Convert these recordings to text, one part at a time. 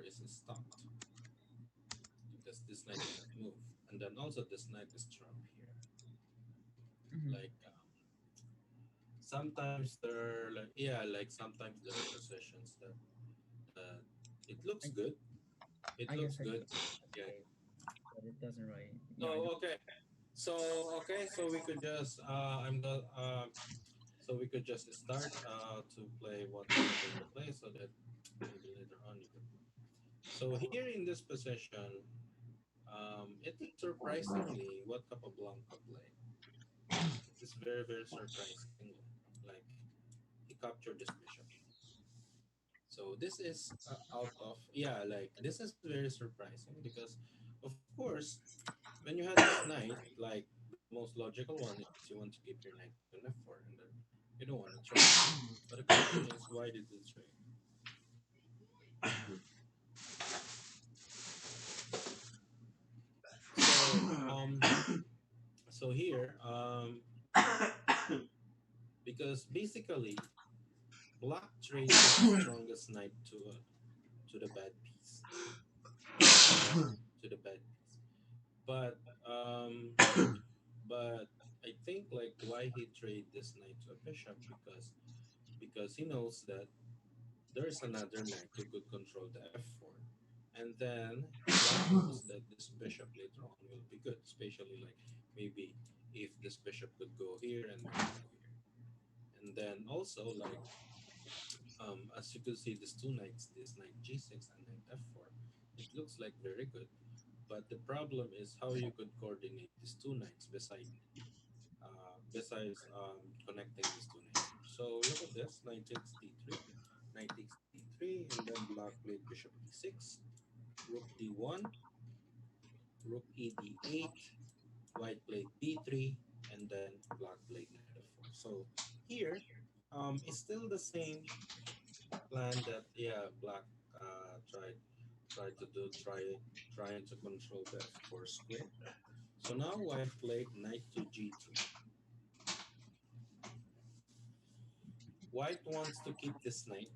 is stopped because this knight cannot move, and then also this knight is trapped here. Mhm. Like sometimes there are like yeah, like sometimes there are positions that it looks I, good. It I looks guess I good. could Yeah. say, but it doesn't really, I So don't. okay. So okay. So we could just I'm the so we could just start to play what we're going to play so that maybe later on you could play. So here in this position, it is surprisingly what Capablanca played. It is very very surprisingly like he captured this bishop. So this is out of yeah like this is very surprising because of course when you had this knight like the most logical one is you want to keep your knight on f4 and then you don't want to trade. But the question is why did you trade? So here because basically black traded the strongest knight to the bad piece. All right, to the bad piece. But um but I think like why he trade this knight to a bishop because he knows that there is another knight who could control the f4, and then black knows that this bishop later on will be good, especially like maybe if this bishop could go here and then go here, and then also like as you can see these two knights, this knight g6 and knight f4, it looks like very good, but the problem is how you could coordinate these two knights besides connecting these two knights here. So look at this: knight takes d3, knight takes d3, and then black played bishop e6, rook d1, rook e d8, white played b3, and then black played knight f4. So here, it's still the same plan that yeah, black tried to do, trying to control the f4 square. So now white played knight to g2. White wants to keep this knight.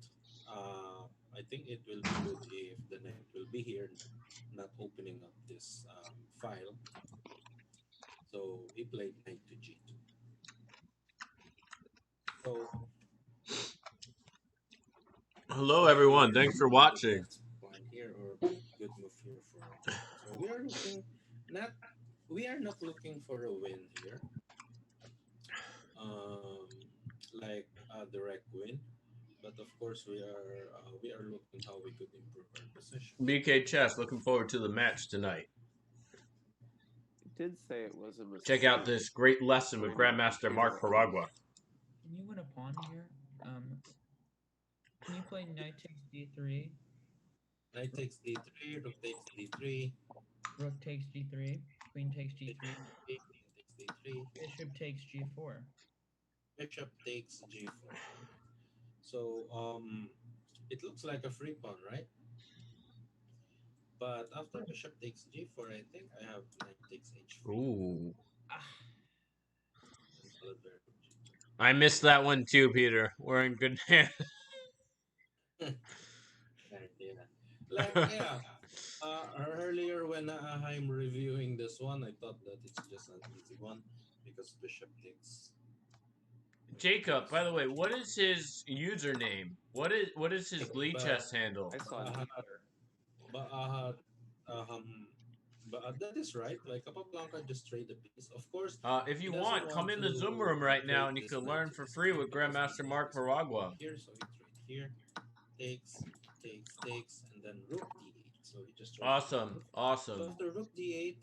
I think it will be good if the knight will be here, not opening up this file. So he played knight to g2. So Hello, maybe everyone. this Thanks is for not the watching. best plan here or good move here for white. So we are looking not we are not looking for a win here, um, like a direct win. But of course, we are looking how we could improve our positions. BK Chess, looking forward to the match tonight. It did say it was a Check out mistake this great lesson with when your Grandmaster Mark computer Paragua. Can you win a pawn here? Can you play knight takes d3, Knight takes d3, rook takes d3, rook takes g3, queen takes takes g3, d3, queen takes d3, bishop takes g4? bishop takes g4. So it looks like a free pawn, right? But after bishop takes g4, I think I have knight takes h3. Ooh. Ah, And followed by rook I missed that one too, Peter. We're in good hands. g2. Right, yeah. Like yeah. Earlier when I'm reviewing this one, I thought that it's just an easy one because bishop Jacob, takes by the way, what is his username? What is his Glee but Chess handle? I saw uh, neither. but um that is right. Like Capablanca just trade the piece. Of course, If he you doesn't want, want come in the Zoom to room right now trade and you this can knight learn to for this free knight with because he Grandmaster knows Mark this knight will Paragua. be here. So he trade here, takes, and then rook d8. So he just tried to play Awesome, rook. So awesome. after rook d8,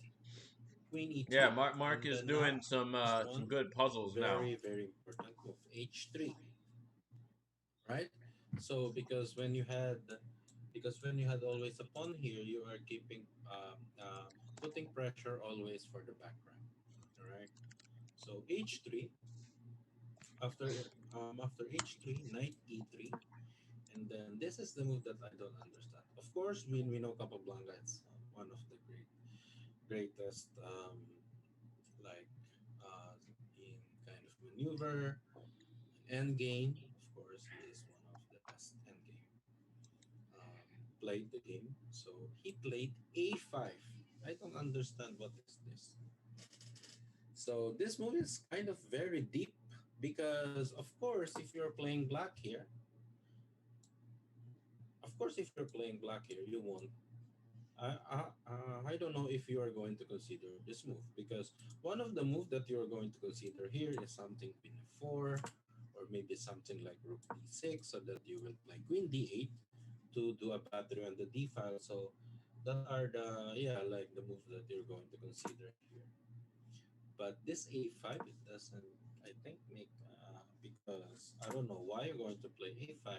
queen Yeah, e2, Mark and is then now doing this some one good puzzles now. very very important move h3, right? So because when you had always a pawn here, you are keeping putting pressure always for the background, all right? So h3 after h3, knight e3, and then this is the move that I don't understand. Of course, we know Capablanca is one of the greatest like in kind of maneuver end game. Of course, he is one of the best end game played the game. So he played a5. I don't understand what is this. So this move is kind of very deep because, of course, if you're playing black here, of course, if you're playing black here, you won't. I don't know if you are going to consider this move because one of the move that you are going to consider here is something queen f4 or maybe something like rook d6 so that you will play queen d8 to do a battery on the d file. So that are the yeah like the moves that you're going to consider here. But this a5 it doesn't I think make because I don't know why you're going to play a5.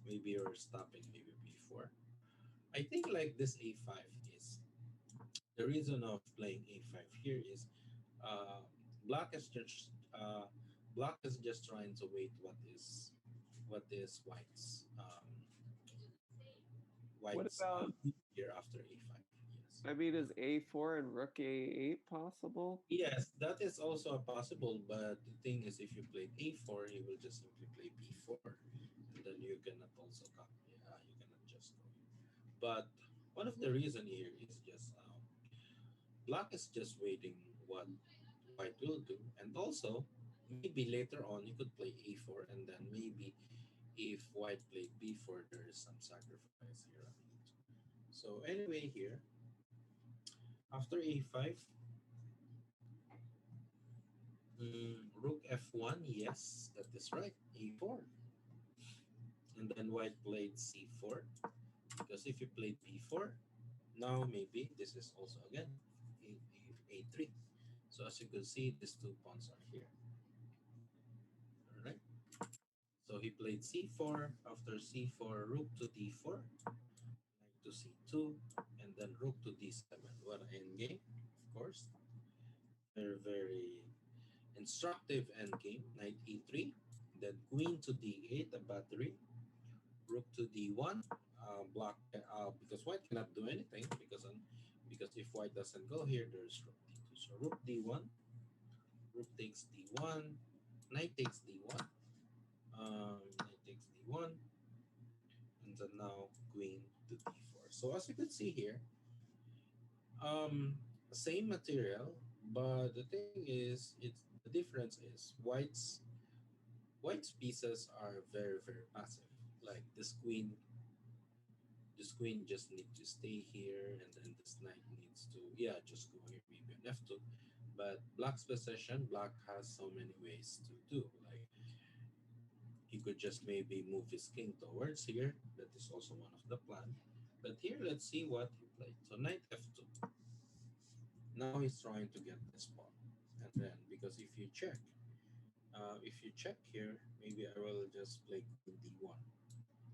Maybe you're stopping maybe b4. I think like this a5 is the reason of playing a5 here is uh, black is just uh, black is just trying to wait what is What white's about, move here after a5. Yes. I mean, is a4 and rook a8 possible? Yes, that is also a possible, but the thing is, if you played a4, you will just simply play b4, and then you cannot also come. Yeah, you cannot just go here. But one of the reason here is just black is just waiting what white will do, and also maybe later on you could play a4, and then maybe if white played b4, there is some sacrifice here on e2. So anyway, here after a5, rook f1, yes, that is right, e4, and then white played c4 because if you played b4, now maybe this is also again a3. So as you can see, these two pawns are here. All right. So he played c4. After c4, rook to d4, knight to c2, and then rook to d7. What an endgame, of course. Very, very instructive endgame. Knight e3, then queen to d8, a battery. Rook to d1, block because white cannot do anything because if white doesn't go here, there's rook d2. So rook d1, rook takes d1, knight takes d1, knight takes d1, and then now queen to d4. So as you can see here, um, same material, but the thing is, it's the difference is white's pieces are very very passive. Like this queen just need to stay here, and then this knight needs to just go here maybe on f2. But black's possession, black has so many ways to do. Like he could just maybe move his king towards here. That is also one of the plan. But here, let's see what he played. So knight f2. Now he's trying to get this pawn. And then, because if you check here, maybe I will just play queen d1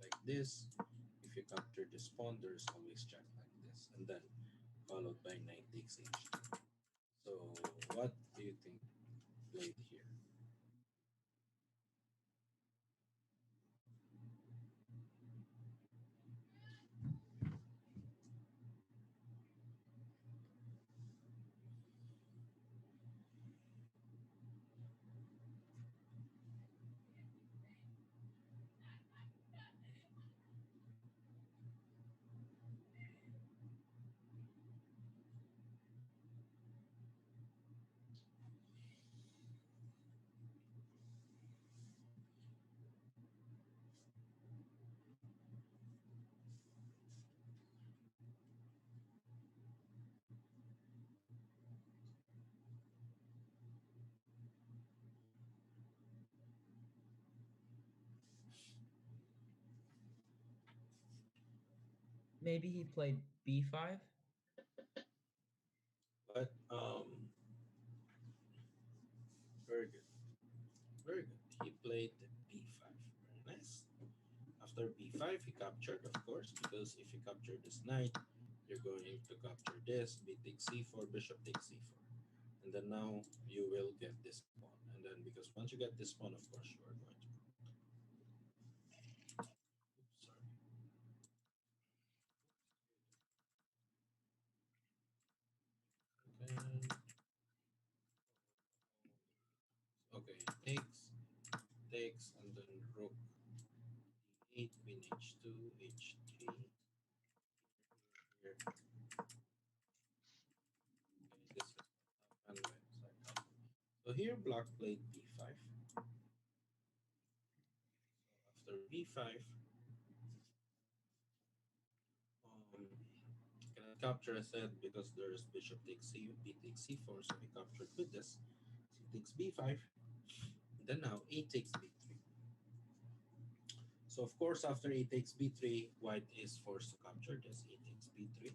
like this. If you capture this pawn, there's always check like this, and then followed by knight takes h2. So what do you think played here? Maybe he played b5. But very good, very good. He played b5. Very nice. After b5, he captured, of course, because if you capture this knight, you're going to capture this. B takes c4, bishop takes c4. And then now you will get this pawn. And then because once you get this pawn, of course, you are going to. Oops, sorry. Okay. Okay, takes, and then rook d8, queen h2, h3. this is what happened when so here black played b5. After b5, um, cannot capture a set because there's bishop takes c, b takes c4, so we captured with this. C takes b5, then now a takes b3. So of course after a takes b3, white is forced to capture this. A takes b3,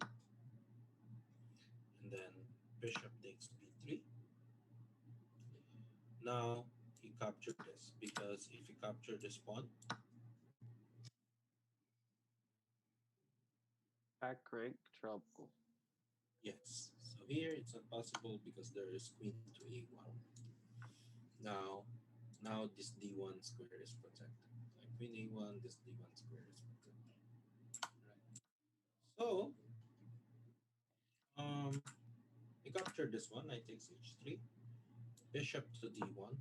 and then bishop takes b3. Now he captured this because if he captured this pawn, Back rank trouble. yes. So here it's impossible because there is queen to a1. Now, now this d1 square is protected. Like queen a1, this d1 square is protected. Right. So he captured this one. Knight takes h3, bishop to d1.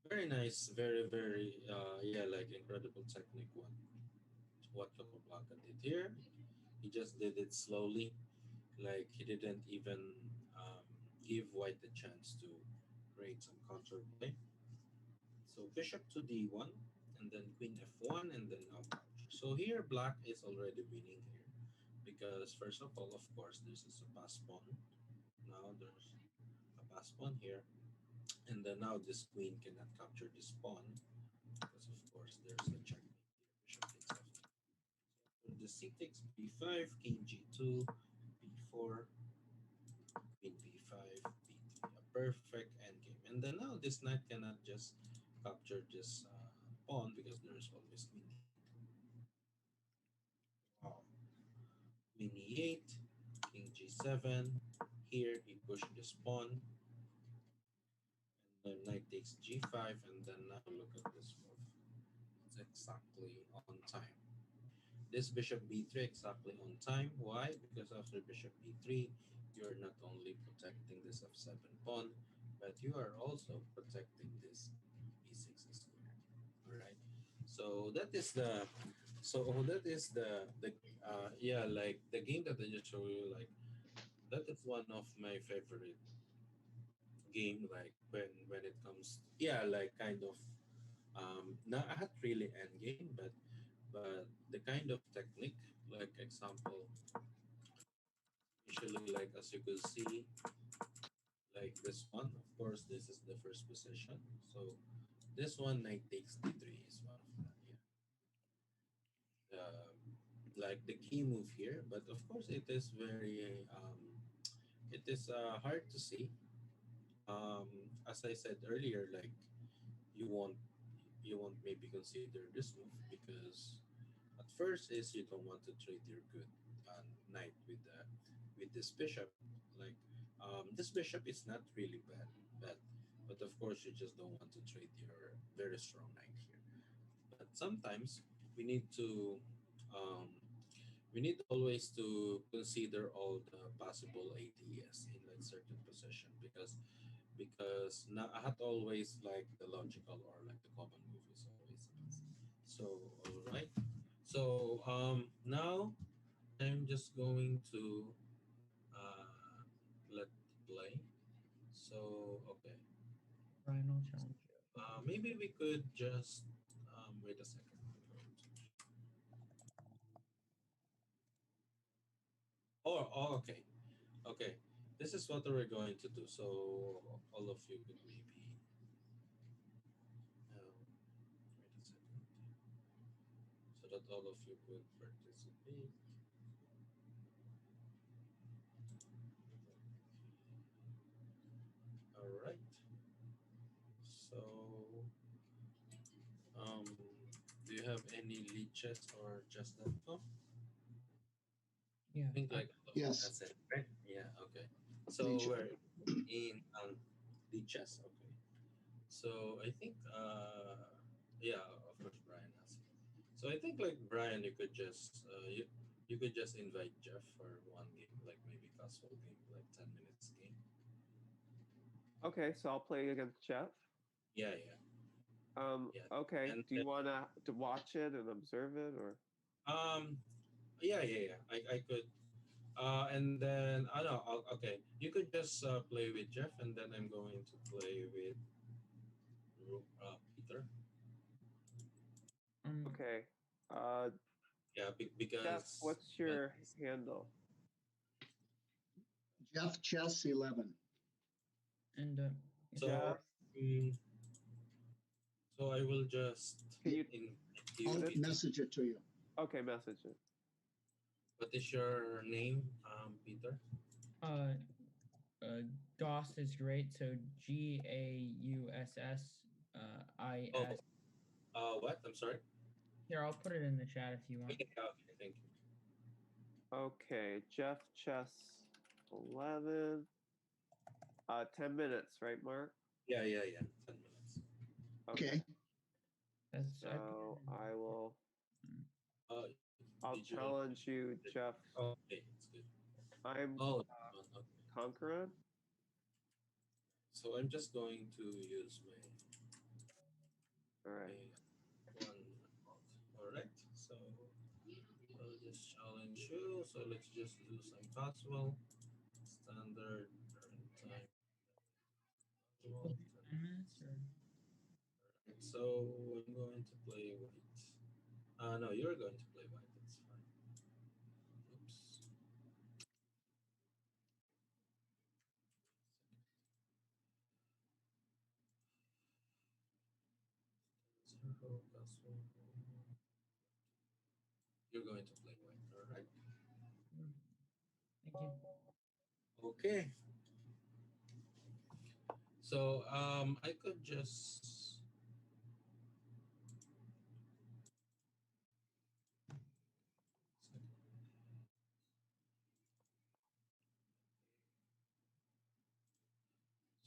Very nice, very yeah, like incredible technique. What Capablanca did here, he just did it slowly. Like he didn't even give white the chance to create some counterplay. So bishop to d1, and then queen f1, and then now capture. So here black is already winning here because first of all, of course, this is a pass pawn. Now there's a pass pawn here, and then now this queen cannot capture this pawn because of course there's a checkmate here. Bishop takes f2. So the c takes b5, king g2, b4, queen b5, b3. A perfect endgame. And then now this knight cannot just capture this pawn because there is always queen d8. Wow. Queen e8, king g7. Here he pushed this pawn, and then knight takes g5, and then now look at this move. It's exactly on time. This bishop b3 exactly on time. Why? Because after bishop b3, you're not only protecting this f7 pawn, but you are also protecting this b6 square. All right. So that is the yeah, like the game that I just showed you. Like that is one of my favorite game. Like when it comes, yeah, like kind of not really end game, but the kind of technique, like example, usually like as you could see, like this one, of course, this is the first position. So this one, knight takes d3 is one of that. Yeah, like the key move here. But of course, it is very it is hard to see. As I said earlier, like you won't you won't maybe consider this move because at first is you don't want to trade your good knight with this bishop. Like this bishop is not really bad, but of course you just don't want to trade your very strong knight here. But sometimes we need to um, we need always to consider all the possible ATS in like certain position because not always like the logical or like the common move is always the best. So all right. So now I'm just going to let play. So okay, Brian will challenge you. maybe we could just wait a second. Oh, okay, okay. This is what we're going to do. So all of you could maybe wait a second, so that all of you could participate. All right. So um, do you have any leeches or just that? Oh, Yeah, I think like all of you Yes, has it, right? Yeah. Okay. So Legion. we're in leeches. Okay. So I think yeah, of course Brian has it. So I think like Brian, you could just invite Jeff for one game, like maybe casual game, like 10 minutes game. Okay, so I'll play against Jeff. Yeah, yeah, yeah. Okay. And Do you want to watch it and observe it, or? um, yeah, yeah, yeah. I could And then I know. Okay, you could just play with Jeff, and then I'm going to play with Peter. Okay. Uh, Yeah, Jeff, because what's your handle? Jeff Chess 11. And so Jeff, mm, so I will just can you? invite I'll you, Peter. message it to you. Okay, message it. What is your name, Peter? uh, Goss is great. So GAUSS Oh, IS. what? I'm sorry. Here, I'll put it in the chat if you want. Okay, okay, thank you. Okay, Jeff Chess 11. 10 minutes, right, Mark? Yeah, yeah, yeah. 10 minutes. Okay. That's So I will. Uh, I'll did you? challenge you, Jeff. Oh, okay, it's good. I'm Oh, this one, okay. Conqueror. So I'm just going to use my All right. one account. All right. So I'll just challenge you. So let's just do some casual, standard, current time, casual. 10 minutes or Right. So I'm going to play white. No, you're going to play white. That's fine. Oops. Zero, casual. You're going to play white. All right. thank you. Okay. So I could just.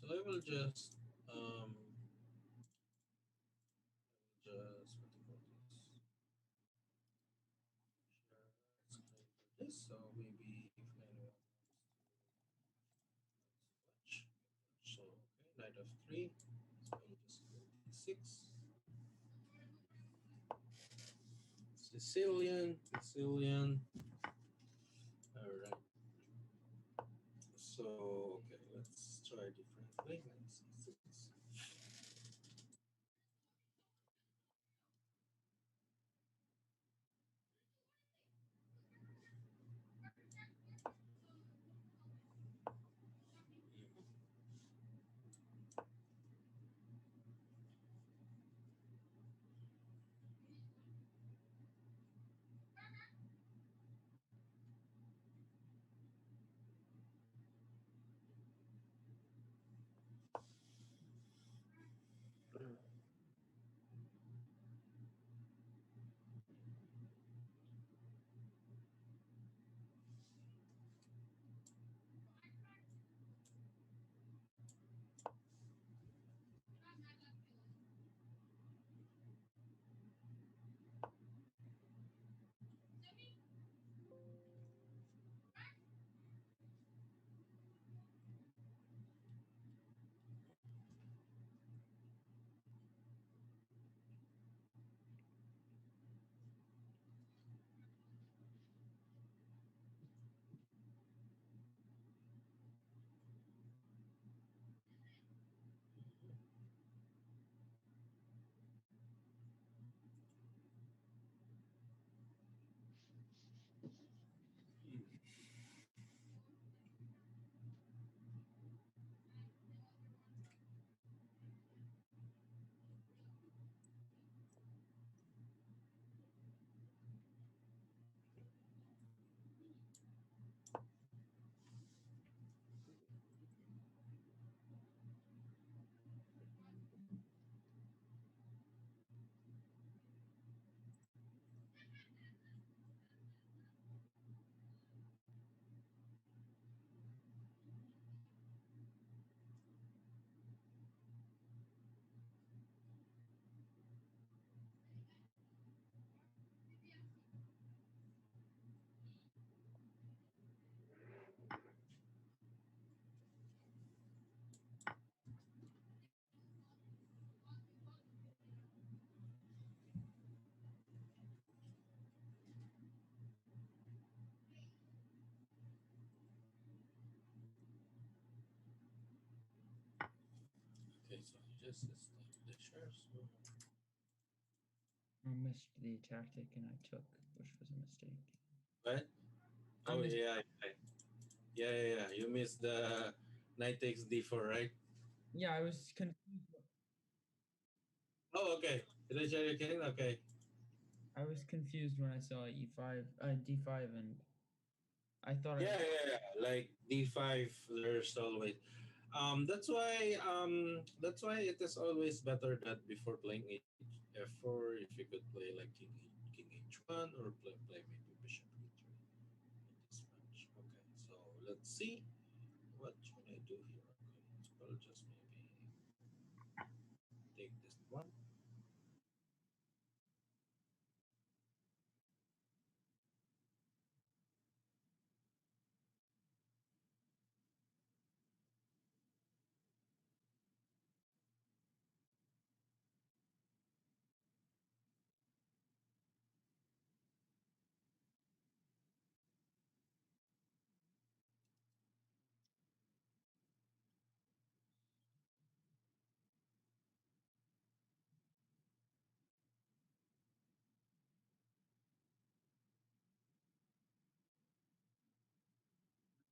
So I will just just what do you call this? Share screen for this. So maybe if anyone wants to watch. So okay, knight of three. So I'll just go d6. Sicilian, Sicilian. All right. So okay, let's try differently. Knight c6. just establish our I missed the tactic and I took, which was a mistake. what? I Oh missed. yeah. You missed the knight takes d4, right? Yeah, I was confused. Oh, okay. Did I share your king? Okay. I was confused when I saw e5, d5, and I thought I. Yeah. Like d5, there's always that's why it is always better that before playing f4, if you could play like king h1 or play maybe bishop e3 in this match. Okay, so let's see what should I do here. Okay, so I'll just maybe take this one.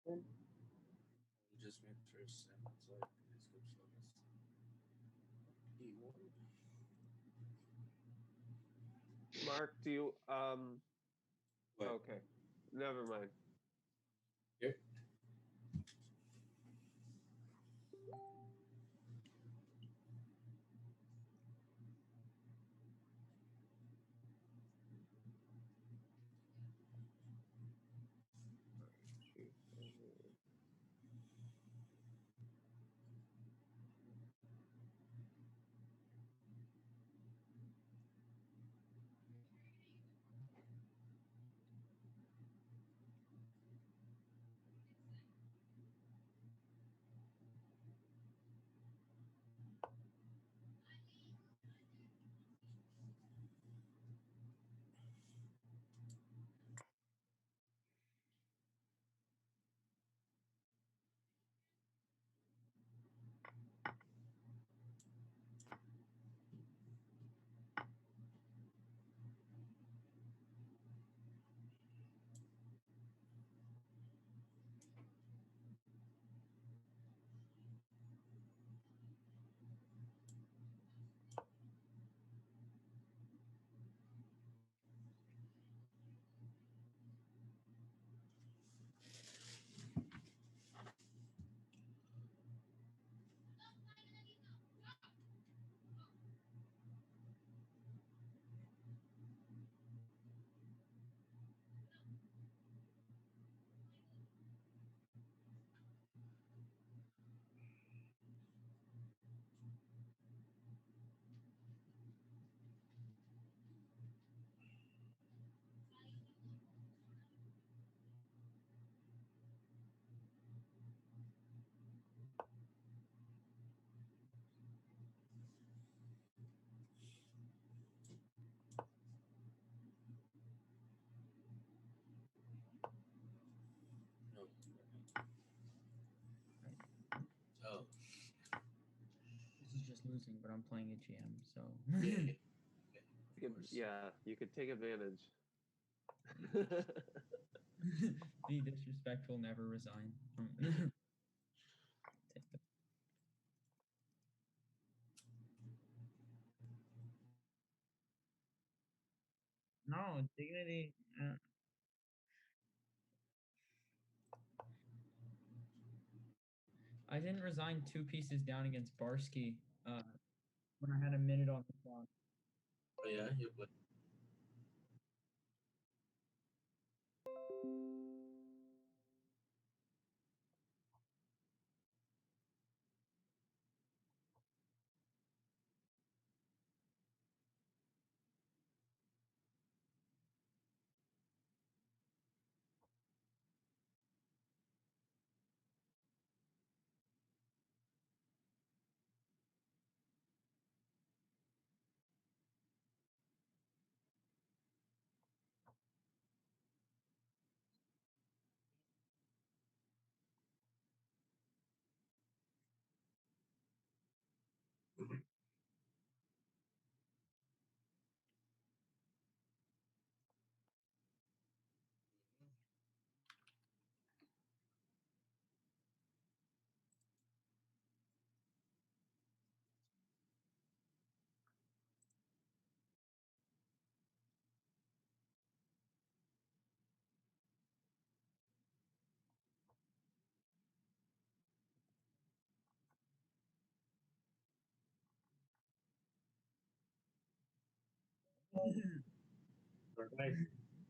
I'll just make first seven so this good for us. d1. Mark, do you What? okay. Never mind. Here? No. Right. Oh, This is just losing, but I'm playing a GM, so. yeah. Okay, You of could, course. yeah, you could take advantage. Be disrespectful, never resign. Take the- No, dignity. I didn't resign two pieces down against Barsky when I had a minute on the clock. Oh yeah, you play. Right.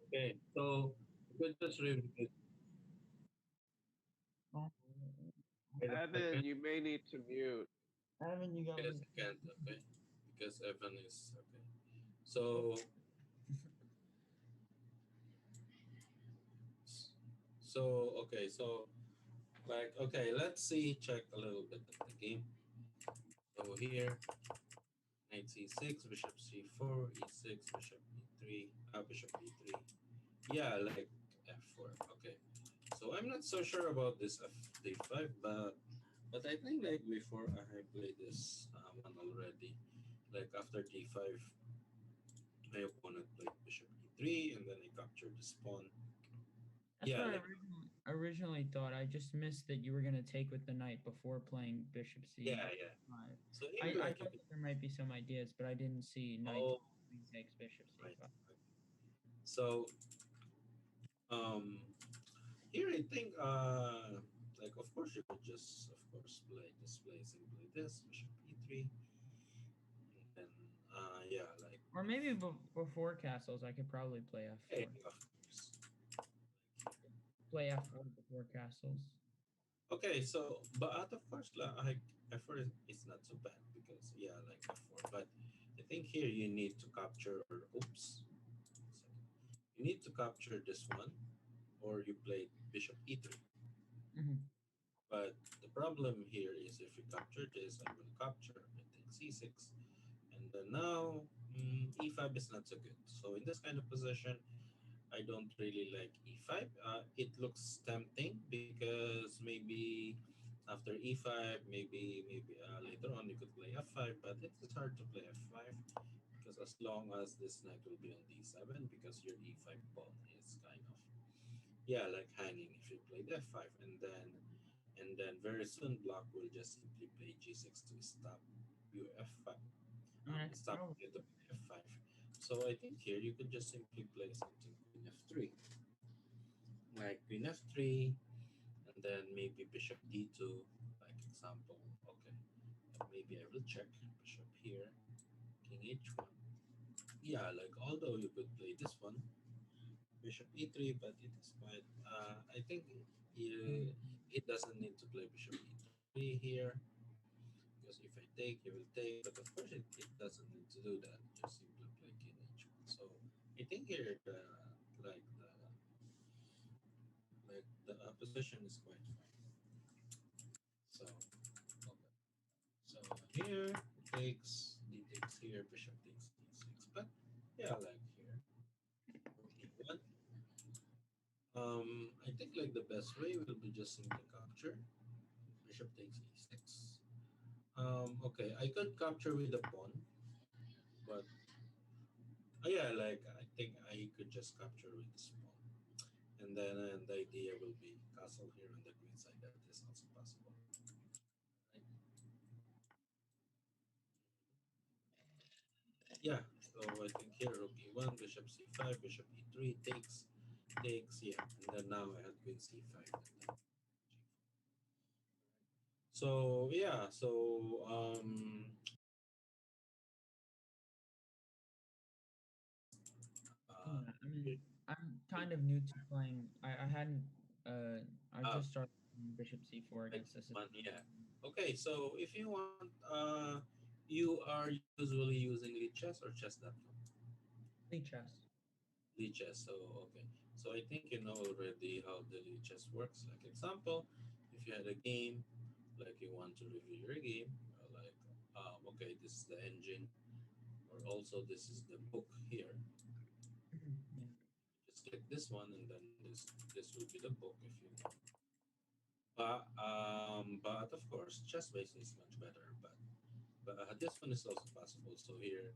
Okay. So you could just review it. Oh, Wait a Evan, second. you may need to mute. Evan, you gotta Wait a be. second. Okay. Because Evan is okay. So okay. So like okay. Let's see. Check a little bit of the game. So here, knight c6, bishop c4, e6, bishop e3, bishop e3. Yeah, like f4. Okay. So I'm not so sure about this f d5, but I think like before I played this one already. Like after d5, my opponent played bishop e3, and then I captured this pawn. That's Yeah, what I like originally thought. I just missed that you were gonna take with the knight before playing bishop yeah. c5. So I, here, I like you thought can. that there might be some ideas, but I didn't see knight Oh, takes bishop right. c5. Okay. So um, here I think like of course you could just of course play simply this bishop e3, and then yeah, like Or maybe before castles, I could probably play yeah, f4. of course. Play f4 before castles. Okay, so but of course, like f4 is not so bad because yeah, like f4. But I think here you need to capture. Oops, you need to capture this one, or you play bishop e3. Hmm. But the problem here is if you capture this, I will capture. I think c6, and then now e5 is not so good. So in this kind of position, I don't really like e5. It looks tempting because maybe after e5, maybe later on you could play f5, but it is hard to play f5 because as long as this knight will be on d7, because your e5 pawn is kind of yeah like hanging if you played f5, and then very soon black will just simply play g6 to stop you f5, And I could stop probably. you to play f5. So I think here you could just simply play something queen f3, like queen f3, and then maybe bishop d2, like example. Okay, and maybe I will check bishop here, king h1. Yeah, like although you could play this one, bishop e3, but it is quite. I think it doesn't need to play bishop e3 here because if I take, you will take. But of course, it doesn't need to do that. Just simply play king h1. So I think here like the the position is quite fine. So okay. So here it takes d takes here, bishop takes d6. But yeah, like here, rook e1. I think like the best way will be just simply capture. Bishop takes e6. Okay, I could capture with the pawn, but yeah, like I think I could just capture with this pawn, and then the idea will be castle here on the queen side. That is also possible. Right? Yeah, so I think here rook e1, bishop c5, bishop e3 takes, yeah, and then now I had queen c5. And then so yeah, so uh, Yeah, I mean, I'm kind of new to playing. I hadn't. I uh, just started playing bishop c4 like against this. one, yeah. Okay, so if you want, you are usually using Lichess or chess.com? Play chess. Lichess. So okay, so I think you know already how the Lichess works. Like example, if you had a game, like you want to review your game, like okay, this is the engine, or also this is the book here. Mhm, yeah. Just click this one, and then this will be the book if you want. But of course, chess base is much better. But this one is also possible. So here,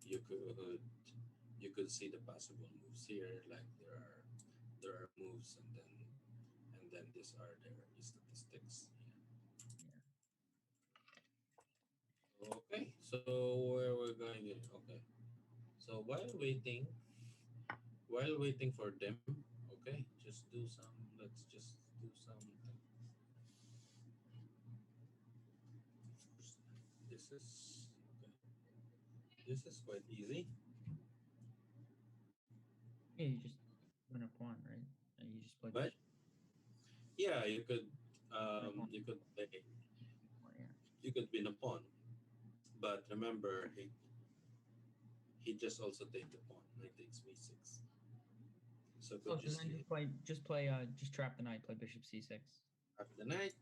you could you could see the possible moves here. Like there are moves, and then these are their statistics. Yeah. Yeah. Okay, so where we're going here? Okay, so while waiting for them, okay, just do some. Let's just do something. This is okay. This is quite easy. Yeah, you just win a pawn, right? And you just play But bishop yeah, or pawn. you could play, Or, yeah. you could win a pawn. But remember, he just also take the pawn. Knight takes b6. So Oh, could you so then see it? just trap the knight, play bishop c6. After the knight,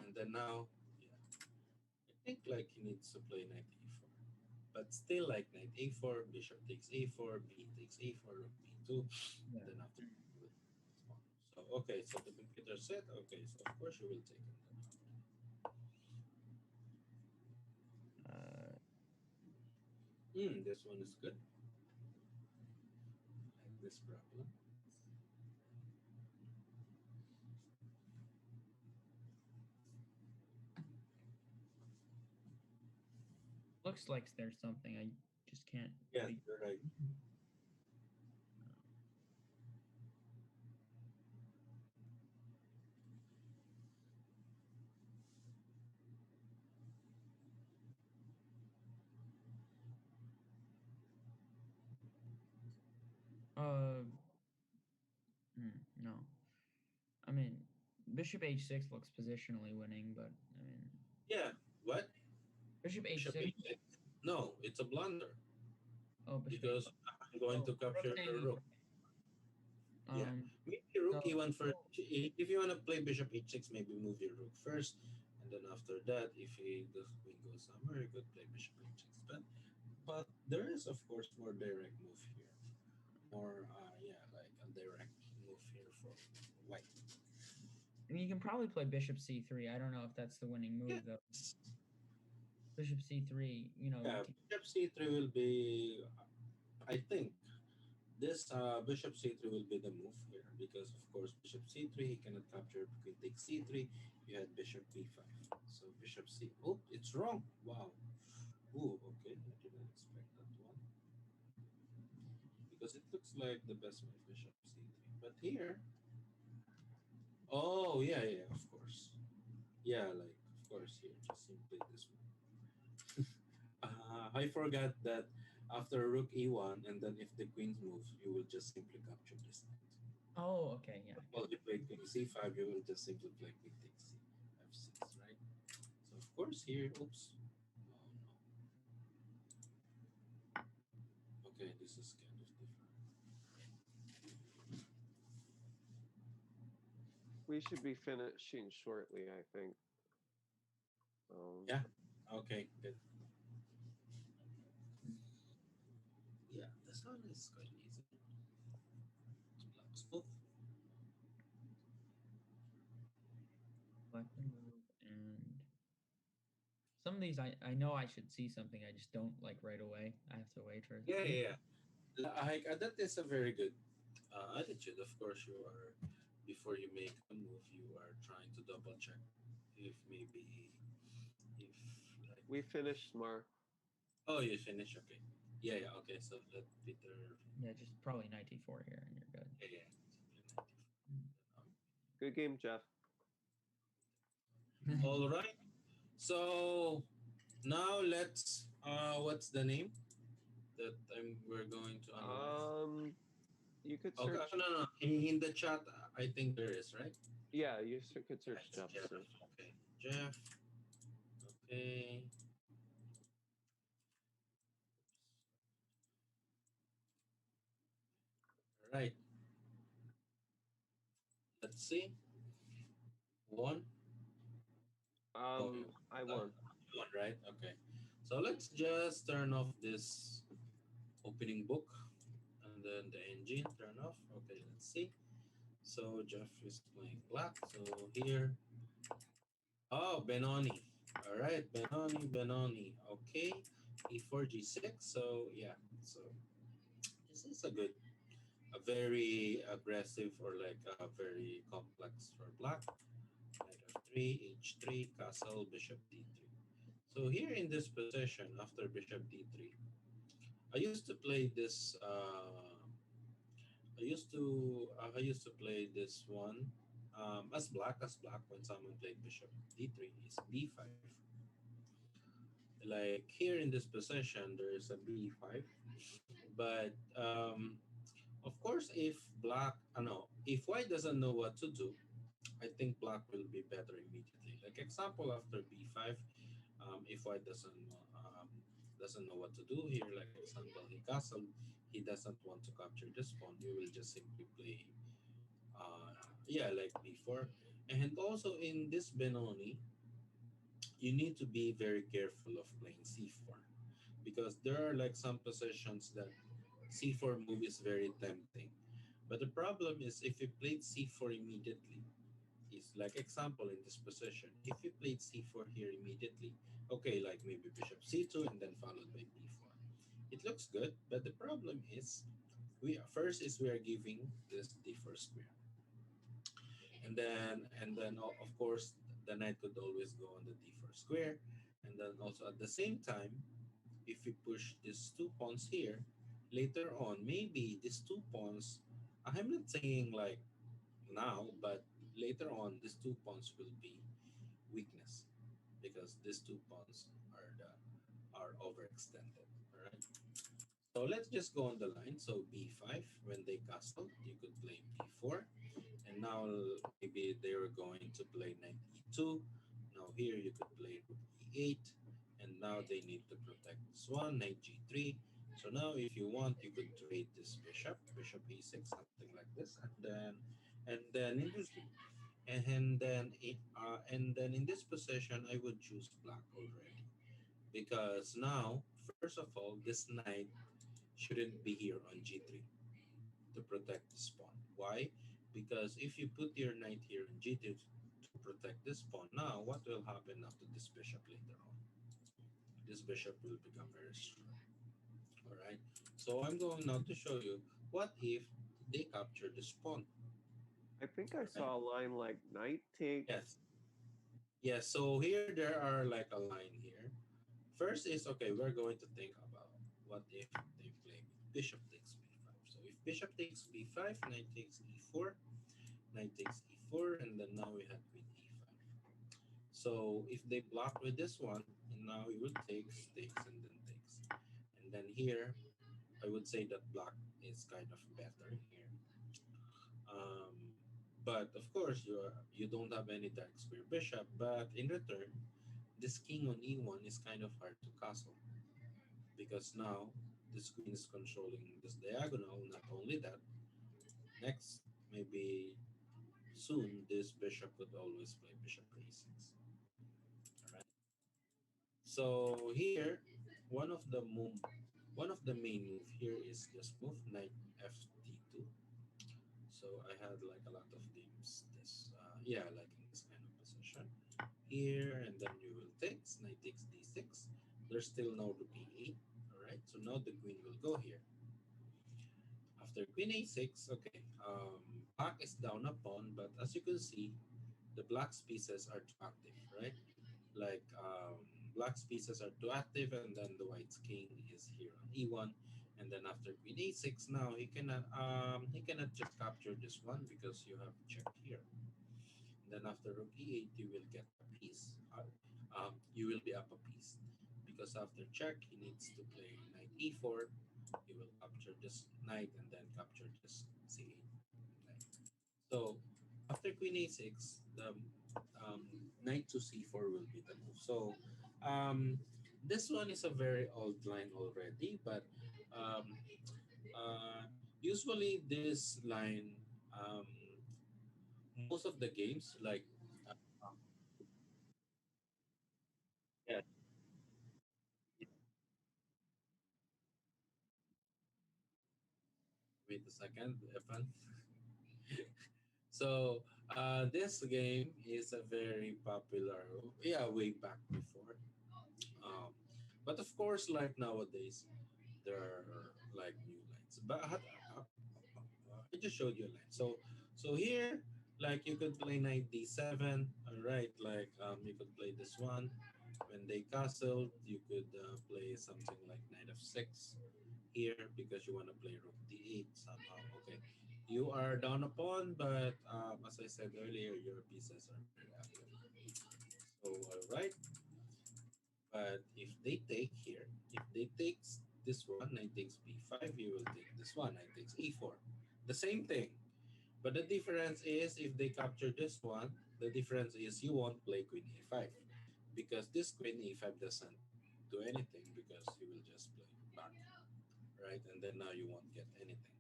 and then now, yeah, I think like he needs to play knight e4. But still like knight a4, bishop takes a4, b takes a4, rook b2, Yeah. and then after pawn. So okay, so the computer said, okay, so of course you will take it. Uh, This one is good. Like this problem. looks like there's something I just can't Yes, figure. you're right. Uh, no. I mean, bishop h6 looks positionally winning, but I mean, Yeah. What? bishop Bishop h6. e6. No, it's a blunder Oh, bishop h. because I'm going Oh, to capture rook your a. rook. Yeah. Maybe rook So e1 first. If you want to play bishop h6, maybe move your rook first, and then after that, if the queen goes somewhere, you could play bishop h6. But there is of course more direct move here. More yeah, like a direct move here for white. I mean, you can probably play bishop c3. I don't know if that's the winning move though. Yes. Bishop c3. You Yeah, can. bishop c3 will be. I think this bishop c3 will be the move here because of course bishop c3 he cannot capture queen takes c3. You had bishop b5. So bishop c. Oh, it's wrong. Wow. Oh, okay. I didn't expect that one because it looks like the best move bishop c3. But here, oh yeah, yeah, of course. Yeah, like of course here, just simply this one. I forgot that after rook e1, and then if the queens move, you will just simply capture this knight. Oh, okay, yeah. Well, you play queen c5, you will just simply play queen takes c f6, right? So of course here, oops. Oh no. Okay, this is kind of different. We should be finishing shortly, I think. Yeah. Okay, good. Hmm. Yeah, this one is quite easy. Black smooth. Black move and some of these I know I should see something. I just don't like right away. I have to wait for it. Yeah, yeah, yeah. Like that is a very good attitude. Of course, you are before you make a move, you are trying to double check if maybe if like We finished, Mark. oh you finish okay yeah yeah okay so let Peter Yeah, just probably knight d4 here, and you're good. yeah yeah simply 94. Good game, Jeff. All right, so now let's what's the name that we're going to analyze. You could Okay, search. no, no, in the chat, I think there is, right? Yeah, you could Yeah, search it's Jeff. Jeff. So. Okay, Jeff. Okay. All right. Let's see. One. Oh, you I uh, won. one, right? Okay. So let's just turn off this opening book and then the engine turn off. Okay, let's see. So Jeff is playing black. So here. Oh, Benoni. All right, Benoni, Benoni. Okay. E4, G6. So yeah. So this is a very aggressive or like a very complex for black. Knight f3, h3, castle, bishop d3. So here in this position, after bishop d3, I used to play this. I used to play this one as black when someone played bishop d3 is b5. Like here in this position, there is a b5, but Of course, if black, no, if white doesn't know what to do, I think black will be better immediately. Like example, after b5, if white doesn't know what to do here, like example, he castled, he doesn't want to capture this pawn. You will just simply play, yeah, like b4. And also in this Benoni, you need to be very careful of playing c4 because there are like some positions that c4 move is very tempting. But the problem is if you played c4 immediately, is like example in this position. If you played c4 here immediately, okay, like maybe bishop c2 and then followed by b4. It looks good, but the problem is we are giving this d4 square. And then of course the knight could always go on the d4 square. And then also at the same time, if we push these two pawns here, later on maybe these two pawns, I'm not saying like now, but later on these two pawns will be weakness because these two pawns are overextended. All right. So let's just go on the line. So b5, when they castle, you could play b4, and now maybe they were going to play knight e2. Now here you could play rook e8, and now they need to protect this one, knight g3. So now if you want, you could trade this bishop, bishop e6, something like this, and then in this and then in this position, I would choose black already because now, first of all, this knight shouldn't be here on g3 to protect this pawn. Why? Because if you put your knight here on g2 to protect this pawn, now what will happen now to this bishop later on? This bishop will become very strong. All right. So I'm going now to show you what if they capture this pawn. I think I All right. saw a line like knight takes. Yes. Yes. So here there are like a line here. First is okay. We're going to think about what if they play bishop takes b5. So if bishop takes b5, knight takes e4, knight takes e4, and then now we have queen e5. So if they block with this one, and now it would takes, and then takes. And then here, I would say that black is kind of better here. Um, but of course, you don't have any dark square bishop. But in return, this king on e1 is kind of hard to castle because now this queen is controlling this diagonal. Not only that, next maybe soon this bishop could always play bishop a6. All right. So here, one of the move, one of the main move here is just move knight ft2. So I had like a lot of games. This, yeah, like in this kind of position here, and then you will take knight takes d6. There's still no rook e8. All right. So now the queen will go here. After queen a6, okay, black is down a pawn, but as you can see, the black's pieces are too active, right? Like black's pieces are too active, and then the white's king is here on e1, and then after queen a6, now he cannot just capture this one because you have check here. And then after rook e8, you will get a piece. You will be up a piece because after check, he needs to play knight e4. He will capture this knight and then capture this c8 knight. So after queen a6, the um, knight to c4 will be the move. So um, this one is a very old line already, but um, uh, usually this line, um, most of the games, like uh, yeah, wait a second, Evan. So this game is a very popular, yeah, way back before. Um, but of course, like nowadays, there are like new lines. But I just showed you a line. So here, like you could play knight d7. All right, like you could play this one. When they castled, you could play something like knight f6 here because you want to play rook d8 somehow. Okay, you are down a pawn, but as I said earlier, your pieces are very active. So all right, but if they take here, if they take this one, knight takes b5, you will take this one, knight takes e4. The same thing. But the difference is if they capture this one, the difference is you won't play queen e5 because this queen e5 doesn't do anything because you will just play back, right? And then now you won't get anything.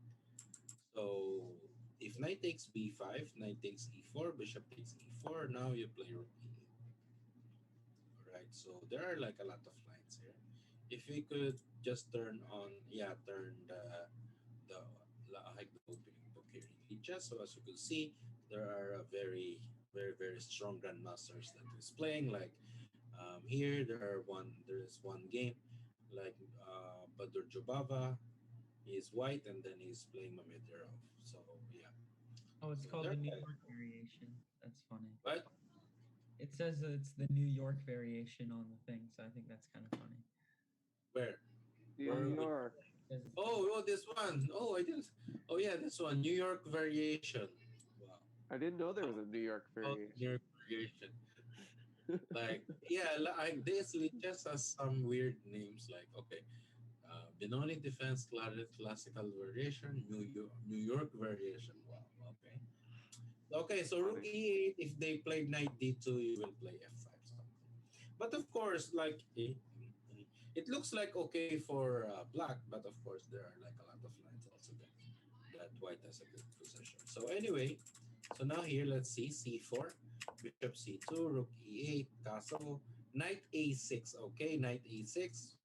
So if knight takes b5, knight takes e4, bishop takes e4, now you play rook e8. Right, so there are like a lot of lines here. If we could just turn on, yeah, turn the like the opening book here in Lichess. So as you can see, there are very strong grandmasters that is playing. Like here, there is one game, like Badur Jubava. He is white, and then he's playing Mamedov. So yeah, Oh, it's so called there. the New York variation. That's funny. But It says that it's the New York variation on the thing, so I think that's kind of funny. where New where would York. It says it's oh, this one. Oh, I didn't. Oh, yeah, this one. New York variation. Wow. I didn't know there How was a New York about New variation. York variation? Like, yeah, like this just has some weird names. Like, okay, Benoni Defense Classical Variation, New York variation. Wow. Okay. Okay, so Rook Funny. E8. If they play Knight D2, you will play F5 something. But of course, like it looks like okay for black, but of course there are like a lot of lines also that white has a good position. So anyway, so now here let's see c4, bishop c2, rook e8, castle, knight a6. Okay, knight a6,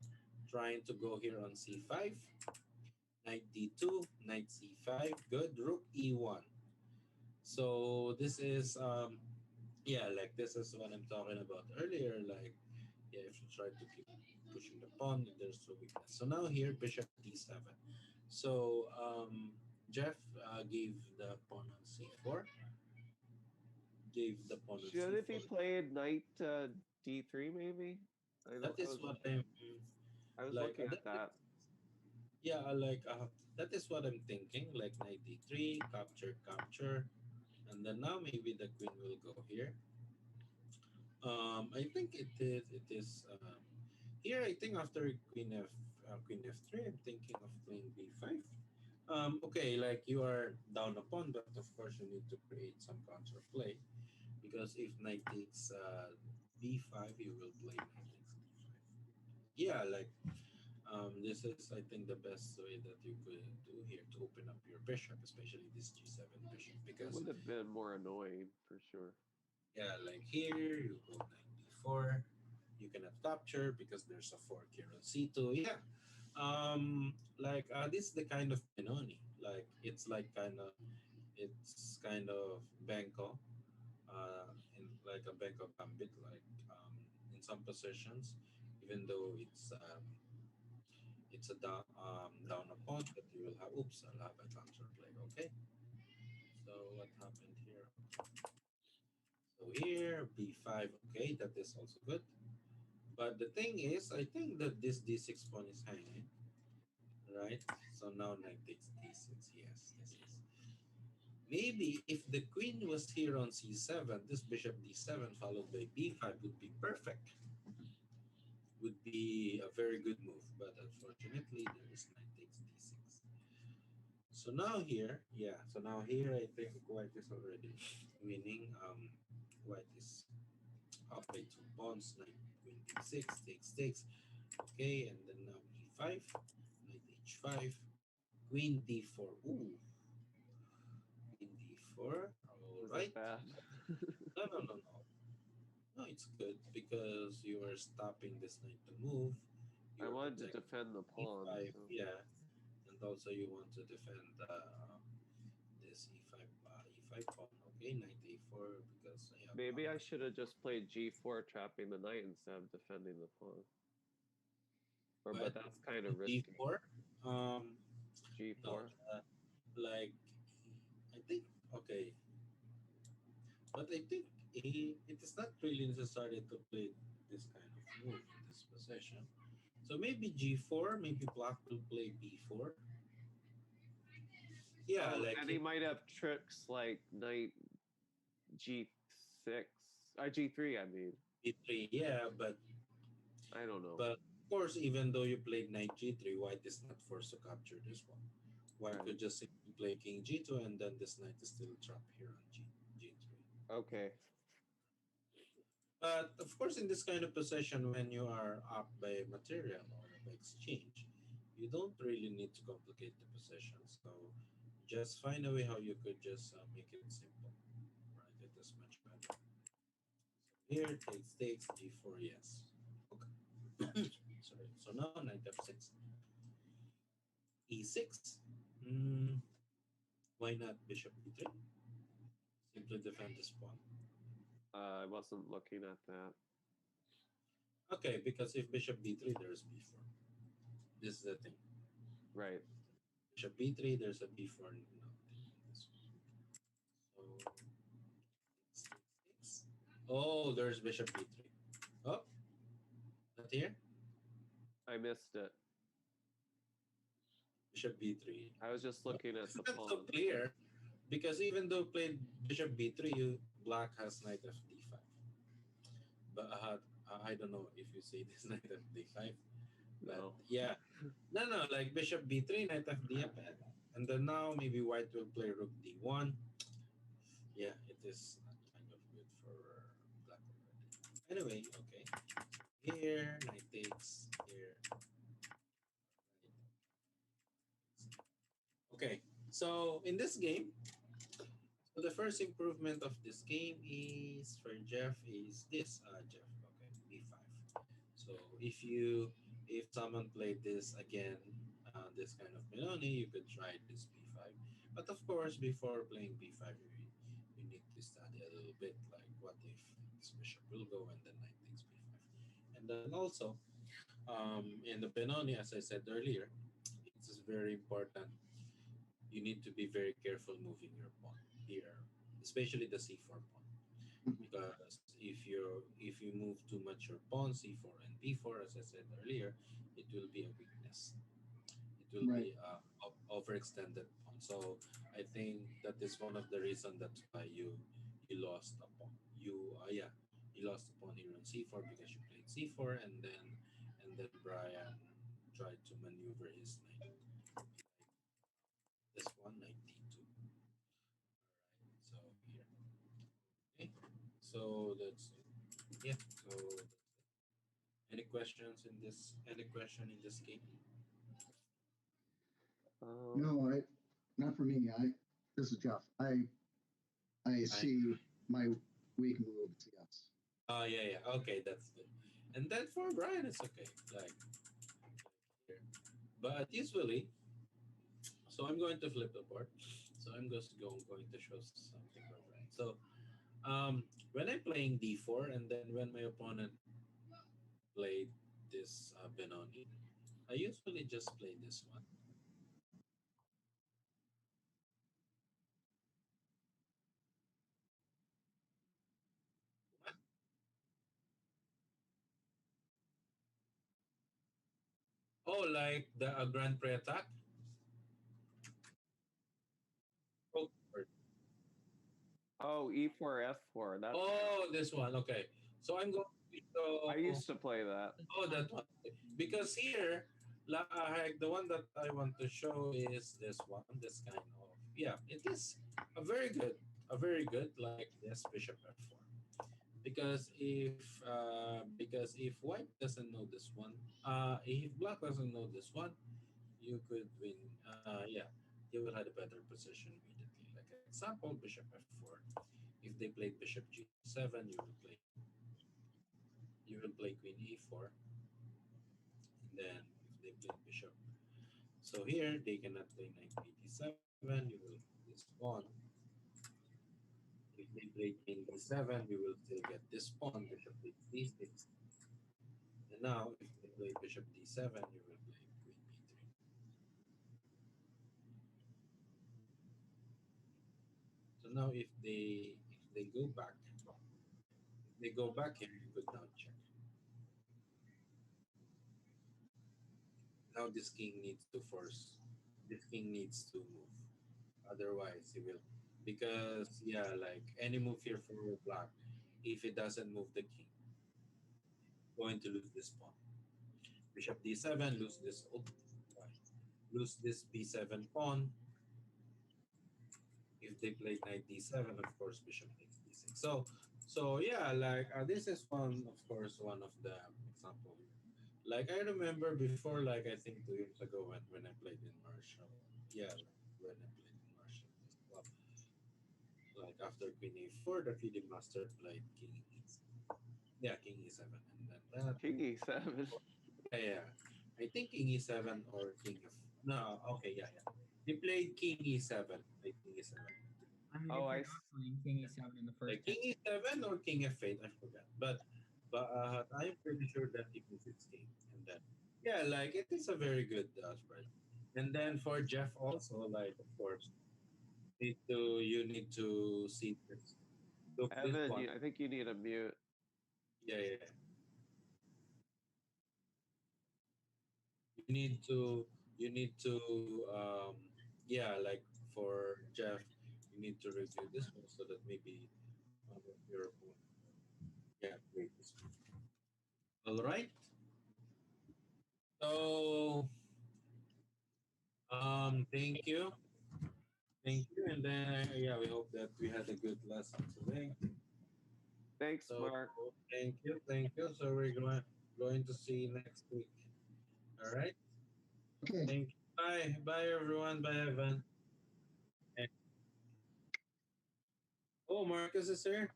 trying to go here on c5, knight d2, knight c5, good, rook e1. So this is yeah, like this is what I'm talking about earlier. Like, yeah, if you try to keep pushing the pawn, there's a weakness. So now here, bishop d7. So Jeff gave the pawn on c4. Gave the pawn on Should it be c4. played knight d3 maybe? I That know is what I'm I was like. looking at that. Yeah, like that is what I'm thinking. Like knight d3, capture, capture, and then now maybe the queen will go here. I think it is. It is here. I think after queen f3, I'm thinking of playing b5. Okay, like you are down a pawn, but of course you need to create some counter play because if knight takes b5, you will play knight takes d5. Yeah, like this is I think the best way that you could do here to open up your bishop, especially this g7 bishop, It because would have been more annoying for sure. yeah, like here you go knight d4. You cannot capture because there's a fork here on c2. Yeah, like this is the kind of Benoni. Like it's kind of Benko, in like a Benko gambit. Like in some positions, even though it's a down a pawn, but you will have oops. I'll have a counter play. Okay. So what happened here? So here b5. Okay, that is also good. But the thing is, I think that this d6 pawn is hanging, right? So now knight takes d6. Yes, this is. Maybe if the queen was here on c7, this bishop d7 followed by b5 would be perfect. Would be a very good move, but unfortunately there is knight takes d6. So now here, yeah. So now here, I think white is already winning. White is up by 2 pawns. Knight queen d6 takes. Okay, and then now e5, knight h5, queen d4. Ooh, queen d4. All Was right. it bad? No. No, it's good because you are stopping this knight to move. I You are wanted to protecting defend the pawn. e5. So. Yeah, and also you want to defend this e5 pawn. Okay, knight a4 because I have Maybe I should have just played g4, trapping the knight instead of defending the pawn. Or, but but that's kind of risky. d4. Um, no, g4. like I think okay, but I think it is not really necessary to play this kind of move in this position. So maybe g4. Maybe black will play b4. Yeah, Oh, like and he might have tricks like knight g6, g3. I mean, b3. Yeah, I don't know. but Of course, even though you played knight g3, white is not forced to capture this one. White Right. could just simply play king g2, and then this knight is still trapped here on g3. Okay. But of course, in this kind of position, when you are up by material or by exchange, you don't really need to complicate the position. So just find a way how you could just make it simple. Right? It is much better. Here, takes g4, yes. Okay. Sorry. So now knight f6, e6. Mm, why not bishop b3? Simply defend this pawn. I wasn't looking at that. Okay, because if bishop b3, there's b4. This is the thing. Right. Bishop b3, there's a b4. No, this one. So six. Oh, there's bishop b3. Oh, not here. I missed it. Bishop b3. I was just Oh, looking at it's the not so pawn. clear because even though played bishop b3, you black has knight f d5. But I don't know if you see this knight f d5. But No. yeah, no, like bishop b3, knight f d5, and then now maybe white will play rook d1. Yeah, it is not kind of good for black already. Anyway, okay. Here, knight takes. Here. Okay, so in this game, so the first improvement of this game is for Jeff is this Jeff. Okay, b5. So if someone played this again, this kind of Meloni, you could try this b5. But of course, before playing b5, you need to study a little bit, like what if this bishop will go and then knight takes b5. And then also, in the Benoni, as I said earlier, it's very important. You need to be very careful moving your pawn here, especially the c4 pawn, Mhm. because if you move too much your pawn c4 and b4, as I said earlier, it will be a weakness. It will Right. be overextended pawn. So I think that is one of the reasons that's why you lost a pawn. You lost a pawn here on c4 because you played c4, and then Brian tried to maneuver his knight. This one, knight d2. All right. So here. Okay. So that's it. Yeah. So that's it. Any questions in this? Any question in this game? Um, No, not for me. This is Jeff. I I. see my weak moves. Yes. Oh yeah, yeah. Okay, that's good. And then for Brian, it's okay. Like here. But usually, so I'm going to flip the board. So going to show something for Brian. So when I'm playing d4, and then when my opponent played this Benoni, I usually just play this one. Oh, like the Grand Prix attack. Oh, oh, E4, F4. That's oh, this one. Okay. So I'm going to I show. used to play that. Oh, that one. Because here, like the one that I want to show is this one. This kind of, yeah, it is a very good like this bishop f4. Because if white doesn't know this one, if black doesn't know this one, you could win. Yeah, you will have a better position immediately. Like an example, bishop f4. If they played bishop g7, you will play queen e4, and then if they play bishop, so here they cannot play knight d7. You will this pawn. If they play king d7, you will still get this pawn. Bishop takes d6, and now if they play bishop d7, you will play queen b3. So now if they go back here, you could now check. Now this king needs to force. This king needs to move. Otherwise, he will. Because yeah, like any move here for black, if it doesn't move the king, going to lose this pawn. Bishop d7, lose this b7 pawn. If they play knight d7, of course, bishop takes d6. So yeah, like this is one, of course, one of the example. Like I remember before, like I think 2 years ago when I played in Marshall. Yeah, like when I played in Marshall as well. Like after Queen a4, the FIDE master played King e7. Yeah, King e7, and then that. King E7. Yeah, yeah. I think King e7 or King f. No, okay, yeah, yeah. He played King e7. Played King e7. I mean, Oh, if I you're s- not playing King E7 in the first Like 10, King e7 or King f8, I forgot. But I'm pretty sure that he moves its king, and then yeah, like it is a very good spread. And then for Jeff also, like of course, you need to see this. Look, this Evan, one. I think you need a mute. Yeah, yeah. You need to yeah, like for Jeff, you need to review this one so that maybe your opponent, yeah, play this one. All right. So thank you, and then yeah, we hope that we had a good lesson today. Thanks, So Mark. thank you. So we're going to see you next week. All right. Okay. Thank you. Bye everyone. Bye Evan. And- oh, Marcus is here.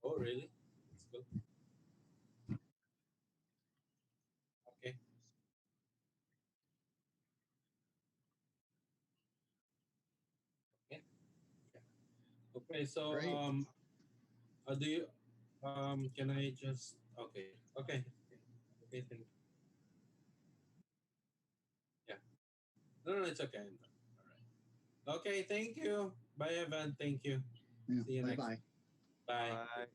Oh, really? That's good. Okay. Okay. Yeah. Okay. So Great. do you can I just okay okay okay thank yeah no no it's okay I'm done. All right. Okay. Thank you. Bye Evan. Thank you. Yeah. See you Bye next. bye. Bye. Bye.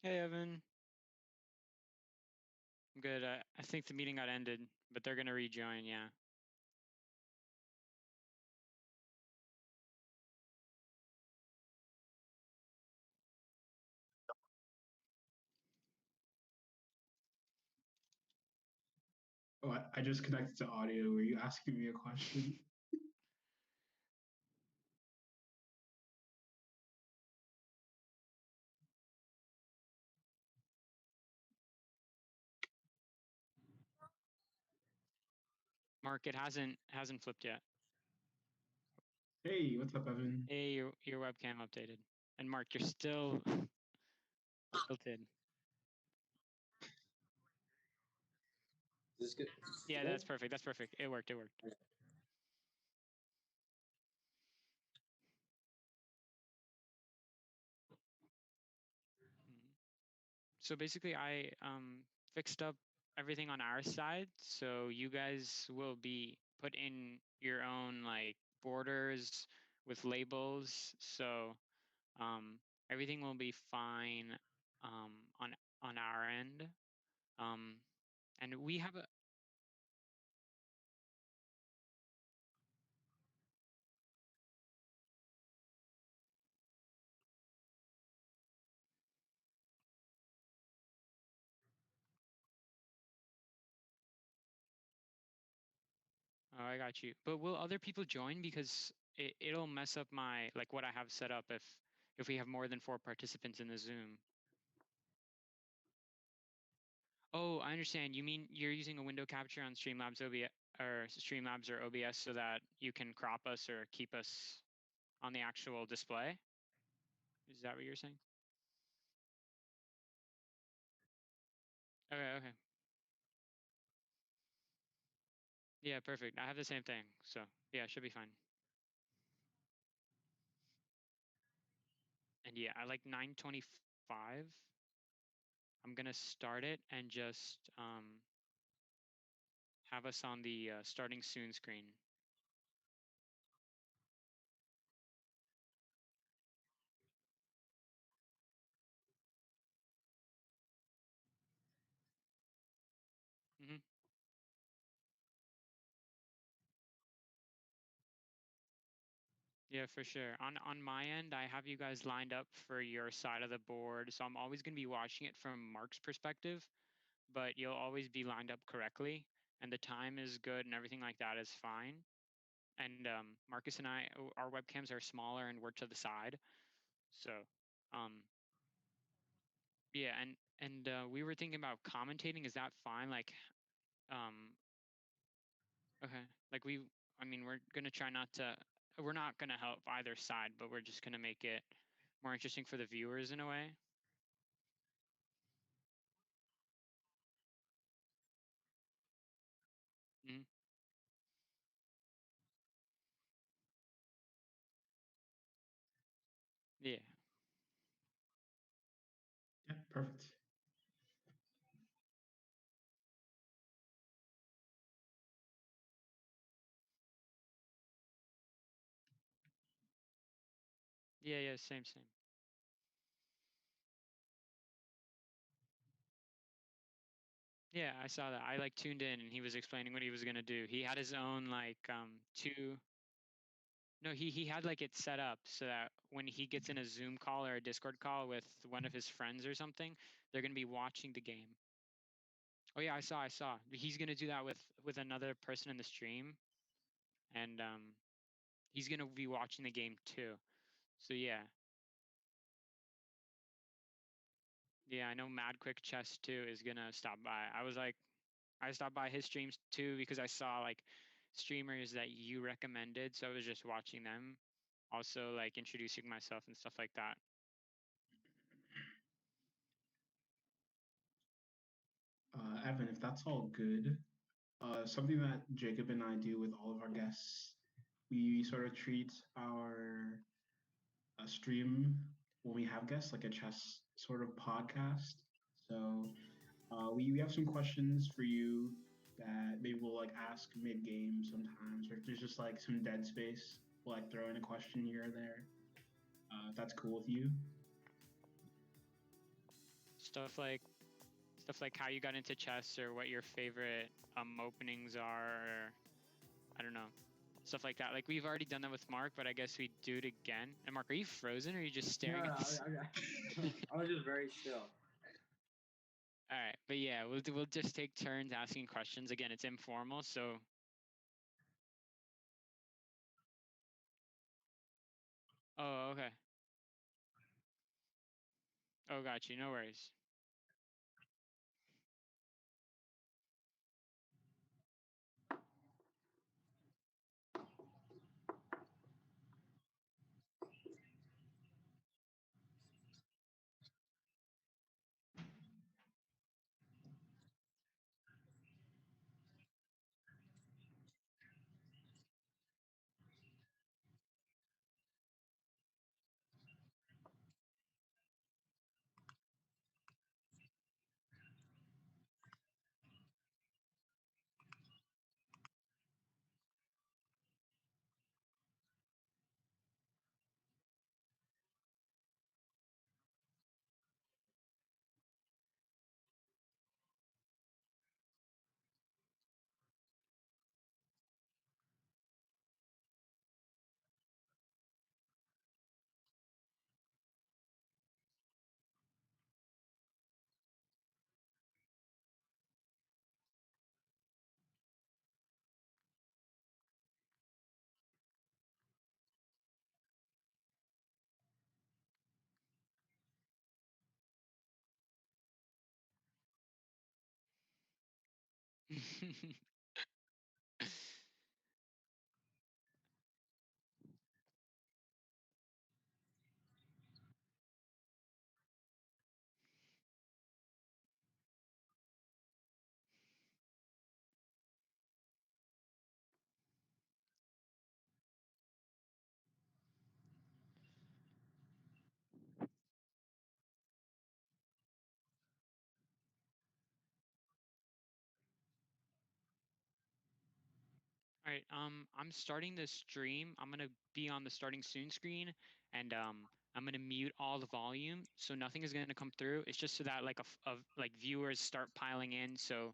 Hey, Evan. I'm good. I think the meeting got ended, but they're gonna rejoin. Yeah. Oh, I just connected to audio. Were you asking me a question? Mark, it hasn't flipped yet. Hey, what's up, Evan? Hey, your webcam updated. And Mark, you're still tilted. This is good. Yeah, that's perfect. That's perfect. It worked. It worked. Mhm. So basically, I fixed up everything on our side, so you guys will be put in your own like borders with labels. So um, everything will be fine on our end. Um, and we have a. Oh, I got you. But will other people join because it'll mess up my like what I have set up if we have more than 4 participants in the Zoom. Oh, I understand. You mean you're using a window capture on Streamlabs OBS or Streamlabs or OBS so that you can crop us or keep us on the actual display? Is that what you're saying? Okay, okay. Yeah, perfect. I have the same thing. So yeah, it should be fine. And yeah, I like 9:25. I'm gonna start it and just have us on the starting soon screen. Hmm. Yeah, for sure. On my end, I have you guys lined up for your side of the board, so I'm always gonna be watching it from Mark's perspective, but you'll always be lined up correctly, and the time is good and everything like that is fine. And Marcus and I, our webcams are smaller and we're to the side, so um, yeah. And we were thinking about commentating. Is that fine? Like, um, okay, like I mean, we're gonna try not to. We're not gonna help either side, but we're just gonna make it more interesting for the viewers in a way. Hmm. Yeah. Yeah, perfect. Yeah, yeah, same, same. Yeah, I saw that. I like tuned in and he was explaining what he was gonna do. He had his own like two. No, he had like it set up so that when he gets in a Zoom call or a Discord call with one of his friends or something, they're gonna be watching the game. Oh yeah, I saw. He's gonna do that with another person in the stream, and he's gonna be watching the game too. So yeah, yeah, I know Mad Quick Chess too is gonna stop by. I stopped by his streams too because I saw like streamers that you recommended, so I was just watching them. Also like introducing myself and stuff like that. Evan, if that's all good, something that Jacob and I do with all of our guests, we sort of treat our stream when we have guests like a chess sort of podcast. So we have some questions for you that maybe we'll like ask mid game sometimes, or if there's just like some dead space, we'll like throw in a question here or there. If that's cool with you. Stuff like how you got into chess or what your favorite openings are, or I don't know. Stuff like that. Like we've already done that with Mark, but I guess we do it again. And Mark, are you frozen or are you just staring No, at this? I was just very still. All right, but yeah, we'll just take turns asking questions. Again, it's informal, so oh, okay. Oh, got you. No worries. All right. I'm starting the stream. I'm gonna be on the starting soon screen, and I'm gonna mute all the volume, so nothing is gonna come through. It's just so that like like viewers start piling in. So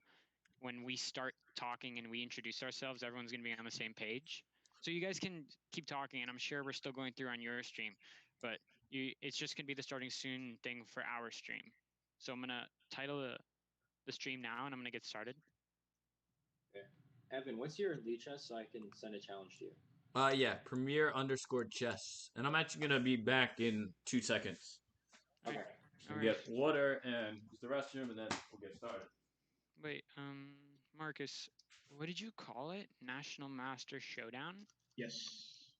when we start talking and we introduce ourselves, everyone's gonna be on the same page. So you guys can keep talking, and I'm sure we're still going through on your stream, but it's just gonna be the starting soon thing for our stream. So I'm gonna title the stream now, and I'm gonna get started. Okay. Evan, what's your elite chest so I can send a challenge to you? Yeah, Premier_chess. And I'm actually gonna be back in 2 seconds. Okay. We'll Alright. get water and use the restroom, and then we'll get started. Wait, Marcus, what did you call it? National Master Showdown? Yes.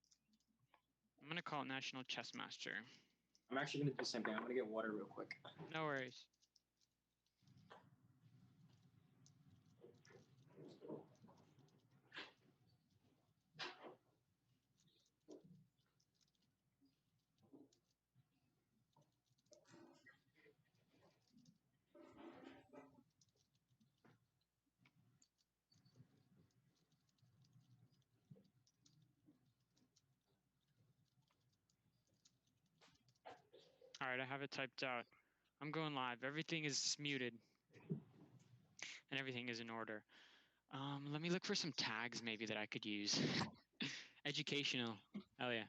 I'm gonna call it National Chess Master. I'm actually gonna do the same thing. I'm gonna get water real quick. No worries. Alright, I have it typed out. I'm going live. Everything is muted. And everything is in order. Let me look for some tags maybe that I could use. Educational. Hell yeah.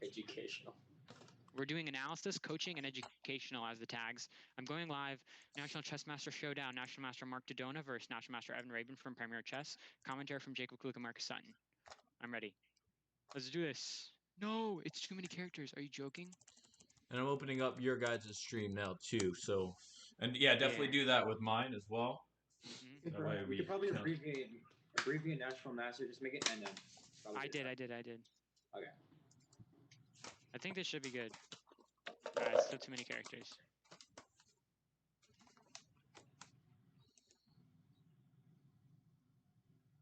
Educational. We're doing analysis, coaching, and educational as the tags. I'm going live. National Chess Master Showdown. National Master Mark Dodona versus National Master Evan Rabin from Premier Chess. Commentary from Jacob Klug and Marcus Sutton. I'm ready. Let's do this. No, it's too many characters. Are you joking? And I'm opening up your guys' stream now too. So, and yeah, definitely Yeah. do that with mine as well. Mm-hmm. That way We could probably can- abbreviate National Master. Just make it NM. I did. Okay. I think this should be good. It's still too many characters.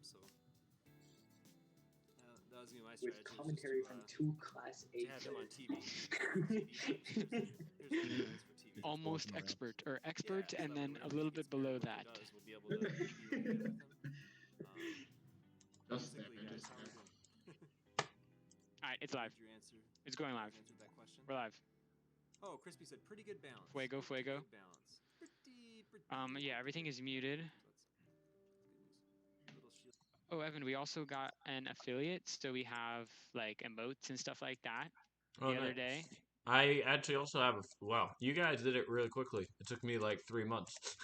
So that was gonna be my With strategy. commentary from two Class A to have him on players. TV. Almost expert, or expert, and then a little bit below that. We'll be able to be really good with him. Just there, Basically, guys, just how there. we doing? Alright, it's live. Did you answer? It's going live. Answered that question. We're live. Oh, Crispy said pretty good balance. Fuego, Pretty fuego. good balance. Pretty Yeah, everything is muted. Little shield. Oh, Evan, we also got an affiliate, so we have like emotes and stuff like that Oh, the other nice. day. I actually also have a. Wow, you guys did it really quickly. It took me like 3 months.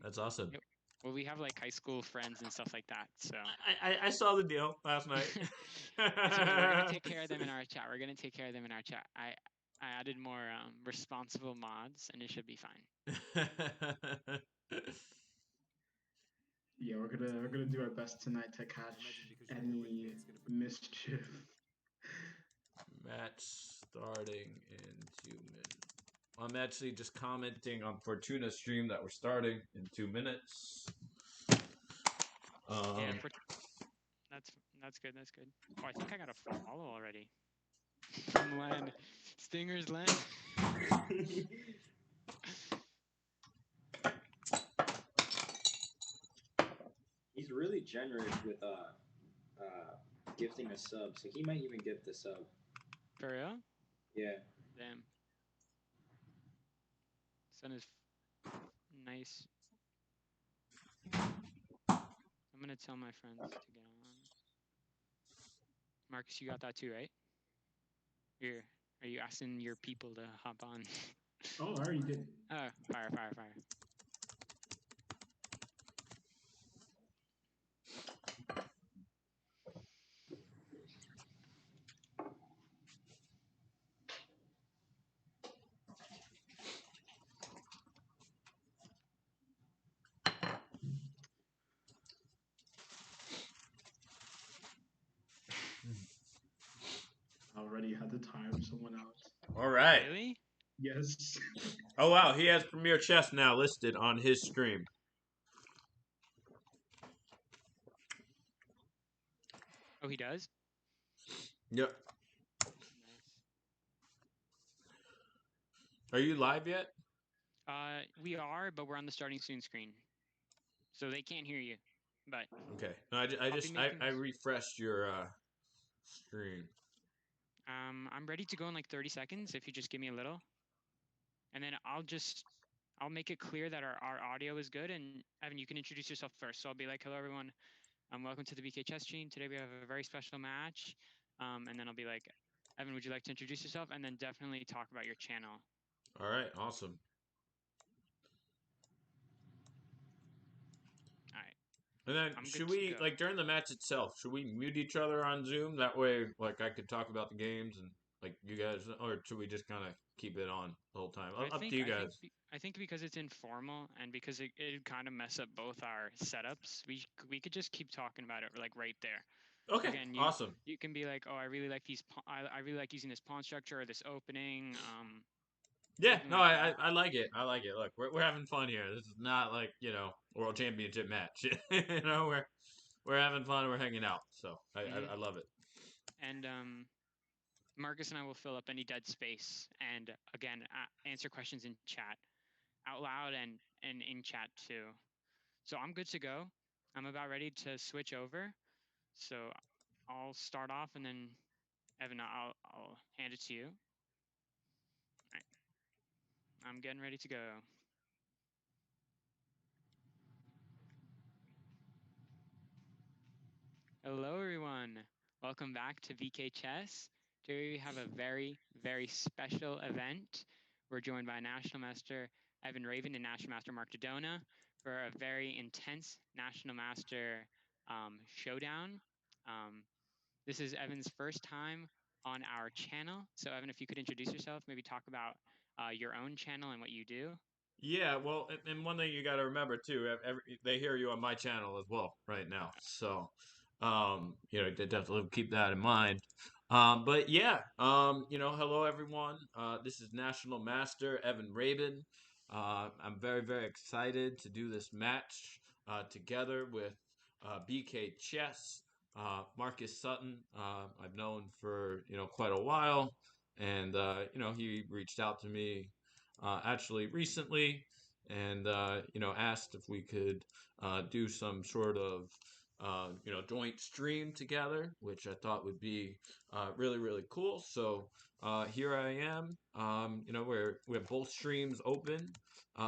That's awesome. Yep. Well, we have like high school friends and stuff like that, so. I saw the deal last night. It's okay. We're gonna take care of them in our chat. I added more responsible mods, and it should be fine. Yeah, we're gonna do our best tonight to catch any mischief. Match starting in 2 minutes. I'm actually just commenting on Fortuna's stream that we're starting in 2 minutes. Yeah, that's good. That's good. Oh, I think I got a follow already. From Len. Stinger's Len. He's really generous with gifting a sub, so he might even gift a sub. For real? Yeah. Damn. Son is nice. I'm gonna tell my friends to get on. Marcus, you got that too, right? Are you asking your people to hop on? Oh, I already did. Oh, fire. Already had to time someone out. All right. Really? Yes. Oh wow, he has Premier Chess now listed on his stream. Oh, he does? Yep. Nice. Are you live yet? We are, but we're on the starting soon screen. So they can't hear you. But Okay. No, I I'll be just making. I refreshed your stream. I'm ready to go in like 30 seconds if you just give me a little, and then I'll make it clear that our audio is good. And Evan, you can introduce yourself first. So I'll be like, "Hello, everyone. Welcome to the BK Chess Stream. Today we have a very special match." And then I'll be like, "Evan, would you like to introduce yourself?" And then definitely talk about your channel. All right. Awesome. All right. And then I'm should good to we, go. like, during the match itself, should we mute each other on Zoom? That way, like, I could talk about the games and like you guys, or should we just kind of keep it on the whole time? Up to you guys. I think because it's informal and because it kind of mess up both our setups, we could just keep talking about it like right there. Okay. Again, Awesome. you can be like, "Oh, I really like I really like using this pawn structure or this opening." Yeah. Something No, like that. I like it. I like it. Look, we're having fun here. This is not like world championship match. We're having fun. We're hanging out. So I love it. And Marcus and I will fill up any dead space and again answer questions in chat out loud and in chat too. So I'm good to go. I'm about ready to switch over. So I'll start off and then Evan, I'll hand it to you. All right. I'm getting ready to go. Hello, everyone. Welcome back to VK Chess. Today we have a very, very special event. We're joined by National Master Evan Raven and National Master Mark Dodona for a very intense National Master showdown. This is Evan's first time on our channel. So, Evan, if you could introduce yourself, maybe talk about your own channel and what you do. Yeah, well, and one thing you got to remember too, they hear you on my channel as well right now. So, they definitely keep that in mind. But yeah, hello everyone. This is National Master Evan Rabin. I'm very, very excited to do this match together with BK Chess, Marcus Sutton. I've known for quite a while, and he reached out to me actually recently, and asked if we could do some sort of joint stream together, which I thought would be really, really cool. So here I am. We have both streams open.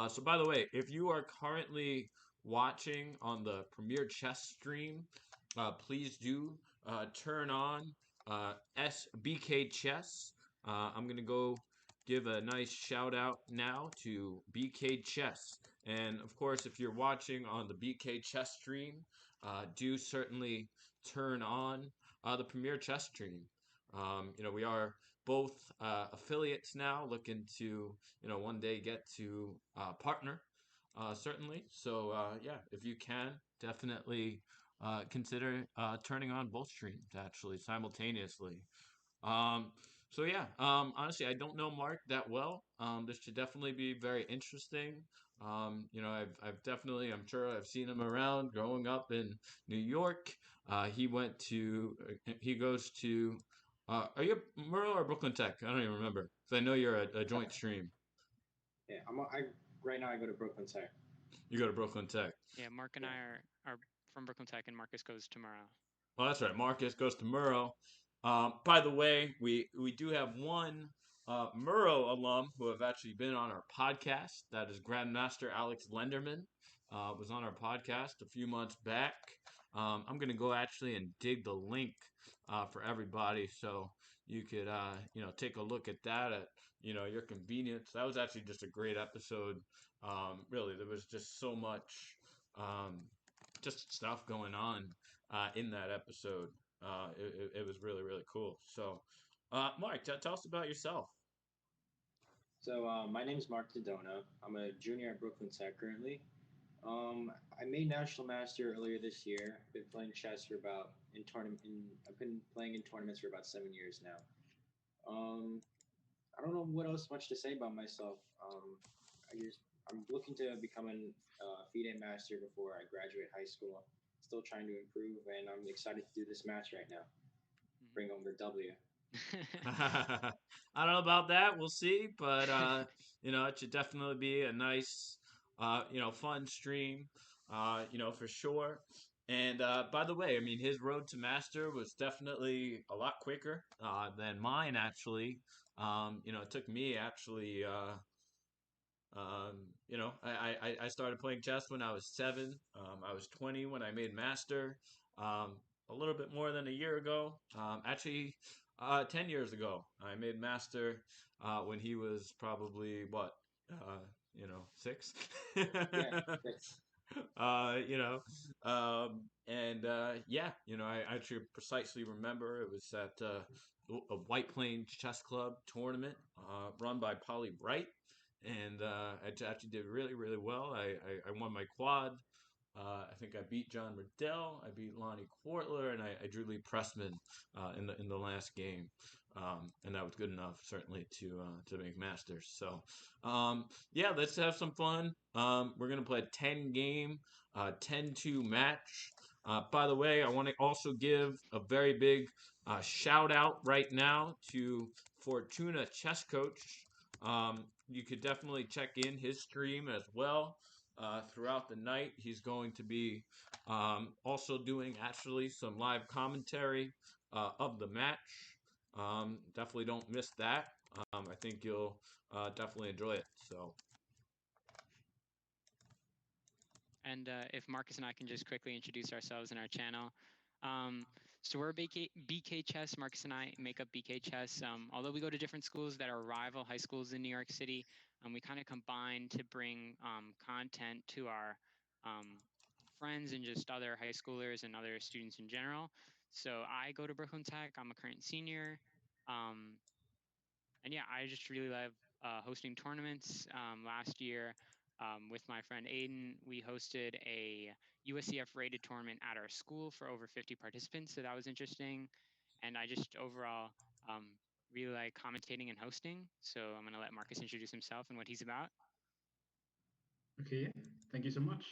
So by the way, if you are currently watching on the Premier Chess stream, please do turn on SBK Chess. I'm gonna go give a nice shout out now to BK Chess. And of course, if you're watching on the BK Chess stream, do certainly turn on the Premier Chess stream. We are both affiliates now, looking to one day get to partner, certainly. So yeah, if you can, definitely consider turning on both streams actually simultaneously. Um, so yeah, honestly, I don't know Mark that well. This should definitely be very interesting. I've definitely, I'm sure I've seen him around growing up in New York. He goes to, are you Merle or Brooklyn Tech? I don't even remember. Because I know you're a joint stream. Yeah, right now I go to Brooklyn Tech. You go to Brooklyn Tech. Yeah, Mark and I are from Brooklyn Tech, and Marcus goes tomorrow. Well, that's right. Marcus goes to Murrow. By the way, we do have one Murrow alum who have actually been on our podcast. That is Grandmaster Alex Lenderman. Was on our podcast a few months back. I'm going to go actually and dig the link for everybody so you could take a look at that at your convenience. That was actually just a great episode. Really, there was just so much just stuff going on in that episode. It was really, really cool. So, Mark, tell us about yourself. So my name is Mark Dodona. I'm a junior at Brooklyn Tech currently. I made national master earlier this year. I've been playing chess for about I've been playing in tournaments for about 7 years now. I don't know what else much to say about myself. I'm looking to become a FIDE master before I graduate high school. Still trying to improve, and I'm excited to do this match right now. Bring home the W. I don't know about that. We'll see, but it should definitely be a nice, fun stream. For sure. And by the way, I mean his road to master was definitely a lot quicker than mine. Actually, it took me actually. I started playing chess when I was 7. I was 20 when I made master. A little bit more than a year ago. 10 years ago, I made master when he was probably what, 6. Yeah, 6. And yeah, I actually precisely remember it was at a White Plains Chess Club tournament run by Polly Bright, and actually did really really well. I won my quad. I think I beat John Riddell, I beat Lonnie Quartler, and I drew Lee Pressman in the last game, and that was good enough certainly to make masters. So yeah, let's have some fun. We're gonna play a 10 game, 10-2 match. By the way, I want to also give a very big shout out right now to Fortuna Chess Coach. You could definitely check in his stream as well throughout the night. He's going to be also doing actually some live commentary of the match. Definitely don't miss that. I think you'll definitely enjoy it. So And if Marcus and I can just quickly introduce ourselves and our channel. Um, so we're BK Chess. Marcus and I make up BK Chess. Although we go to different schools that are rival high schools in New York City, we kind of combine to bring content to our um, friends and just other high schoolers and other students in general. So I go to Brooklyn Tech. I'm a current senior. Um, and yeah, I just really love hosting tournaments. Last year, with my friend Aiden, we hosted a USCF rated tournament at our school for over 50 participants. So that was interesting. And I just overall um, really like commentating and hosting. So I'm going to let Marcus introduce himself and what he's about. Okay, thank you so much.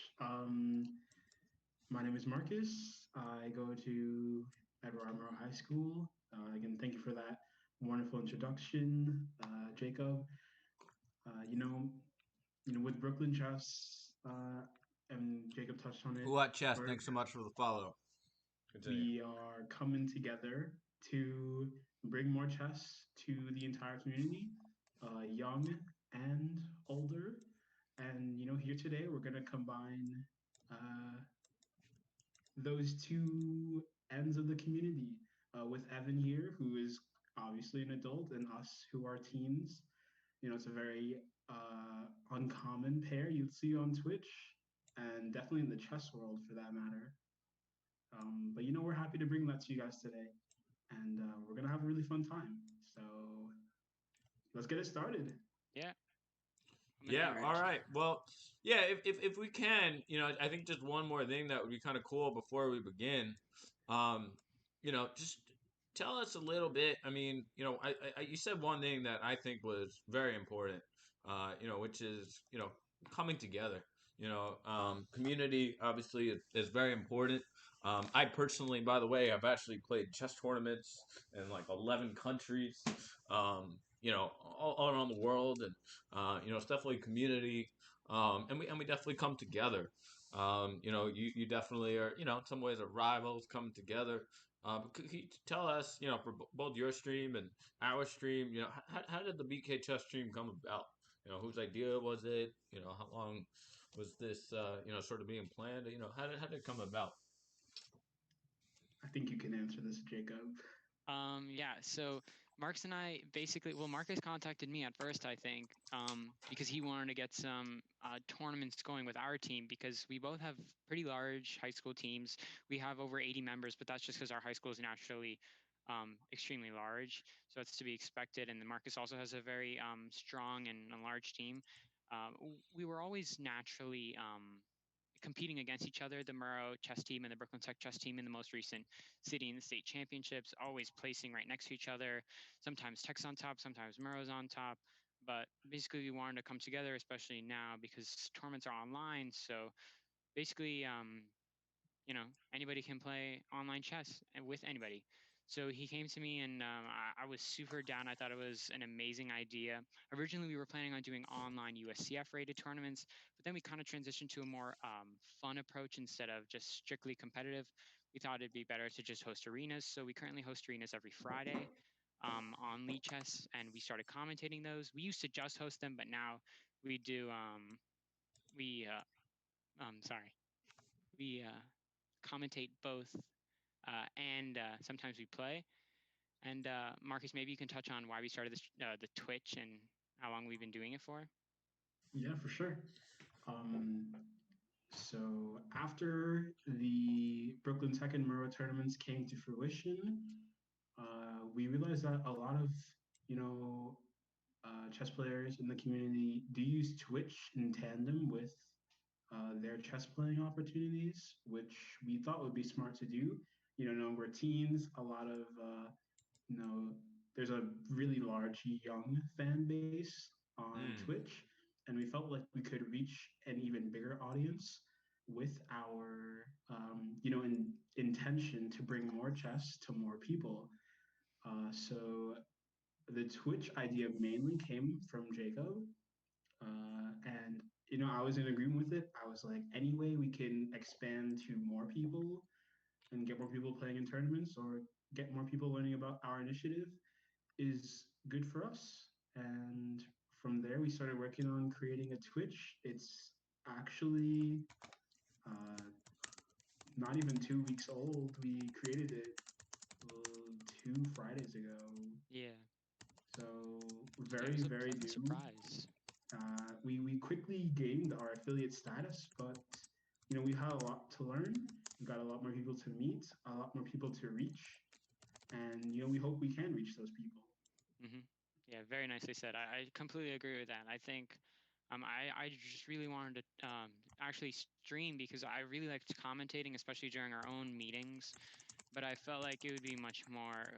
My name is Marcus. I go to Edward R. Murrow High School. Again, thank you for that wonderful introduction, Jacob. Uh, you know, with Brooklyn Chess, and Jacob touched on it. Ulat Chess, We're, thanks so much for the follow. Continue. we are coming together to bring more chess to the entire community, young and older. And here today we're gonna combine uh, those two ends of the community with Evan here, who is obviously an adult, and us who are teens. It's a very uncommon pair you'd see on Twitch, and definitely in the chess world for that matter. But we're happy to bring that to you guys today, and we're gonna have a really fun time. So let's get it started. Yeah. I'm going to Yeah, all emerge. right. Well, yeah, if we can, I think just one more thing that would be kind of cool before we begin. Um, just tell us a little bit. I mean, you said one thing that I think was very important, which is, coming together. Community obviously is very important. I personally, by the way, I've actually played chess tournaments in like 11 countries, all around the world, and it's definitely community, and we definitely come together. You definitely are, in some ways, are rivals coming together. Could you tell us, for both your stream and our stream, how did the BK Chess stream come about? Whose idea was it? How long was this, sort of being planned? How did it come about? I think you can answer this, Jacob. Yeah, so Marcus and I basically, well, Marcus contacted me at first, I think, because he wanted to get some tournaments going with our team because we both have pretty large high school teams. We have over 80 members, but that's just because our high school is naturally extremely large. So that's to be expected. And then Marcus also has a very strong and a large team. We were always naturally competing against each other, the Murrow chess team and the Brooklyn Tech chess team in the most recent city and state championships, always placing right next to each other. Sometimes Tech's on top, sometimes Murrow's on top. But basically, we wanted to come together, especially now because tournaments are online. So basically, anybody can play online chess with anybody. So he came to me and I was super down. I thought it was an amazing idea. Originally, we were planning on doing online USCF rated tournaments, but then we kind of transitioned to a more fun approach instead of just strictly competitive. We thought it'd be better to just host arenas. So we currently host arenas every Friday on Lee Chess, and we started commentating those. We used to just host them, but now we do. We sorry, we commentate both, and sometimes we play. And Marcus, maybe you can touch on why we started the Twitch and how long we've been doing it for. Yeah, for sure. Um, so after the Brooklyn Tech and Murrow tournaments came to fruition, we realized that a lot of you know chess players in the community do use Twitch in tandem with their chess playing opportunities, which we thought would be smart to do. We're teens, a lot of you know, there's a really large young fan base on Mm. Twitch, and we felt like we could reach an even bigger audience with our, intention to bring more chess to more people. So the Twitch idea mainly came from Jacob, and I was in agreement with it. I was like, any way we can expand to more people and get more people playing in tournaments or get more people learning about our initiative is good for us. And from there, we started working on creating a Twitch. It's actually uh, not even 2 weeks old. We created it 2 Fridays ago. Yeah, So yeah, it very, was a very pleasant new. surprise. We quickly gained our affiliate status, but we had a lot to learn. We got a lot more people to meet, a lot more people to reach, and we hope we can reach those people. Hmm. Yeah, very nicely said. I completely agree with that. I think I just really wanted to actually stream because I really liked commentating, especially during our own meetings. But I felt like it would be much more,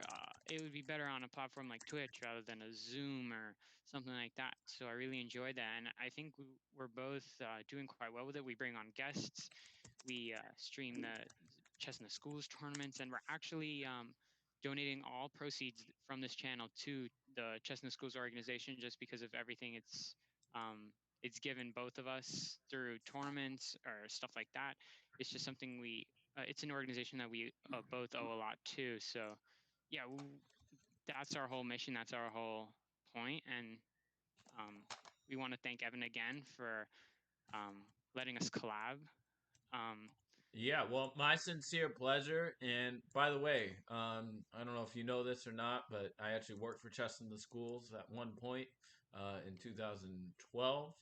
it would be better on a platform like Twitch rather than a Zoom or something like that. So I really enjoyed that. And I think we're both doing quite well with it. We bring on guests, we stream the Chess in the Schools tournaments, and we're actually donating all proceeds from this channel to the Chess in the Schools organization just because of everything it's given both of us through tournaments or stuff like that. It's just something it's an organization that we both owe a lot to. So, yeah, that's our whole mission. That's our whole point. And um, we want to thank Evan again for letting us collab. Um, Yeah, well, my sincere pleasure. And by the way, I don't know if you know this or not, but I actually worked for Chess in the Schools at one point in 2012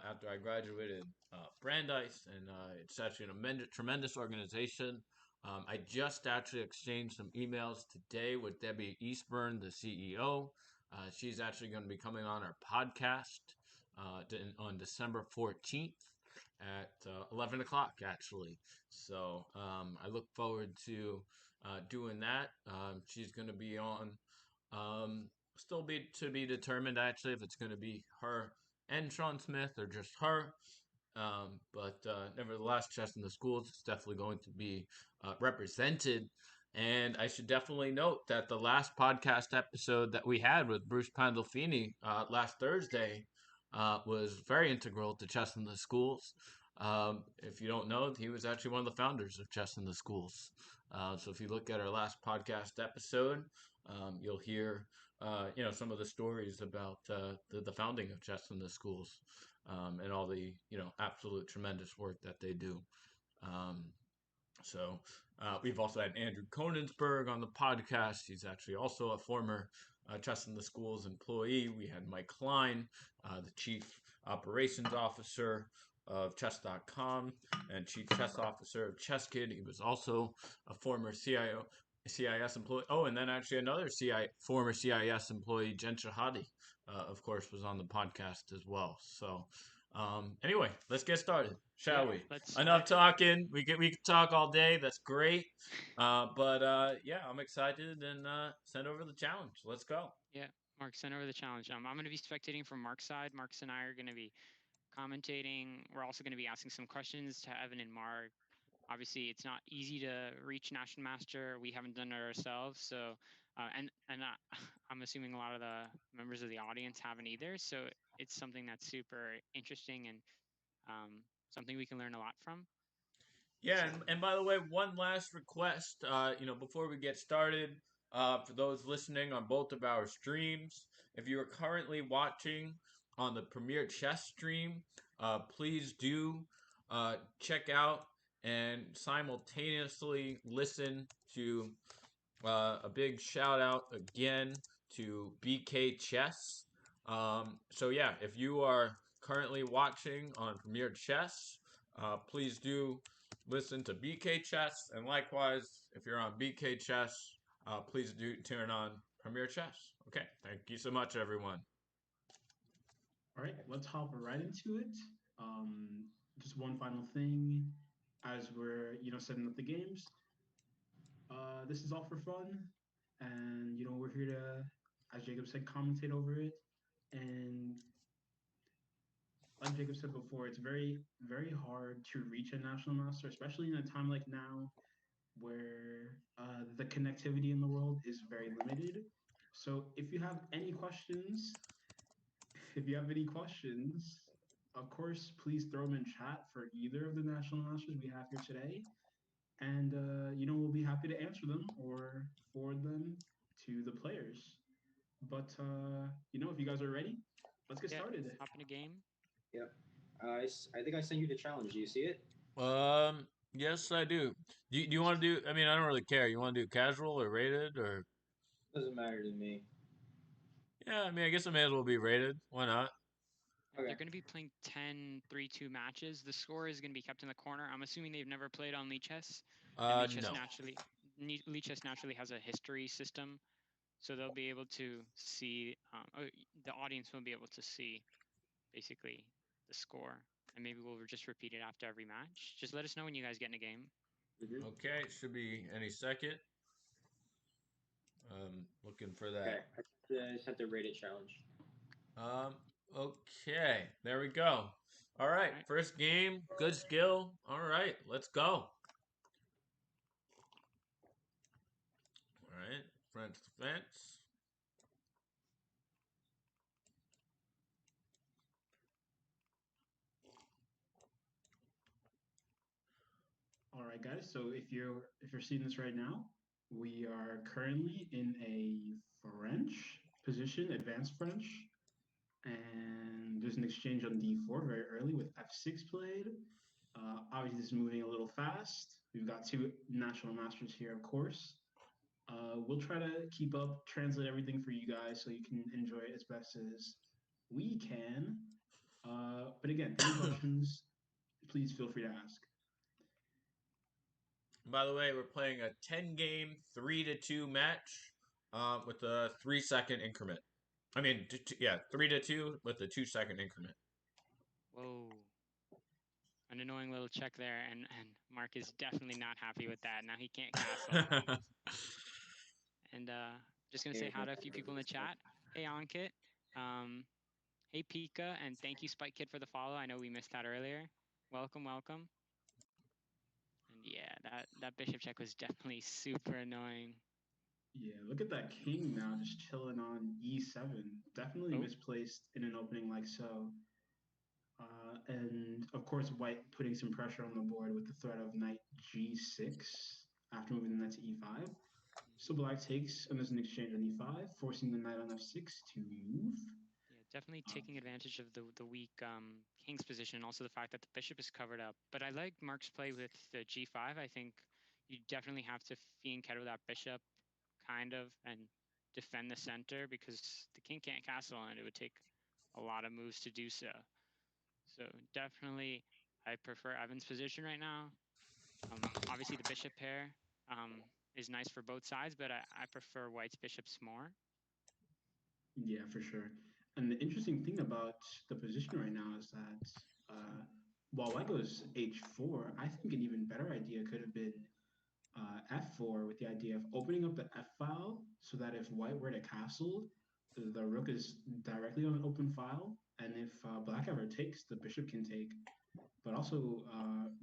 after I graduated Brandeis, and it's actually a tremendous organization. I just actually exchanged some emails today with Debbie Eastburn, the CEO. She's actually going to be coming on our podcast on December 14th at 11 o'clock, actually. So I look forward to doing that. She's going to be on, still be to be determined, actually, if it's going to be her and Sean Smith or just her. But nevertheless, Chess in the Schools is definitely going to be represented. And I should definitely note that the last podcast episode that we had with Bruce Pandolfini last Thursday was very integral to Chess in the Schools. If you don't know, he was actually one of the founders of Chess in the Schools. So if you look at our last podcast episode, you'll hear some of the stories about the founding of Chess in the Schools and all the absolute tremendous work that they do. Um, so we've also had Andrew Konensberg on the podcast. He's actually also a former Chess in the Schools employee. We had Mike Klein, the chief operations officer of chess.com and chief chess officer of Chess Kid. He was also a former CIS employee. Oh, and then actually another former CIS employee, Jen Shahadi, of course, was on the podcast as well. So anyway, let's get started, yeah, shall we? let's Enough talking. We can talk all day. That's great. But yeah, I'm excited and send over the challenge. Let's go. Yeah, Mark, send over the challenge. I'm going to be spectating from Mark's side. Marcus and I are going to be commentating. We're also going to be asking some questions to Evan and Mark. obviously it's not easy to reach National Master. We haven't done it ourselves, so and I'm assuming a lot of the members of the audience haven't either. So it's something that's super interesting and something we can learn a lot from. Yeah, and by the way, one last request, before we get started, for those listening on both of our streams, if you are currently watching on the Premier Chess stream, please do check out and simultaneously listen to a big shout out again to BK Chess. So yeah, if you are currently watching on Premier Chess, please do listen to BK Chess, and likewise, if you're on BK Chess, please do turn on Premier Chess. Okay, thank you so much, everyone. All right, let's hop right into it. Just one final thing, as we're setting up the games. This is all for fun, and we're here to, as Jacob said, commentate over it. And like Jacob said before, it's very very hard to reach a national master, especially in a time like now where the connectivity in the world is very limited. So if you have any questions, of course, please throw them in chat for either of the national masters we have here today, and we'll be happy to answer them or forward them to the players. But if you guys are ready, let's get Yeah, started. hop in a game. Yep. I think I sent you the challenge. Do you see it? Yes, I do. Do you want to do? I mean, I don't really care. You want to do casual or rated or? Doesn't matter to me. Yeah, I mean, I guess I may as well be rated. Why not? Okay. They're going to be playing 10 3-2 matches. The score is going to be kept in the corner. I'm assuming they've never played on Lichess, and No. Lichess naturally has a history system, so they'll be able to see. The audience will be able to see basically the score, and maybe we'll just repeat it after every match. Just let us know when you guys get in a game. Mm-hmm. Okay, it should be any second. Looking for Okay. that. I sent the rated challenge. Okay, there we go. All right, first game, good skill. All right, let's go. All right, French defense. All right, guys. So if you're seeing this right now, we are currently in a French position, advanced French, and there's an exchange on d4 very early with f6 played. Obviously, this is moving a little fast. We've got two national masters here, of course. We'll try to keep up, translate everything for you guys so you can enjoy it as best as we can. But again, any questions, please feel free to ask. By the way, we're playing a 10-game 3-2 match with a 3-second increment. I mean, 3-2 with a 2-second increment. Whoa. An annoying little check there, and Mark is definitely not happy with that. Now he can't castle. And just going to say hi to a few people in the chat. Hey, Ankit. Hey, Pika. And thank you, Spike Kid, for the follow. I know we missed that earlier. Welcome, welcome. And yeah, that bishop check was definitely super annoying. Yeah, look at that king now just chilling on e7. Definitely misplaced in an opening like so. And of course, white putting some pressure on the board with the threat of knight g6 after moving the knight to e5. So black takes, and there's an exchange on e5, forcing the knight on f6 to move. Yeah, definitely taking advantage of the weak king's position, and also the fact that the bishop is covered up. But I like Mark's play with the g5. I think you definitely have to fiend kettle that bishop, kind of, and defend the center because the king can't castle on it. It would take a lot of moves to do so. So definitely, I prefer Evan's position right now. Obviously, the bishop pair is nice for both sides, but I prefer white's bishops more. Yeah, for sure. And the interesting thing about the position right now is that while white goes h4, I think an even better idea could have been f4 with the idea of opening up the f file so that if white were to castle, the rook is directly on an open file, and if black ever takes, the bishop can take. but also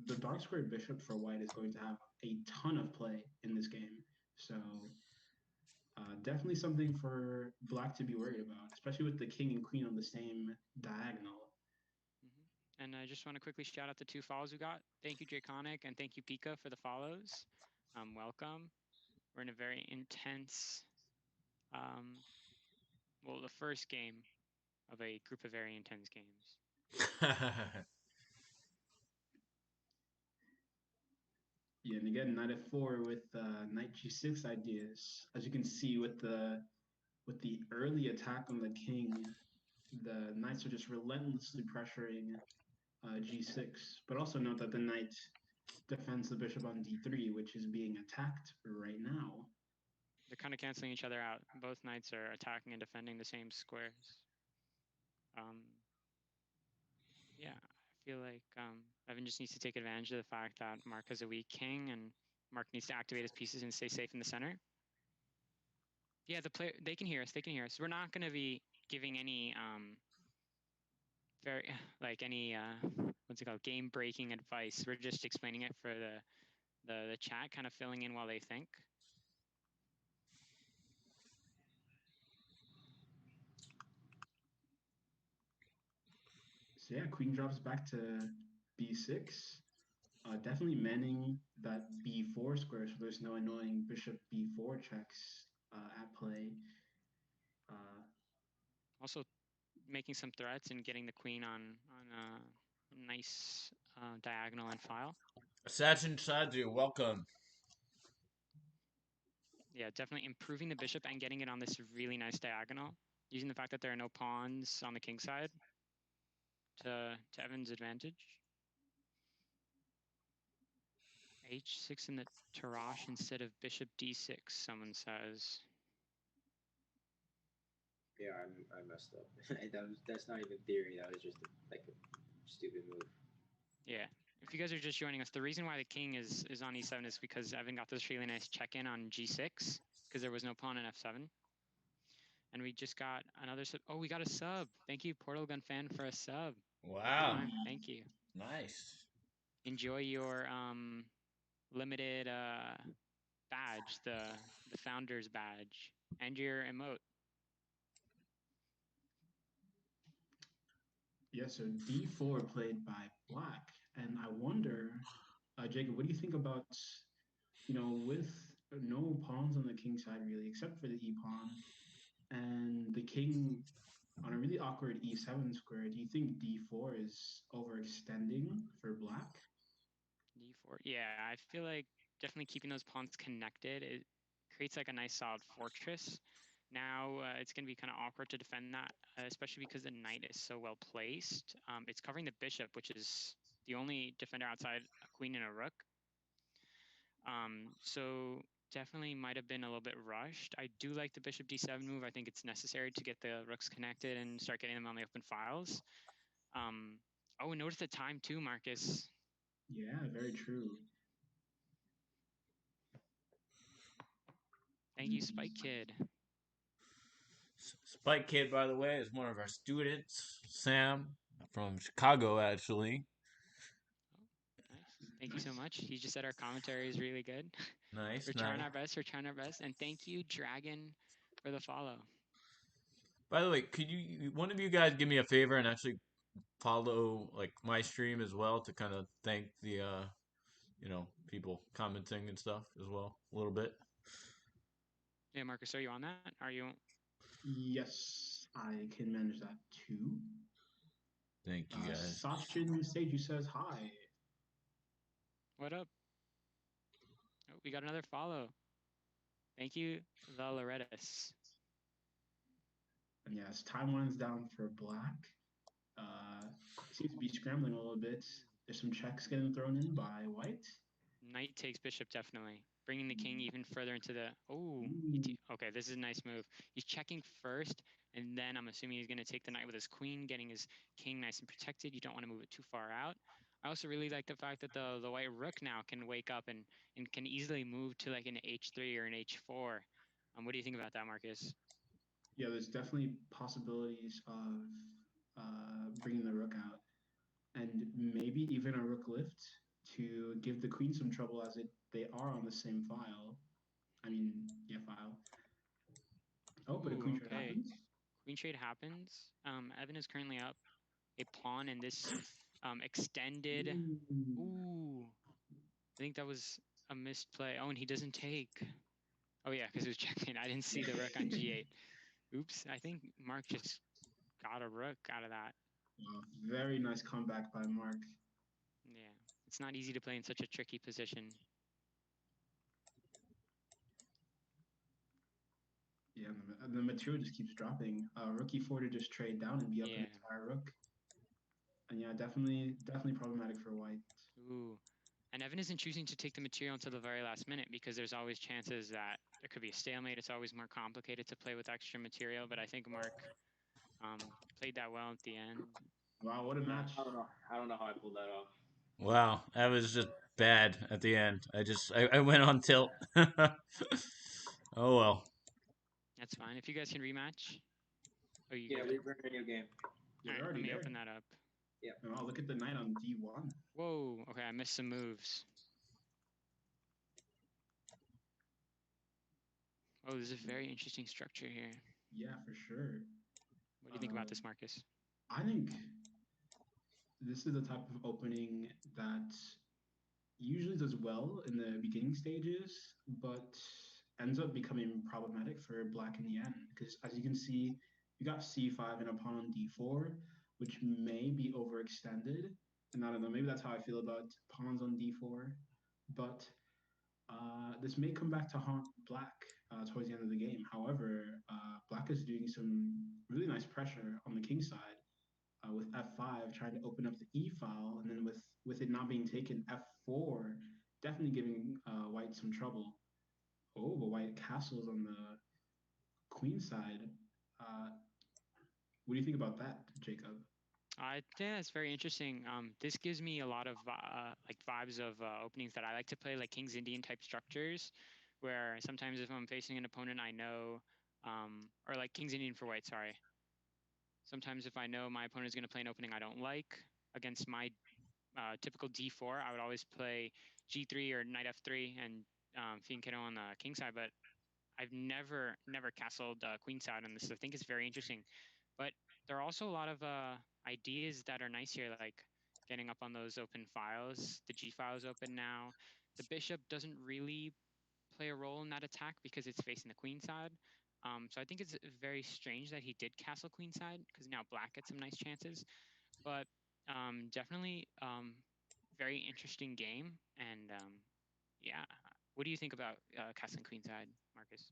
the dark square bishop for white is going to have a ton of play in this game. So definitely something for black to be worried about, especially with the king and queen on the same diagonal. And I just want to quickly shout out the 2 follows we got. Thank you, Draconic, and thank you, Pika, for the follows. Welcome. We're in a very intense, well, the first game of a group of very intense games. Yeah, and again, knight f4 with knight g6 ideas. As you can see with the early attack on the king, the knights are just relentlessly pressuring g6. But also note that the knight defends the bishop on d3, which is being attacked right now. They're kind of canceling each other out. Both knights are attacking and defending the same squares. Yeah, I feel like Evan just needs to take advantage of the fact that Mark has a weak king, and Mark needs to activate his pieces and stay safe in the center. Yeah, they can hear us. They can hear us. We're not going to be giving any very any what's it called, game breaking advice. We're just explaining it for the chat, kind of filling in while they think. So yeah, queen drops back to b6. Definitely manning that b4 square, so there's no annoying bishop b4 checks at play. Also, making some threats and getting the queen on a nice diagonal and file. Assassin Shadu, welcome. Yeah, definitely improving the bishop and getting it on this really nice diagonal, using the fact that there are no pawns on the king side to Evan's advantage. H6 in the Tarrasch instead of bishop d6, someone says. Yeah, I messed up. That's not even theory. That was just like a stupid move. Yeah. If you guys are just joining us, the reason why the king is on e7 is because Evan got this really nice check-in on g6 because there was no pawn in f7. And we just got another sub. Oh, we got a sub. Thank you, Portal Gun fan, for a sub. Wow. Thank you. Nice. Enjoy your limited badge, the founder's badge, and your emote. Yeah, so d4 played by black, and I wonder, Jacob, what do you think about, with no pawns on the king side really, except for the e pawn, and the king on a really awkward e7 square? Do you think d4 is overextending for black? d4. Yeah, I feel like definitely keeping those pawns connected, it creates like a nice solid fortress. Now it's going to be kind of awkward to defend that, especially because the knight is so well placed. It's covering the bishop, which is the only defender outside a queen and a rook. So definitely might have been a little bit rushed. I do like the bishop d7 move. I think it's necessary to get the rooks connected and start getting them on the open files. Oh, and notice the time too, Marcus. Yeah, very true. Thank you, Spike Kid. Spike Kid, by the way, is one of our students. Sam from Chicago, actually. Oh, nice. Thank you so much. He just said our commentary is really good. Nice. We're trying our best. We're trying our best. And thank you, Dragon, for the follow. By the way, could one of you guys give me a favor and actually follow like my stream as well to kind of thank the people commenting and stuff as well a little bit? Yeah, Marcus, are you on that? Are you? Yes, I can manage that too. Thank you guys. Sachin Seiju says hi. What up? Oh, we got another follow. Thank you, the Loretta's. And yes, time winds down for black. Seems to be scrambling a little bit. There's some checks getting thrown in by white. Knight takes bishop, definitely. Bringing the king even further into the... Oh, okay, this is a nice move. He's checking first, and then I'm assuming he's going to take the knight with his queen, getting his king nice and protected. You don't want to move it too far out. I also really like the fact that the white rook now can wake up and can easily move to like an h3 or an h4. What do you think about that, Marcus? Yeah, there's definitely possibilities of bringing the rook out. and maybe even a rook lift to give the queen some trouble as they are on the same file. I mean, yeah, file. Oh, but a Ooh, queen trade okay. happens. Queen trade happens. Evan is currently up a pawn in this extended. Ooh. Ooh, I think that was a misplay. Oh, and he doesn't take. Oh yeah, because it was checkmate. I didn't see the rook on g8. Oops, I think Mark just got a rook out of that. Very nice comeback by Mark. Yeah, it's not easy to play in such a tricky position. Yeah, and the material just keeps dropping. Rook e4 to just trade down and be up an Yeah. entire rook. And yeah, definitely problematic for white. Ooh. And Evan isn't choosing to take the material until the very last minute because there's always chances that there could be a stalemate. It's always more complicated to play with extra material, but I think Mark played that well at the end. Wow, what a Yeah, match. I don't know. I don't know how I pulled that off. Wow, that was just bad at the end. I went on tilt. Oh well. That's fine. If you guys can rematch. Oh, you Yeah, guys. we're in a new game. Yeah, All they're right, let already me there. open that up. Wow, look at the knight on d1. Whoa. Okay, I missed some moves. Oh, there's a very interesting structure here. Yeah, for sure. What do you think about this, Marcus? I think this is the type of opening that usually does well in the beginning stages, but ends up becoming problematic for black in the end. Because as you can see, you got c5 and a pawn on d4, which may be overextended. And I don't know, maybe that's how I feel about pawns on d4. But this may come back to haunt black towards the end of the game. However, black is doing some really nice pressure on the king side with f5, trying to open up the e file, and then with it not being taken, f4, definitely giving white some trouble. Oh, but white castles on the queen side. Uh, what do you think about that, Jacob? I think that's very interesting. This gives me a lot of like vibes of openings that I like to play, like King's Indian type structures, where sometimes if I'm facing an opponent I know, or like King's Indian for white, sorry. Sometimes if I know my opponent is going to play an opening I don't like against my typical d4, I would always play g3 or knight f3 and fianchetto on the king side, but I've never castled queen side on this. So I think it's very interesting. But there are also a lot of ideas that are nice here, like getting up on those open files. The G file is open now. The bishop doesn't really play a role in that attack because it's facing the queen side. So I think it's very strange that he did castle queen side because now black gets some nice chances. But definitely very interesting game. And yeah, what do you think about castling queen side, Marcus?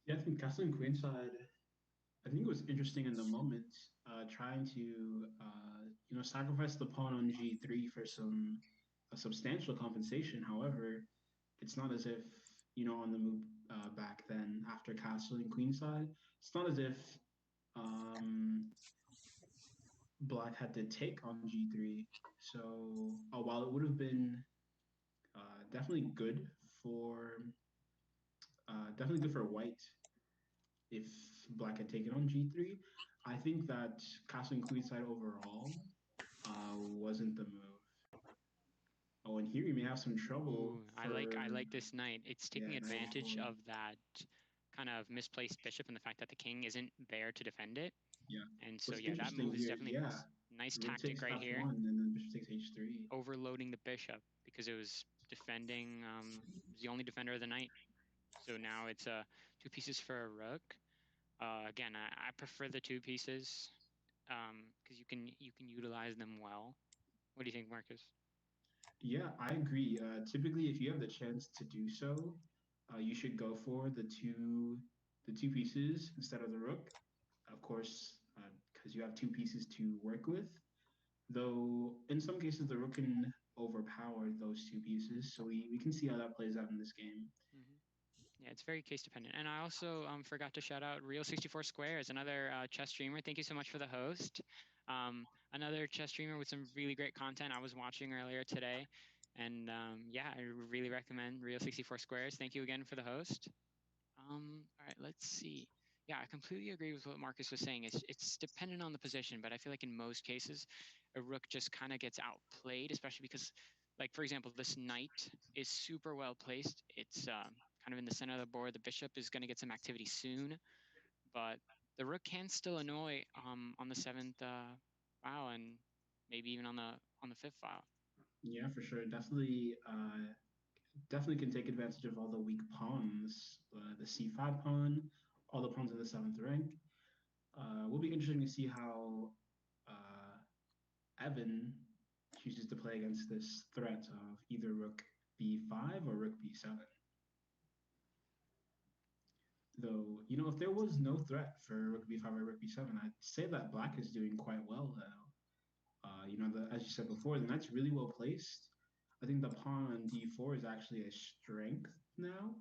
Yeah, I think castling queenside. I think it was interesting in the moment, trying to sacrifice the pawn on g3 for some a substantial compensation. However, it's not as if on the move back then after castling queenside, it's not as if um, black had to take on g3. So while it would have been definitely good for white if black had taken on g3. I think that castling queenside overall wasn't the move. Oh, and here you may have some trouble Ooh, for I like this knight. It's yeah, taking knight advantage e4. of that kind of misplaced bishop and the fact that the king isn't there to defend it. Yeah. And so What's yeah, that interesting move is here, definitely yeah, nice rook tactic takes right here, f1 and then bishop takes h3. overloading the bishop because it was defending it was the only defender of the knight. So now it's two pieces for a rook. Again, I prefer the two pieces because you can utilize them well. What do you think, Marcus? Yeah, I agree. Typically, if you have the chance to do so, you should go for the two pieces instead of the rook. Of course, because you have two pieces to work with. Though in some cases, the rook can overpower those two pieces. So we can see how that plays out in this game. Mm-hmm. Yeah, it's very case dependent. And I also forgot to shout out Real 64 Squares, another chess streamer. Thank you so much for the host. Another chess streamer with some really great content I was watching earlier today. And yeah, I really recommend Real 64 Squares. Thank you again for the host. All right, let's see. Yeah, I completely agree with what Marcus was saying. It's dependent on the position, but I feel like in most cases, a rook just kind of gets outplayed, especially because, like, for example, this knight is super well placed. It's kind of in the center of the board. The bishop is going to get some activity soon, but the rook can still annoy on the seventh file and maybe even on the fifth file. Yeah, for sure. Definitely can take advantage of all the weak pawns, the c5 pawn, all the pawns in the seventh rank. Will be interesting to see how Evan chooses to play against this threat of either rook b5 or rook b7. Though, you know, if there was no threat for rook b5 or rook b7, I'd say that black is doing quite well, though. You know, as you said before, the knight's really well placed. I think the pawn on d4 is actually a strength now.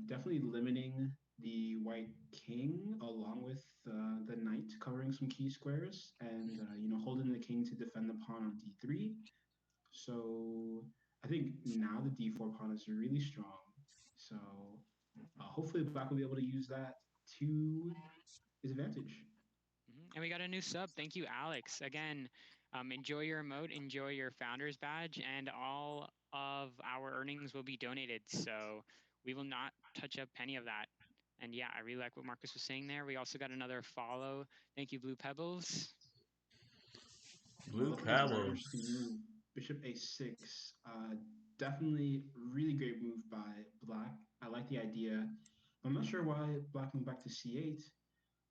Definitely limiting the white king along with the knight covering some key squares and you know, holding the king to defend the pawn on d3. So I think now the d4 pawn is really strong. So hopefully black will be able to use that to his advantage. And we got a new sub. Thank you, Alex. Again, enjoy your emote, enjoy your founder's badge, and all of our earnings will be donated. So we will not touch a penny of that. And yeah, I really like what Marcus was saying there. We also got another follow. Thank you, Blue Pebbles. Blue This is a very Pebbles. interesting move. Bishop a6. Definitely really great move by black. I like the idea. I'm not sure why black moved back to c8.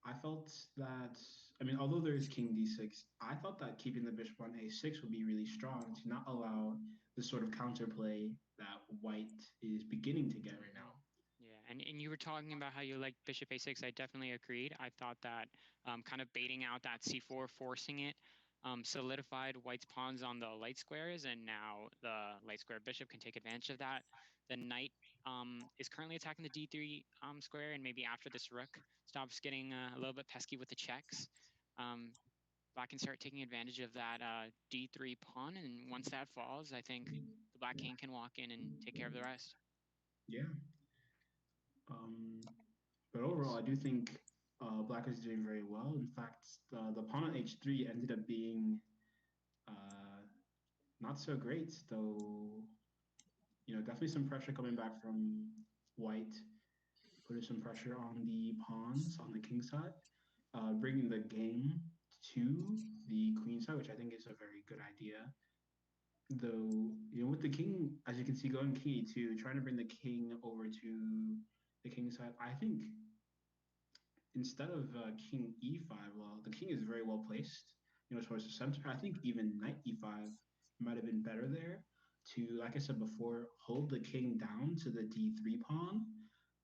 I felt that, I mean, although there is king d6, I thought that keeping the bishop on a6 would be really strong to not allow the sort of counterplay that white is beginning to get right now. Yeah, and you were talking about how you like bishop a6. I definitely agreed. I thought that kind of baiting out that c4, forcing it, solidified white's pawns on the light squares, and now the light square bishop can take advantage of that. The knight is currently attacking the d3 square, and maybe after this rook stops getting a little bit pesky with the checks, black can start taking advantage of that d3 pawn, and once that falls, I think the black king can walk in and take care of the rest. Yeah. But overall, I do think black is doing very well. In fact, the pawn on h3 ended up being not so great, though. You know, definitely some pressure coming back from white, putting some pressure on the pawns on the king side, bringing the game to the queen side, which I think is a very good idea. Though, you know, with the king, as you can see, going king e2, trying to bring the king over to the king side, I think instead of king e5, well, the king is very well placed, you know, towards the center. I think even knight e5 might have been better there to, like I said before, hold the king down to the d3 pawn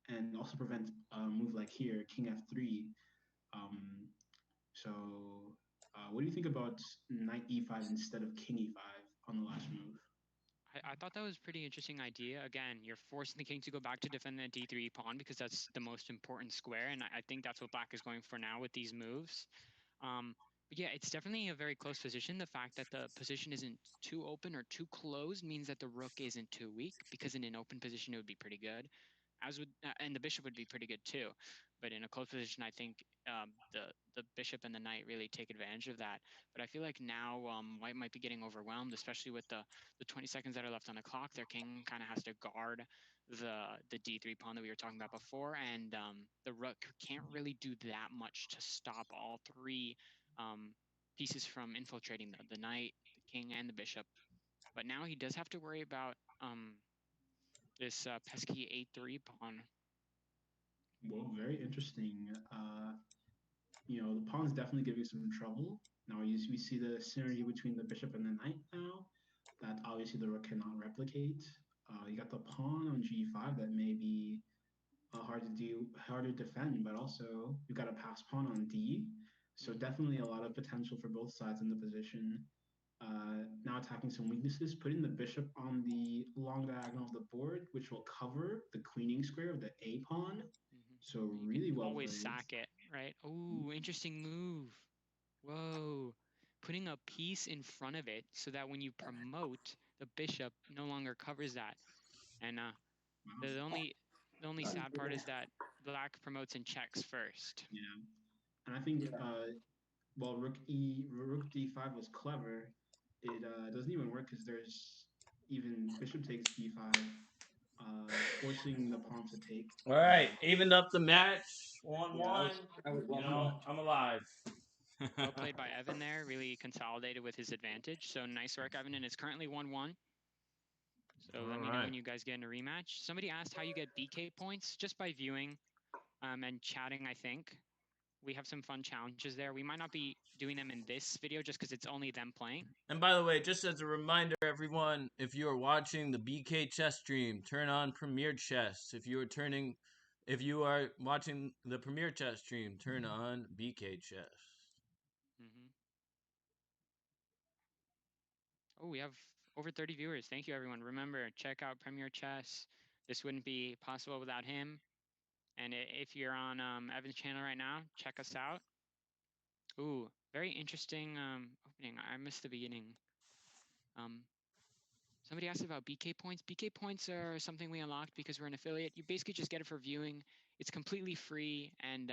and also prevent a move like here, king f3. Um, so, what do you think about knight e5 instead of king e5 on the last move? I thought that was a pretty interesting idea. Again, you're forcing the king to go back to defend that d3 pawn because that's the most important square, and I think that's what black is going for now with these moves. But yeah, it's definitely a very close position. The fact that the position isn't too open or too closed means that the rook isn't too weak, because in an open position it would be pretty good, as would and the bishop would be pretty good too. But in a close position, I think the bishop and the knight really take advantage of that. But I feel like now white might be getting overwhelmed, especially with the 20 seconds that are left on the clock. Their king kind of has to guard the d3 pawn that we were talking about before, and the rook can't really do that much to stop all three pieces from infiltrating the knight, the king, and the bishop. But now he does have to worry about this pesky a3 pawn. Well, very interesting. You know, the pawn's definitely giving some trouble. Now we see the synergy between the bishop and the knight now that obviously the rook cannot replicate. You got the pawn on g5 that may be hard to defend, but also you got a pass pawn on d. So definitely a lot of potential for both sides in the position. Now attacking some weaknesses, putting the bishop on the long diagonal of the board, which will cover the queening square of the a pawn. So really well Always played. sack it, right? Oh, interesting move. Whoa. Putting a piece in front of it so that when you promote, the bishop no longer covers that. And the only sad part is that black promotes and checks first. Yeah, and I think well, rook d5 was clever. It doesn't even work because there's even bishop takes b5, forcing the pawn to take. All right, evened up the match. Yeah, 1-1. I was You well know, played. I'm alive. Well played by Evan there. Really consolidated with his advantage. So nice work, Evan. And it's currently 1-1. So let me know when you guys get in a rematch. Somebody asked how you get BK points just by viewing and chatting, I think. We have some fun challenges there. We might not be doing them in this video just because it's only them playing. And by the way, just as a reminder, everyone, if you are watching the BK chess stream, turn on Premier Chess. If you are watching the Premier Chess stream, turn on BK Chess. Mm-hmm. Oh, we have over 30 viewers. Thank you, everyone. Remember, check out Premier Chess. This wouldn't be possible without him. And if you're on Evan's channel right now, check us out. Ooh, very interesting opening. I missed the beginning. Somebody asked about BK points. BK points are something we unlocked because we're an affiliate. You basically just get it for viewing. It's completely free, and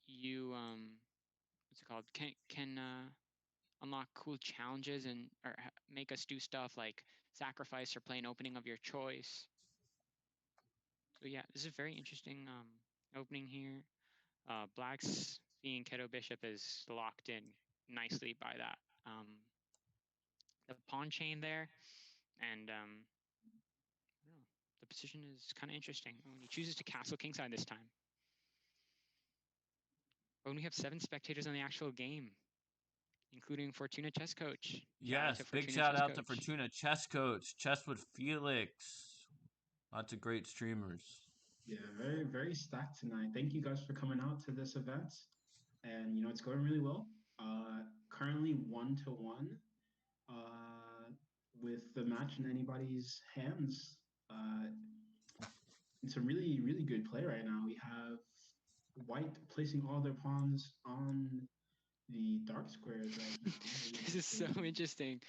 you what's it called? Can unlock cool challenges and or make us do stuff like sacrifice or play an opening of your choice. So yeah, this is a very interesting opening here. Black's being Keto Bishop is locked in nicely by that the pawn chain there, and I don't know, the position is kind of interesting when he chooses to castle kingside this time. But when we have 7 spectators on the actual game, including Fortuna Chess Coach. Yes, big shout out to Fortuna Chess Coach, Chess with Felix. Lots of great streamers. Yeah, very, very stacked tonight. Thank you guys for coming out to this event. And, it's going really well. Currently 1-1 with the match in anybody's hands. It's a really, really good play right now. We have white placing all their pawns on the dark squares right now. Really This is so interesting.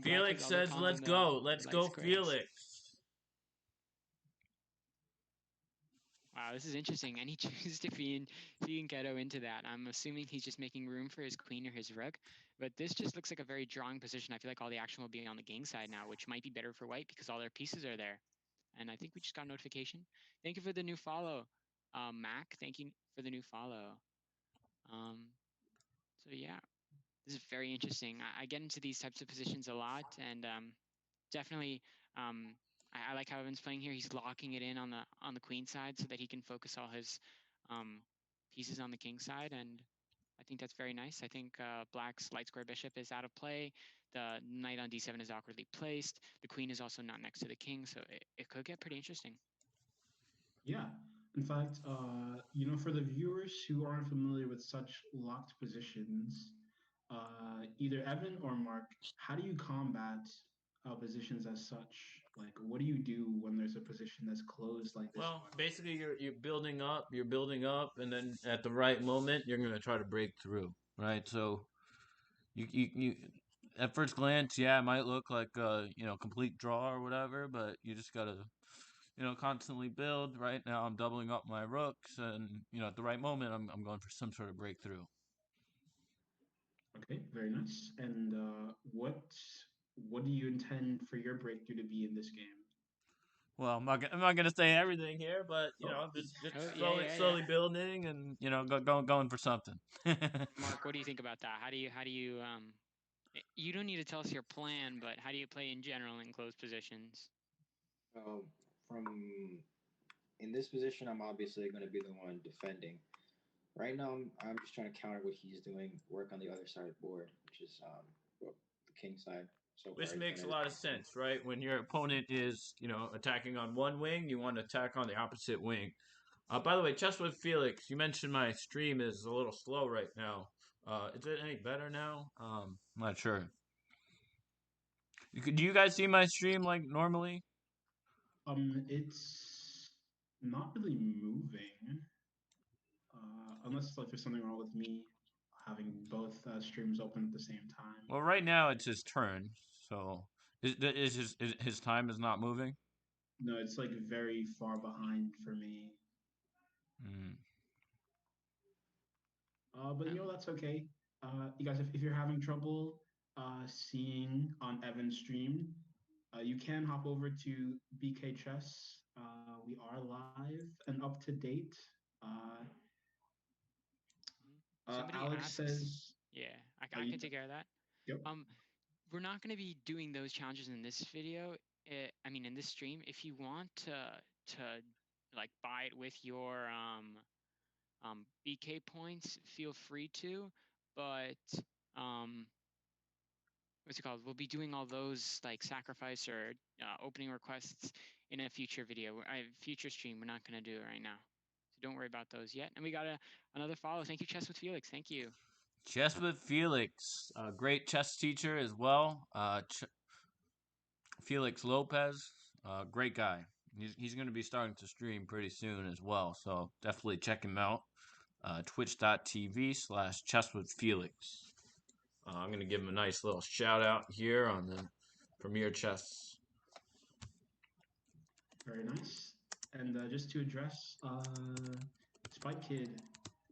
Felix says, "Let's go, let's go, Felix." Wow, this is interesting. And he chooses to feed Ghetto into that. I'm assuming he's just making room for his queen or his rook. But this just looks like a very drawing position. I feel like all the action will be on the king side now, which might be better for white because all their pieces are there. And I think we just got a notification. Thank you for the new follow, Mac. Thank you for the new follow. So yeah, this is very interesting. I get into these types of positions a lot, and definitely I like how Evan's playing here. He's locking it in on the queen side so that he can focus all his pieces on the king side, and I think that's very nice. I think Black's light square bishop is out of play. The knight on d7 is awkwardly placed. The queen is also not next to the king, so it could get pretty interesting. Yeah. In fact, for the viewers who aren't familiar with such locked positions, either Evan or Mark, how do you combat positions as such? Like, what do you do when there's a position that's closed like this? Well, basically, you're building up, and then at the right moment, you're gonna try to break through, right? So, you at first glance, yeah, it might look like a complete draw or whatever, but you just gotta constantly build. Right now, I'm doubling up my rooks, and at the right moment, I'm going for some sort of breakthrough. Okay, very nice. And what do you intend for your breakthrough to be in this game? Well, I'm not gonna say everything here, but just slowly building, and going for something. Mark, what do you think about that? How do you you don't need to tell us your plan, but how do you play in general in closed positions? From in this position, I'm obviously going to be the one defending. Right now, I'm just trying to counter what he's doing, work on the other side of the board, which is the king side. So Which makes a lot of sense, right? When your opponent is, attacking on one wing, you want to attack on the opposite wing. By the way, Chess with Felix, you mentioned my stream is a little slow right now. Is it any better now? I'm not sure. Do you guys see my stream like normally? It's not really moving, unless like there's something wrong with me having both streams open at the same time. Well, right now it's his turn, so his time is not moving. No, it's like very far behind for me. But that's okay. You guys, if you're having trouble seeing on Evan's stream, you can hop over to BK Chess. We are live and up to date. Somebody Alex asks, says, yeah, I can take care of that. Yep. We're not going to be doing those challenges in this video. I mean, in this stream, if you want to like buy it with your BK points, feel free to. But what's it called? We'll be doing all those like sacrifice or opening requests in a future video, future stream. We're not going to do it right now, so don't worry about those yet. And we got another follow. Thank you, Chess with Felix. Thank you. Chess with Felix, a great chess teacher as well. Felix Lopez, great guy. He's going to be starting to stream pretty soon as well, so definitely check him out. Twitch.tv/chess with Felix. I'm going to give him a nice little shout out here on the Premier Chess. Very nice. And just to address Spike Kid,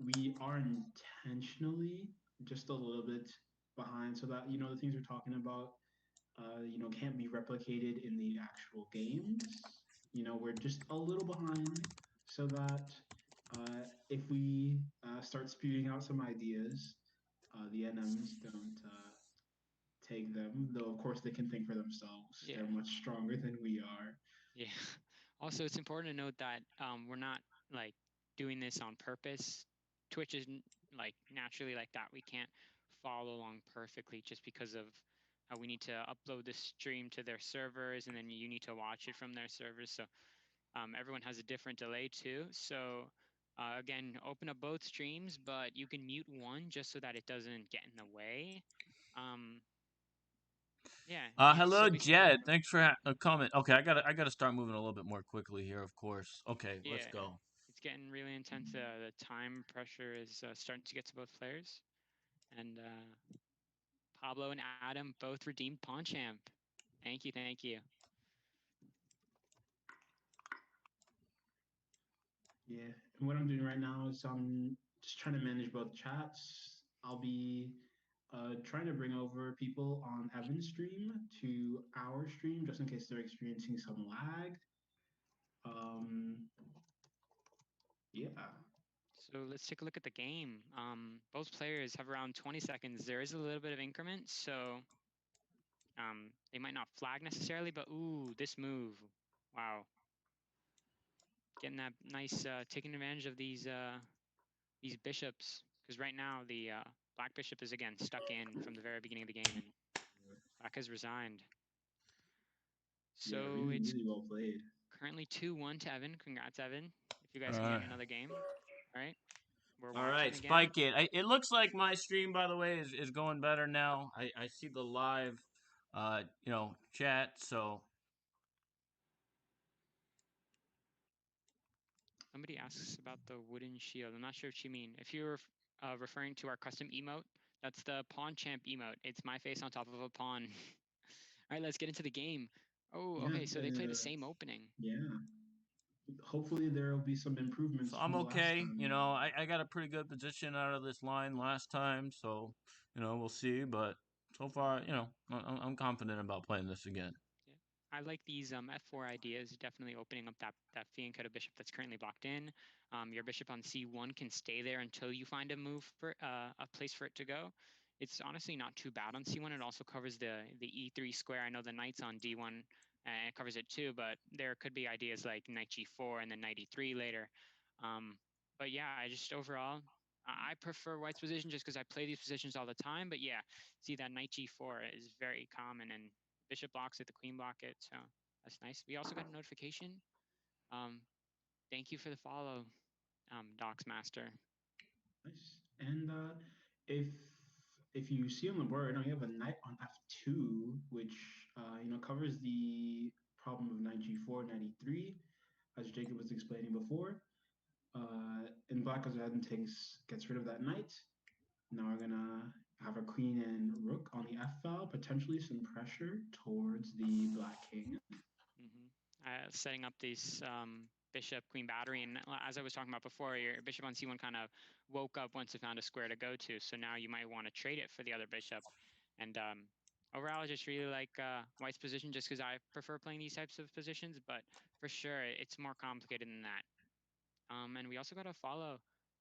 we are intentionally just a little bit behind so that, the things we're talking about, can't be replicated in the actual games. We're just a little behind so that if we start spewing out some ideas, the NMs don't take them, though of course they can think for themselves. Yeah. They're much stronger than we are. Yeah. Also, it's important to note that we're not like doing this on purpose. Twitch is like naturally like that. We can't follow along perfectly just because of how we need to upload the stream to their servers, and then you need to watch it from their servers. So everyone has a different delay too. So again, open up both streams, but you can mute one just so that it doesn't get in the way. Yeah. Hello, Jed. Thanks for a comment. Okay, I gotta start moving a little bit more quickly here. Of course. Okay, Yeah, let's go. it's getting really intense. The time pressure is starting to get to both players, and Pablo and Adam both redeemed Pawn Champ. Thank you, thank you. Yeah, and what I'm doing right now is I'm just trying to manage both chats. I'll be trying to bring over people on Evan's stream to our stream just in case they're experiencing some lag. Yeah. So let's take a look at the game. Both players have around 20 seconds. There is a little bit of increment, so they might not flag necessarily, but ooh, this move. Wow. Getting that nice, taking advantage of these bishops. Because right now the black bishop is again stuck in from the very beginning of the game, and black has resigned. So yeah, really, it's really well played. currently 2-1 to Evan. Congrats, Evan. If you guys can get another game. All right. We're All right, again. Spike it. It looks like my stream, by the way, is going better now. I see the live, chat. So Somebody asks about the wooden shield. I'm not sure what you mean. If you're referring to our custom emote, that's the Pawn Champ emote. It's my face on top of a pawn. All right, let's get into the game. Oh, Yeah, okay. So they play the same opening. Yeah. Hopefully there will be some improvements. So I'm okay. I got a pretty good position out of this line last time. So, we'll see. But so far, I'm confident about playing this again. I like these f4 ideas, definitely opening up that fianchetto bishop that's currently blocked in. Your bishop on c1 can stay there until you find a move for a place for it to go. It's honestly not too bad on c1. It also covers the e3 square. I know the knight's on d1 and it covers it too, but there could be ideas like knight g4 and then knight e3 later. But yeah, I just overall, I prefer white's position just because I play these positions all the time. But yeah, see that knight g4 is very common, and bishop blocks it, the queen block it, so that's nice. We also got a notification. Thank you for the follow, Docsmaster. Nice. And if you see on the board, you have a knight on f2, which covers the problem of knight g4, knight e3, as Jacob was explaining before. And black goes ahead and gets rid of that knight. Now we're gonna have a queen and rook on the f file, potentially some pressure towards the black king. Setting up these bishop queen battery, and as I was talking about before, your bishop on c1 kind of woke up once it found a square to go to. So now you might want to trade it for the other bishop. And overall, I just really like White's position just because I prefer playing these types of positions. But for sure, it's more complicated than that. And we also got to follow.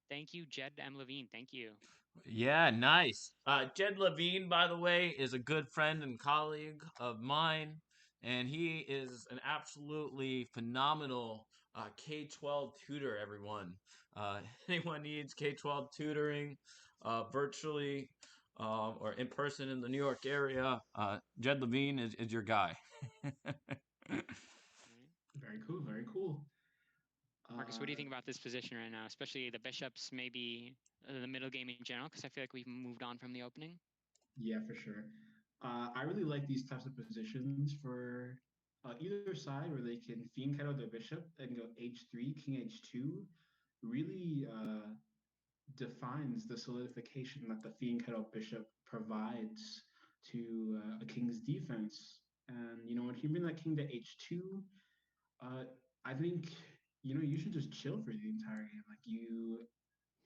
Thank you, Jed M. Levine. Thank you. Yeah, nice. Jed Levine, by the way, is a good friend and colleague of mine, and he is an absolutely phenomenal K-12 tutor. Everyone, anyone needs K-12 tutoring, virtually or in person in the New York area, Jed Levine is your guy. Right. Very cool. Very cool. Marcus, what do you think about this position right now, especially the bishops, maybe the middle game in general? Because I feel like we've moved on from the opening. Yeah, for sure. I really like these types of positions for either side where they can fiend kettle their bishop and go h3, king h2. Really defines the solidification that the fiend kettle bishop provides to a king's defense. And when you bring that king to h2, I think you should just chill for the entire game. Like you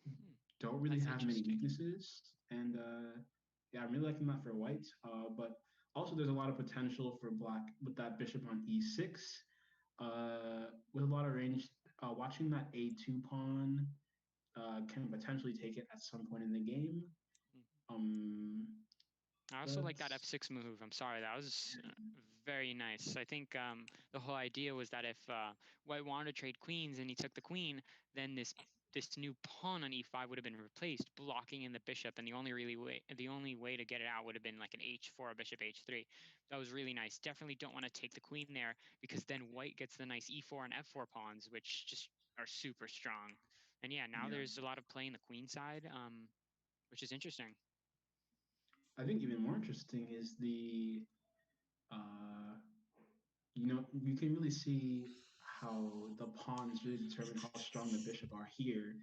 Hmm, don't really that's have many interesting. weaknesses, and yeah, I'm really liking that for white. But also, there's a lot of potential for black with that bishop on e6, with a lot of range. Watching that a2 pawn can potentially take it at some point in the game. Hmm. Um, I also but like that f6 move. I'm sorry, that was very nice. I think the whole idea was that if White wanted to trade queens and he took the queen, then this new pawn on e5 would have been replaced, blocking in the bishop, and the only way to get it out would have been like an h4, a bishop h3. That was really nice. Definitely don't want to take the queen there because then White gets the nice e4 and f4 pawns, which just are super strong. And yeah, now yeah, there's a lot of play in the queen side, which is interesting. I think even more interesting is the uh, you can really see how the pawns really determine how strong the bishop are here,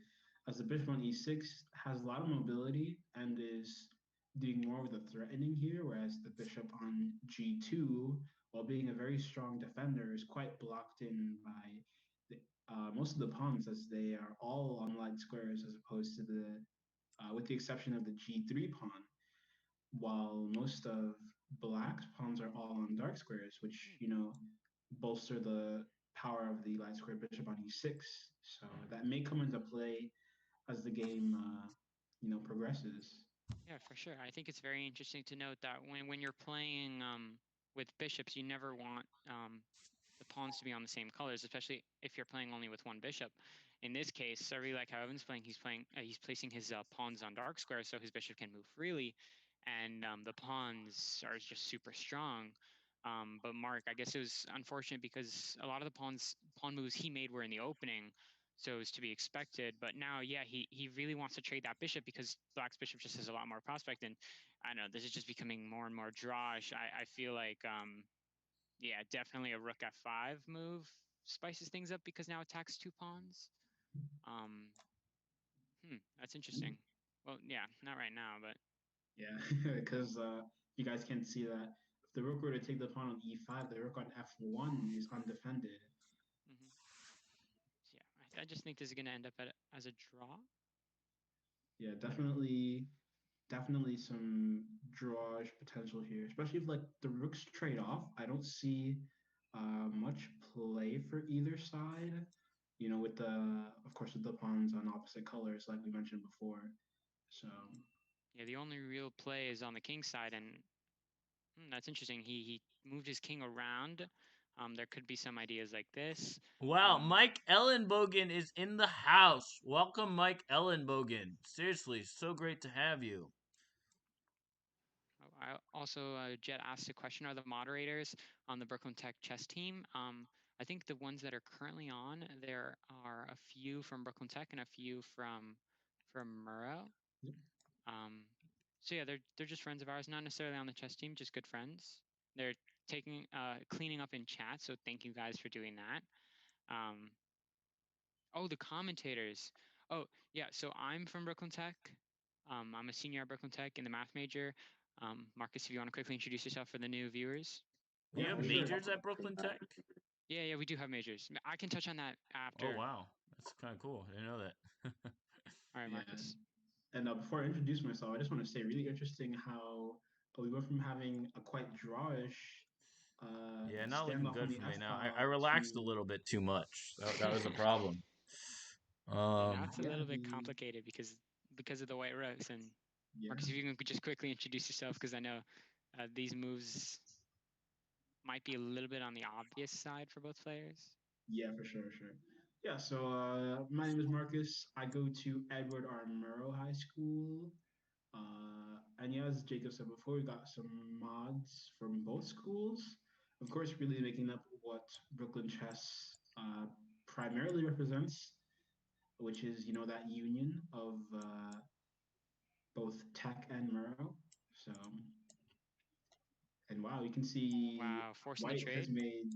as the bishop on e6 has a lot of mobility and is doing more with the threatening here, whereas the bishop on g2, while being a very strong defender, is quite blocked in by most of the pawns, as they are all on light squares, as opposed to with the exception of the g3 pawn, while most of black's pawns are all on dark squares, which Hmm. bolster the power of the light square bishop on e6. So that may come into play as the game progresses. Yeah, for sure. I think it's very interesting to note that when you're playing with bishops, you never want the pawns to be on the same colors, especially if you're playing only with one bishop. In this case, I really like how Evan's playing. He's placing his pawns on dark squares so his bishop can move freely, and the pawns are just super strong. But Mark, I guess it was unfortunate because a lot of the pawn moves he made were in the opening, so it was to be expected. But now, yeah, he really wants to trade that bishop because Black's bishop just has a lot more prospect, and I don't know, this is just becoming more and more drawish. I feel like yeah, definitely a rook f5 move spices things up because now attacks two pawns. Um, that's interesting. Well, yeah, not right now, but Yeah, because you guys can't see that. If the rook were to take the pawn on e5, the rook on f1 is undefended. mhm. So yeah, I just think this is going to end up as a draw. Yeah, definitely some drawish potential here, especially if like the rooks trade off. I don't see much play for either side. With of course, with the pawns on opposite colors, like we mentioned before. So Yeah, the only real play is on the king side, and that's interesting. He moved his king around. There could be some ideas like this. Wow, Mike Ellenbogen is in the house. Welcome, Mike Ellenbogen. Seriously, so great to have you. I also Jet asked a question: are the moderators on the Brooklyn Tech chess team? I think the ones that are currently on, there are a few from Brooklyn Tech and a few from Murrow. Um, so yeah, they're just friends of ours, not necessarily on the chess team, just good friends. They're taking cleaning up in chat, so thank you guys for doing that. Um, oh, the commentators. Oh yeah, so I'm from Brooklyn Tech. I'm a senior at Brooklyn Tech in the math major. Marcus, if you want to quickly introduce yourself for the new viewers. You yeah, have for sure. majors at Brooklyn Tech? Yeah, we do have majors. I can touch on that Oh, after. wow. That's kind of cool. I didn't know that. All right, Yeah. Marcus. And before I introduce myself, I just want to say really interesting how we went from having a quite drawish Yeah, not looking standoff on good the for me F now. I file relaxed a to little bit too much. That was a problem. Yeah, now it's a yeah little bit the complicated because of the white rose. And yeah Marcus, if you can just quickly introduce yourself, because I know these moves might be a little bit on the obvious side for both players. yeah for sure. Yeah, so my name is Marcus. I go to Edward R. Murrow High School. And yeah, as Jacob said before, we got some mods from both schools. Of course, really making up what Brooklyn chess primarily represents, which is that union of both Tech and Murrow. So, and wow, you can see Wow, forcing the White has trade. made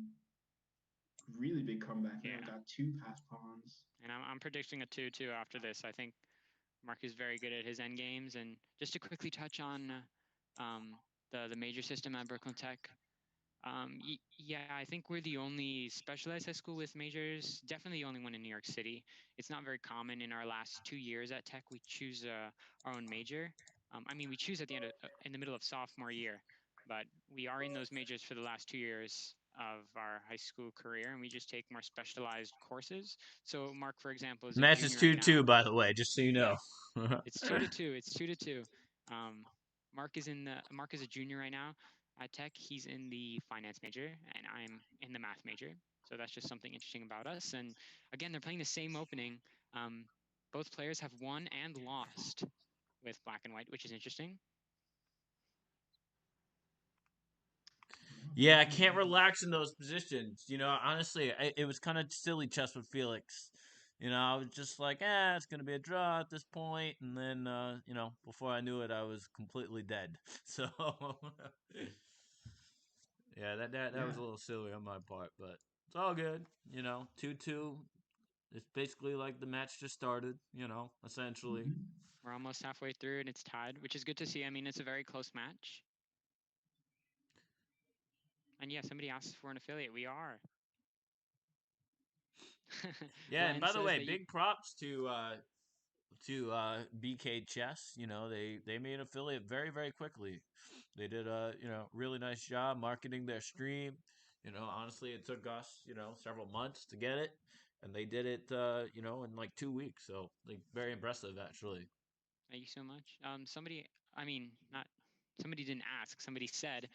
really big comeback. Now Yeah, we've got two pass pawns. and I'm predicting a 2-2 after this. I think Mark is very good at his end games. And just to quickly touch on um, the major system at Brooklyn Tech. Yeah, I think we're the only specialized high school with majors. Definitely the only one in New York City. It's not very common. In our last 2 years at Tech, we choose our own major. I mean, we choose at the end of, in the middle of sophomore year, but we are in those majors for the last 2 years of our high school career, and we just take more specialized courses. So Mark, for example, is a Match is junior right 2-2, now. by the way, just so you know. Yeah, it's 2-2. It's 2-2. Um, Mark is a junior right now at Tech. He's in the finance major, and I'm in the math major. So that's just something interesting about us. And again, they're playing the same opening. Um, both players have won and lost with black and white, which is interesting. Yeah, I can't relax in those positions. Honestly, it was kind of silly chess with Felix. I was just like, it's gonna be a draw at this point, and then, before I knew it, I was completely dead. So, yeah, that Yeah. was a little silly on my part, but it's all good. 2-2. It's basically like the match just started. Essentially. Mhm. We're almost halfway through, and it's tied, which is good to see. I mean, it's a very close match. And yeah, somebody asked for an affiliate. We are. Yeah, and Glenn by the says way, that you. big props to BK Chess. They made an affiliate very, very quickly. They did a really nice job marketing their stream. Honestly, it took us several months to get it, and they did it in like 2 weeks. So like very impressive actually. Thank you so much. Somebody, I mean, not somebody didn't ask. Somebody said,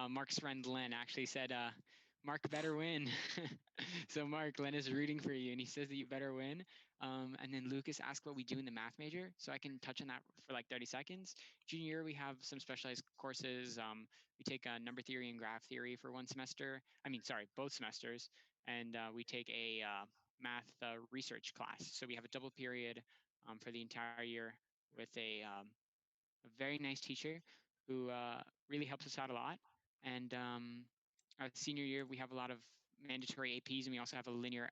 Mark's friend Len actually said, Mark better win. So Mark, Len is rooting for you, and he says that you better win. And then Lucas asked what we do in the math major, so I can touch on that for like 30 seconds. Junior year, we have some specialized courses. We take number theory and graph theory for one semester. I mean, sorry, both semesters, and we take a math research class. So we have a double period for the entire year with a very nice teacher who really helps us out a lot. And our senior year, we have a lot of mandatory APs, and we also have a linear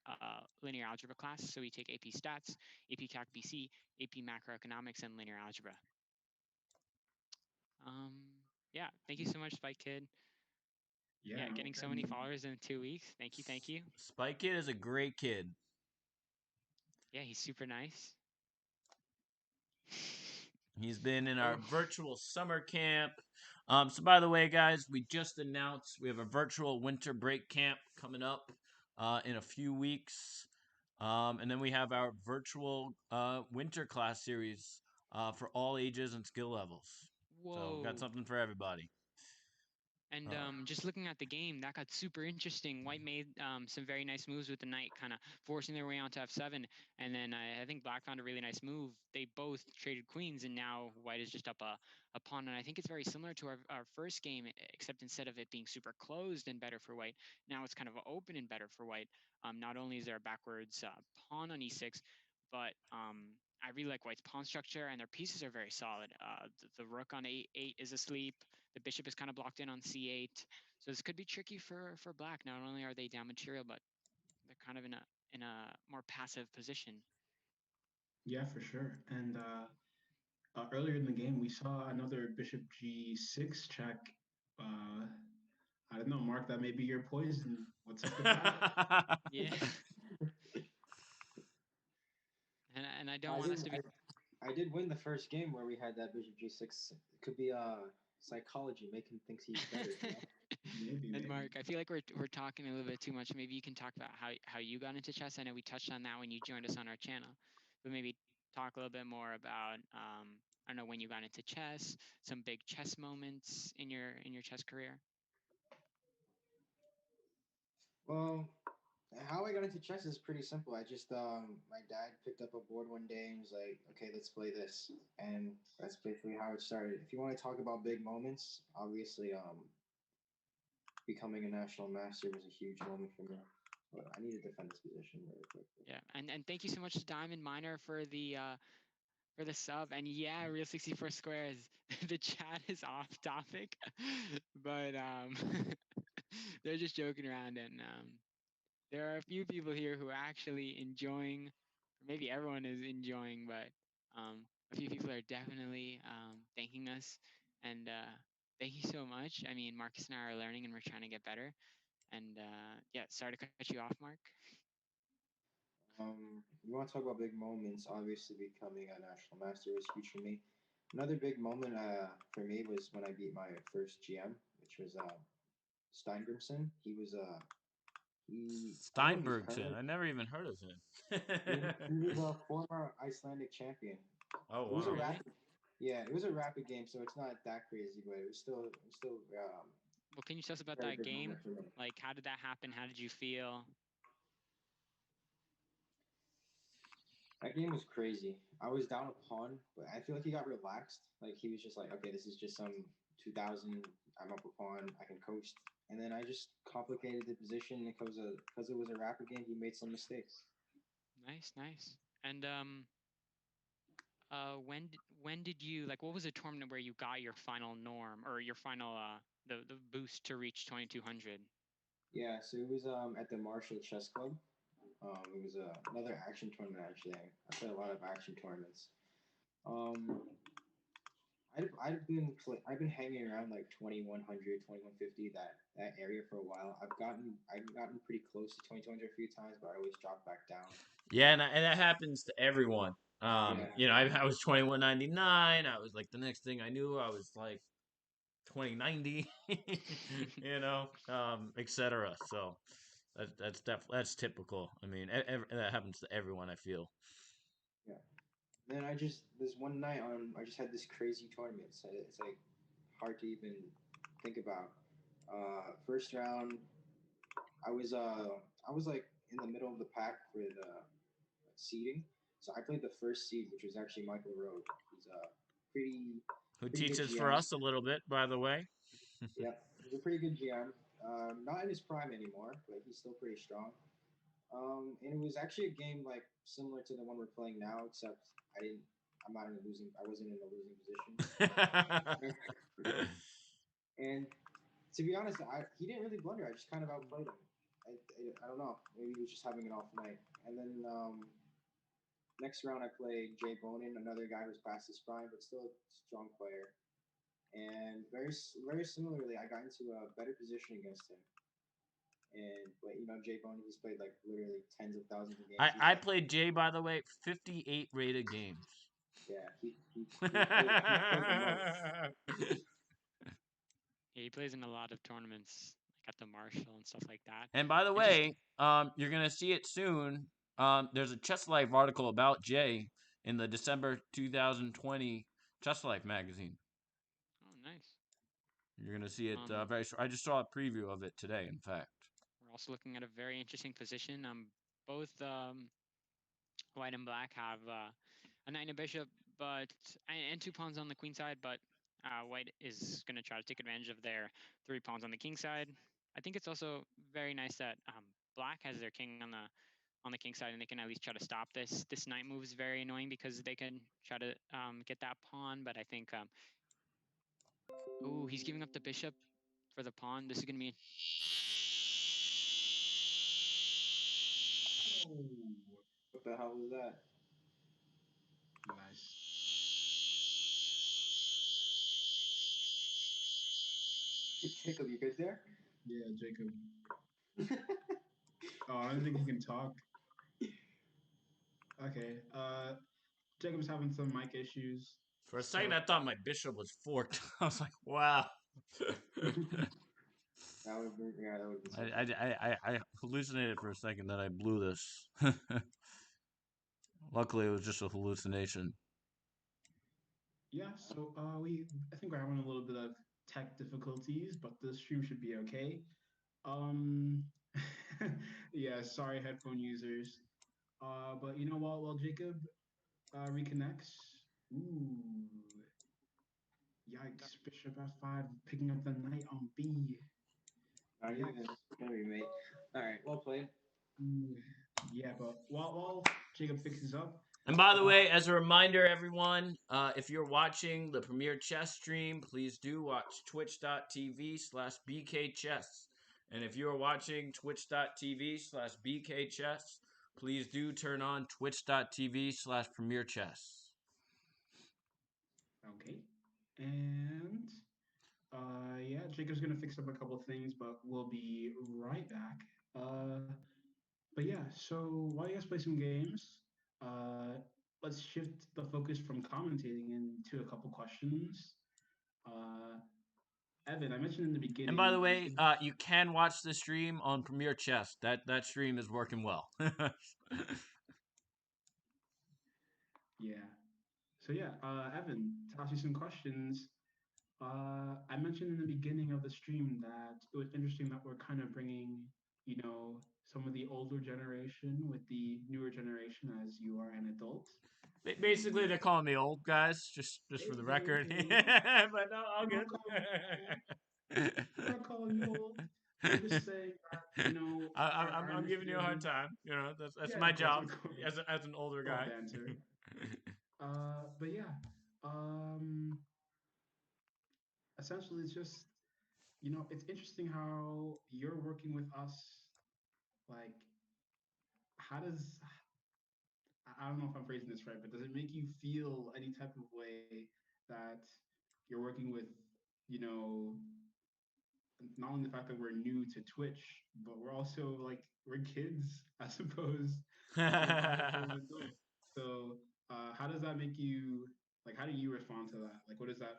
algebra class. So we take AP Stats, AP Calc BC, AP Macroeconomics, and linear algebra. Um, yeah, thank you so much, Spike Kid. Yeah. Yeah, getting so many followers in 2 weeks. Thank you, thank you. Spike Kid is a great kid. Yeah, he's super nice. He's been in our Oh. virtual summer camp. So by the way, guys, we just announced we have a virtual winter break camp coming up in a few weeks. And then we have our virtual winter class series for all ages and skill levels. So we've got Whoa. something for everybody. And just looking at the game, that got super interesting. White made some very nice moves with the knight, kind of forcing their way onto f7. And then I think Black found a really nice move. They both traded queens, and now White is just up a pawn. And I think it's very similar to our first game, except instead of it being super closed and better for White, now it's kind of open and better for White. Not only is there a backwards pawn on e6, but I really like White's pawn structure, and their pieces are very solid. The rook on a8 is asleep. The bishop is kind of blocked in on c8. So this could be tricky for Black. Not only are they down material, but they're kind of in a more passive position. Yeah, for sure. And earlier in the game, we saw another bishop g6 check. I don't know, Mark, that may be your poison. What's up with that? Yeah. And I don't I want think us to be. I did win the first game where we had that bishop g6. It could be psychology, make him think he's better. You know? Maybe, And maybe. Mark, I feel like we're talking a little bit too much. Maybe you can talk about how you got into chess. I know we touched on that when you joined us on our channel, but maybe talk a little bit more about I don't know when you got into chess, some big chess moments in your chess career. Well, how I got into chess is pretty simple. I just my dad picked up a board one day and was like, "Okay, let's play this," and that's basically how it started. If you want to talk about big moments, obviously, becoming a national master was a huge moment for me. But I need to defend this position really quick. Yeah, and thank you so much to Diamond Miner for the sub. And yeah, Real 64 Squares, the chat is off topic, but they're just joking around, and there are a few people here who are actually enjoying, or maybe everyone is enjoying, but a few people are definitely thanking us, and thank you so much. I mean, Marcus and I are learning, and we're trying to get better. And yeah, sorry to cut you off, Mark. You want to talk about big moments? Obviously, becoming a national master was huge for me. Another big moment for me was when I beat my first GM, which was Steingrimson. He I don't know if you've heard Steinbergson. of. I never even heard of him. He was a former Icelandic champion. Oh It was Oh, a wow. really? rapid, yeah, it was a rapid game, so it's not that crazy, but it was still Well, can you tell us about very that big game? moment for me. Like, how did that happen? How did you feel? That game was crazy. I was down a pawn, but I feel like he got relaxed. Like he was just like, okay, this is just some 2000. I'm up a pawn. I can coast. And then I just complicated the position because it was a rapid game. He made some mistakes. Nice, nice. And when did you like? What was a tournament where you got your final norm or your final the boost to reach 2200? Yeah, so it was at the Marshall Chess Club. It was another action tournament actually. I played a lot of action tournaments. Um, I've been hanging around like 2100, 2150 that area for a while. I've gotten pretty close to 2200 a few times, but I always drop back down. Yeah, and that happens to everyone. Yeah, I was 2199. I was like the next thing I knew, I was like 2090. Etc. So that's typical. I mean, that happens to everyone. I feel. yeah. Then I just this one night I just had this crazy tournament. So it's like hard to even think about. First round, I was uh I was like in the middle of the pack for the seeding. So I played the first seed, which was actually Michael Rowe. He's a pretty Who pretty good teaches for GM. us a little bit, by the way. Yep, he's a pretty good GM. Not in his prime anymore, but he's still pretty strong. And it was actually a game like similar to the one we're playing now, except I didn't. I'm not in a losing. I wasn't in a losing position. And to be honest, he didn't really blunder. I just kind of outplayed him. I don't know. Maybe he was just having an off night. And then next round, I played Jay Bonin, another guy who's past his prime, but still a strong player. And very similarly, I got into a better position against him. And but Jay Bonin, he's played like literally tens of thousands of games. I played Jay, by the way, 58 rated games. Yeah, he played the most. Yeah, he plays in a lot of tournaments, like at the Marshall and stuff like that. And by the And just way, you're gonna see it soon. There's a Chess Life article about Jay in the December 2020 Chess Life magazine. oh, nice. You're gonna see it Um, very. I just saw a preview of it today. In fact. we're also looking at a very interesting position. Both white and black have a knight and a bishop, but and two pawns on the queen side, but white is going to try to take advantage of their three pawns on the king side. I think it's also very nice that black has their king on the king side, and they can at least try to stop this. This knight move is very annoying because they can try to get that pawn, but I think oh, he's giving up the bishop for the pawn. This is going to be Oh, What the hell was that? nice. Jacob, you good there? Yeah, Jacob. Oh, I don't think he can talk. Okay. Jacob's having some mic issues. For a second, I thought my bishop was forked. I was like, wow. That would be, yeah, that would be so I, funny. I hallucinated for a second that I blew this. Luckily, it was just a hallucination. Yeah, so I think we're having a little bit of tech difficulties, but the stream should be okay. Um, yeah, sorry, headphone users. But you know what? While Jacob reconnects, ooh, yikes! Bishop F5, picking up the knight on B. Not even Yikes! gonna be made. All right, well played. Ooh, yeah, but while Jacob fixes up, And by the way, as a reminder, everyone, if you're watching the Premier Chess stream, please do watch twitch.tv/bkchess. And if you're watching twitch.tv/bkchess, please do turn on twitch.tv/premierchess. okay, and yeah, Jacob's gonna fix up a couple things, but we'll be right back. But yeah, so while you guys play some games, let's shift the focus from commentating into a couple questions. Uh, Evan, I mentioned in the And by beginning, the way, you you can watch the stream on Premier Chess. That stream is working well. yeah. So yeah, Evan, to ask you some questions, I mentioned in the beginning of the stream that it was interesting that we're kind of bringing, some of the older generation with the newer generation as you are an adult. Basically, they're calling me old, guys, just for the record. But no, all We're good. not calling you old. We're not calling you old. We're just saying that, our I'm giving you a hard understanding. time. That's Yeah, my of job course. as an older All guy. banter. But yeah, um, essentially, it's just, it's interesting how you're working with us. Like, how does, I don't know if I'm phrasing this right, but does it make you feel any type of way that you're working with, you know, not only the fact that we're new to Twitch, but we're also like we're kids as opposed as adults. So how does that make you like? How do you respond to that? Like, what is that?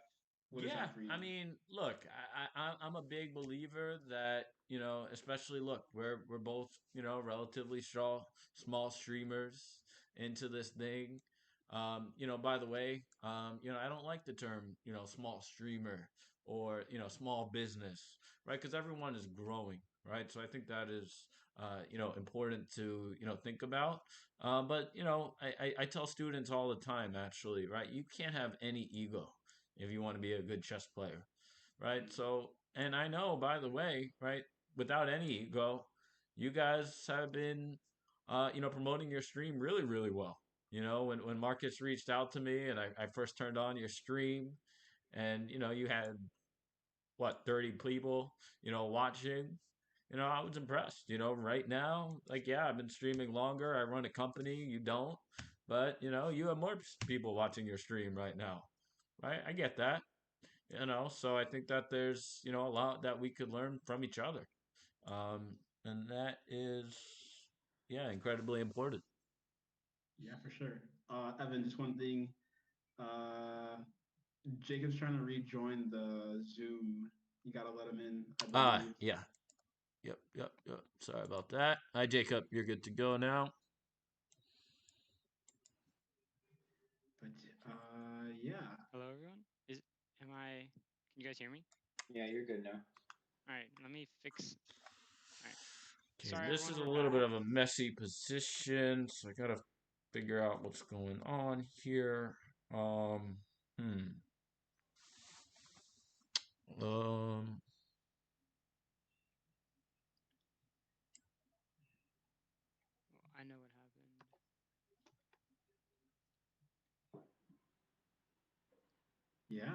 What is Yeah, that for you? I mean, look, I'm a big believer that especially look, we're both relatively small streamers into this thing. By the way, I don't like the term small streamer or small business, right? Because everyone is growing, right? So I think that is important to think about. But I tell students all the time, actually, right? You can't have any ego if you want to be a good chess player, right? So, and I know, by the way, right, without any ego, you guys have been, promoting your stream really, really well. When Marcus reached out to me and I first turned on your stream, and you had what 30 people, watching. I was impressed. Right now, like yeah, I've been streaming longer. I run a company. You don't, but you have more people watching your stream right now, right? I get that. So I think that there's a lot that we could learn from each other, and that is yeah incredibly important. Yeah, for sure. Evan, just one thing. Uh, Jacob's trying to rejoin the Zoom. You gotta let him in, I believe. Yeah, yep. Sorry about that. Hi Jacob, you're good to go now. But yeah. Hello, everyone. Can you guys hear me? Yeah, you're good now. All right, let me fix. All right. Okay, Sorry, this everyone, is a we're little back. bit of a messy position, so I gotta figure out what's going on here. Um, hmm. Um, I know what happened. Yeah.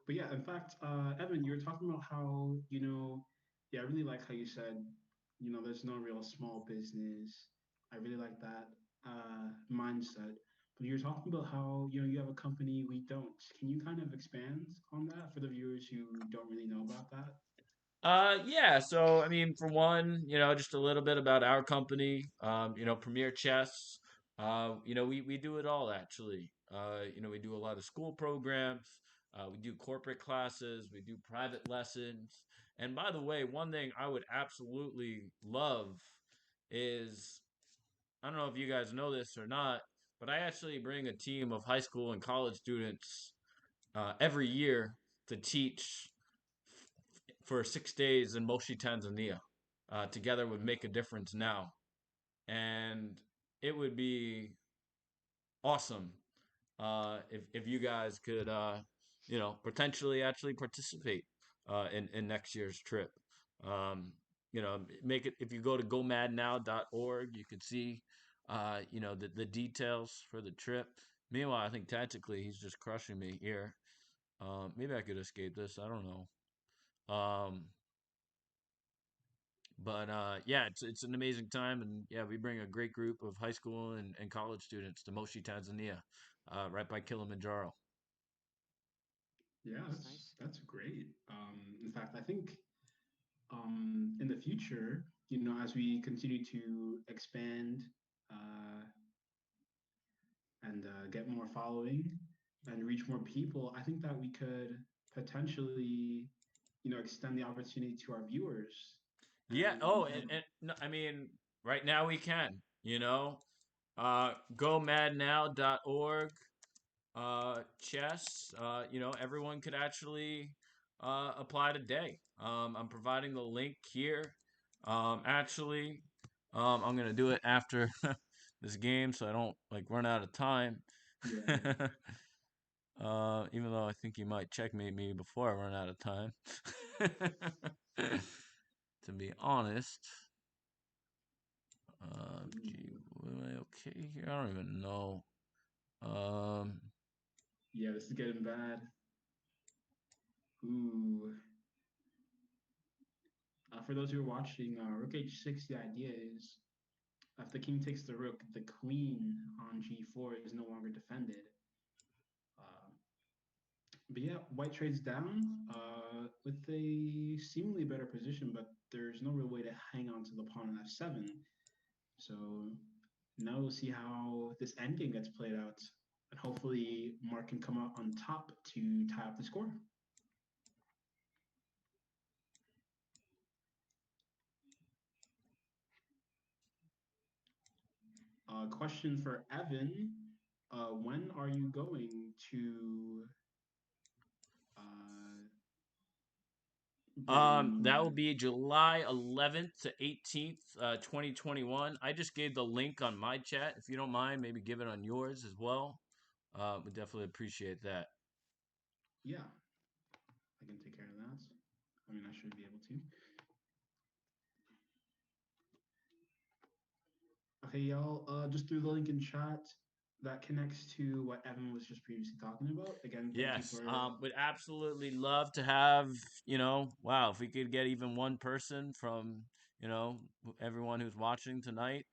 But yeah, in fact, Evan, you were talking about how, yeah, I really like how you said, there's no real small business. I really like that mindset. But you were talking about how, you have a company, we don't. Can you kind of expand on that for the viewers who don't really know about that? yeah. So I mean, for one, just a little bit about our company. Premier Chess. We do it all actually. We do a lot of school programs. We do corporate classes. We do private lessons. And by the way, one thing I would absolutely love is I don't know if you guys know this or not, but I actually bring a team of high school and college students every year to teach for 6 days in Moshi, Tanzania, together with Make a Difference Now. And it would be awesome if you guys could potentially actually participate in next year's trip. Make it if you go to gomadnow.org, you could see the details for the trip. Meanwhile, I think tactically he's just crushing me here. Maybe I could escape this. I don't know. But yeah, it's an amazing time, and yeah, we bring a great group of high school and college students to Moshi, Tanzania, right by Kilimanjaro. Yeah, That's nice. that's great. In fact, I think in the future, as we continue to expand uh, and get more following and reach more people, I think that we could potentially, extend the opportunity to our viewers. Yeah. And Oh, and no, I mean, right now we can. Gomadnow.org. Chess. Everyone could actually apply today. I'm providing the link here. Actually, I'm gonna do it after this game, so I don't like run out of time. yeah, Even though I think he might checkmate me before I run out of time. To be honest. Gee, am I okay here? I don't even know. Um, yeah, this is getting bad. Ooh. For those who are watching, Rook H6, the idea is if the king takes the rook, the queen on G4 is no longer defended. Uh, but yeah, white trades down with a seemingly better position, but there's no real way to hang on to the pawn on F7. So now we'll see how this endgame gets played out. And hopefully Mark can come out on top to tie up the score. Question for Evan. When are you going to that will bring? be July 11th to 18th, 2021. I just gave the link on my chat. If you don't mind, maybe give it on yours as well. We definitely appreciate that. Yeah, I can take care of that. I mean, I should be able to. Okay, y'all. Just through the link in chat that connects to what Evan was just previously talking about. Again, thank you Yes, for. would absolutely love to have, wow, if we could get even one person from, everyone who's watching tonight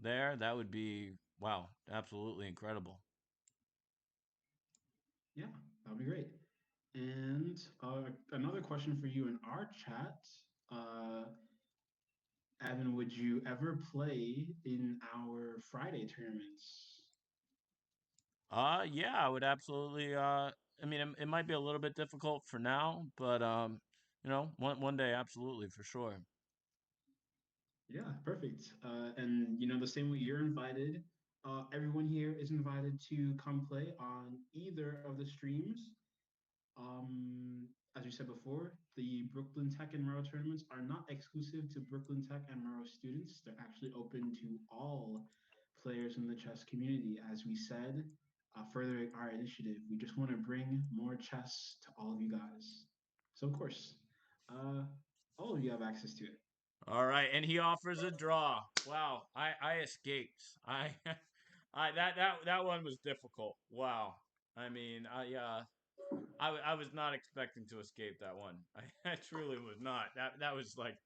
there, that would be, wow, absolutely incredible. Yeah, that would be great. And another question for you in our chat. Evan, would you ever play in our Friday tournaments? Yeah, I would absolutely, I mean, it might be a little bit difficult for now, but, one day, absolutely, for sure. Yeah, perfect. And the same way you're invited, everyone here is invited to come play on either of the streams. As you said before, the Brooklyn Tech and Murrow tournaments are not exclusive to Brooklyn Tech and Murrow students. They're actually open to all players in the chess community. As we said, furthering our initiative, we just want to bring more chess to all of you guys. So, of course, uh, all of you have access to it. All right, and he offers a draw. Wow, I escaped. That one was difficult. Wow. I mean, I was not expecting to escape that one. I truly was not. That was like,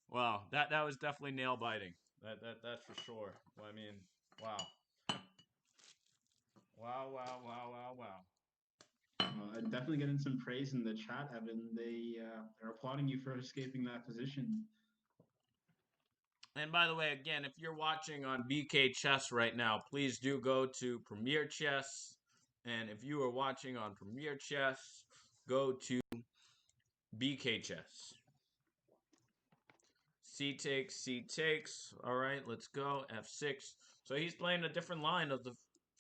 wow. That was definitely nail biting. That's for sure. I mean, wow. Wow, wow, wow, wow, wow. I'm definitely getting some praise in the chat, Evan. They're applauding you for escaping that position. And by the way, again, if you're watching on BK Chess right now, please do go to Premier Chess. And if you are watching on Premier Chess, go to BK Chess. C takes, C takes. All right, let's go. F6. So he's playing a different line of the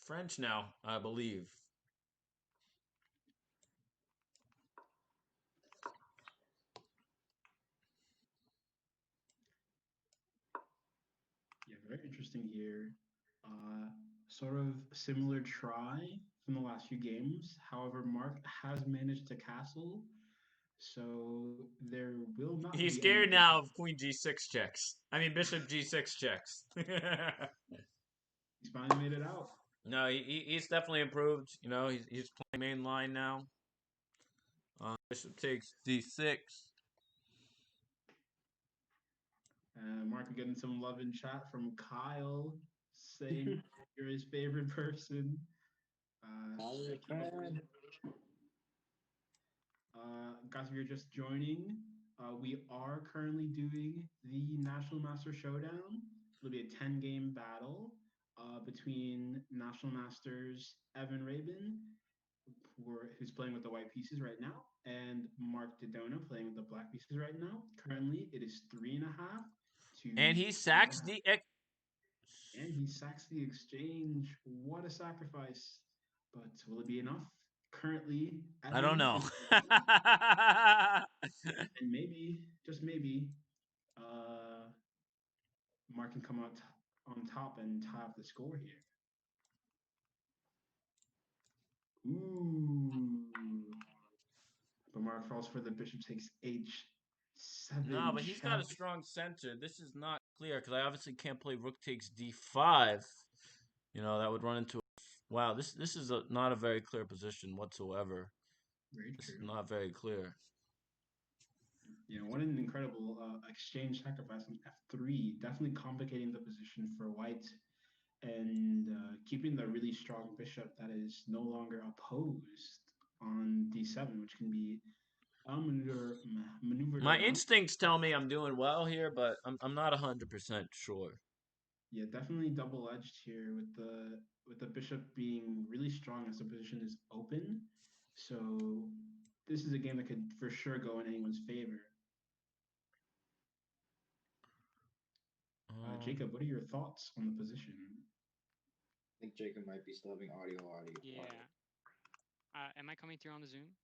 French now, I believe. Yeah, very interesting here. Sort of similar try from the last few games. However, Mark has managed to castle, so there will not He's be any scared bishop. now of Queen G6 checks. I mean, Bishop G6 checks. He's finally made it out. No, he's definitely improved. You know, he's playing main line now. Bishop takes D6. Mark getting some love in chat from Kyle, saying you're his favorite person. Thank you, buddy. Guys, if you're just joining, we are currently doing the National Master Showdown. It'll be a 10-game battle between National Masters Evan Rabin, who's playing with the white pieces right now, and Mark Dodona playing with the black pieces right now. Currently, it is 3.5 to And he sacks the... and he sacks the exchange. What a sacrifice. But will it be enough? Currently, I don't know. And maybe, just maybe, Mark can come out on top and tie up the score here. Ooh. But Mark falls for the bishop takes h7 No, but he's got a check. strong center. This is not clear because I obviously can't play rook takes d5. You know, that would run into... Wow, this is not a very clear position whatsoever. Very This true. is not very clear. You know, what an incredible exchange sacrifice on f3. Definitely complicating the position for white and keeping the really strong bishop that is no longer opposed on d7, which can be maneuvered My around. instincts tell me I'm doing well here, but I'm not 100% sure. Yeah, definitely double-edged here with the bishop being really strong as the position is open. So this is a game that could for sure go in anyone's favor. Jacob, what are your thoughts on the position? I think Jacob might be still having audio. Yeah. Am I coming through on the Zoom?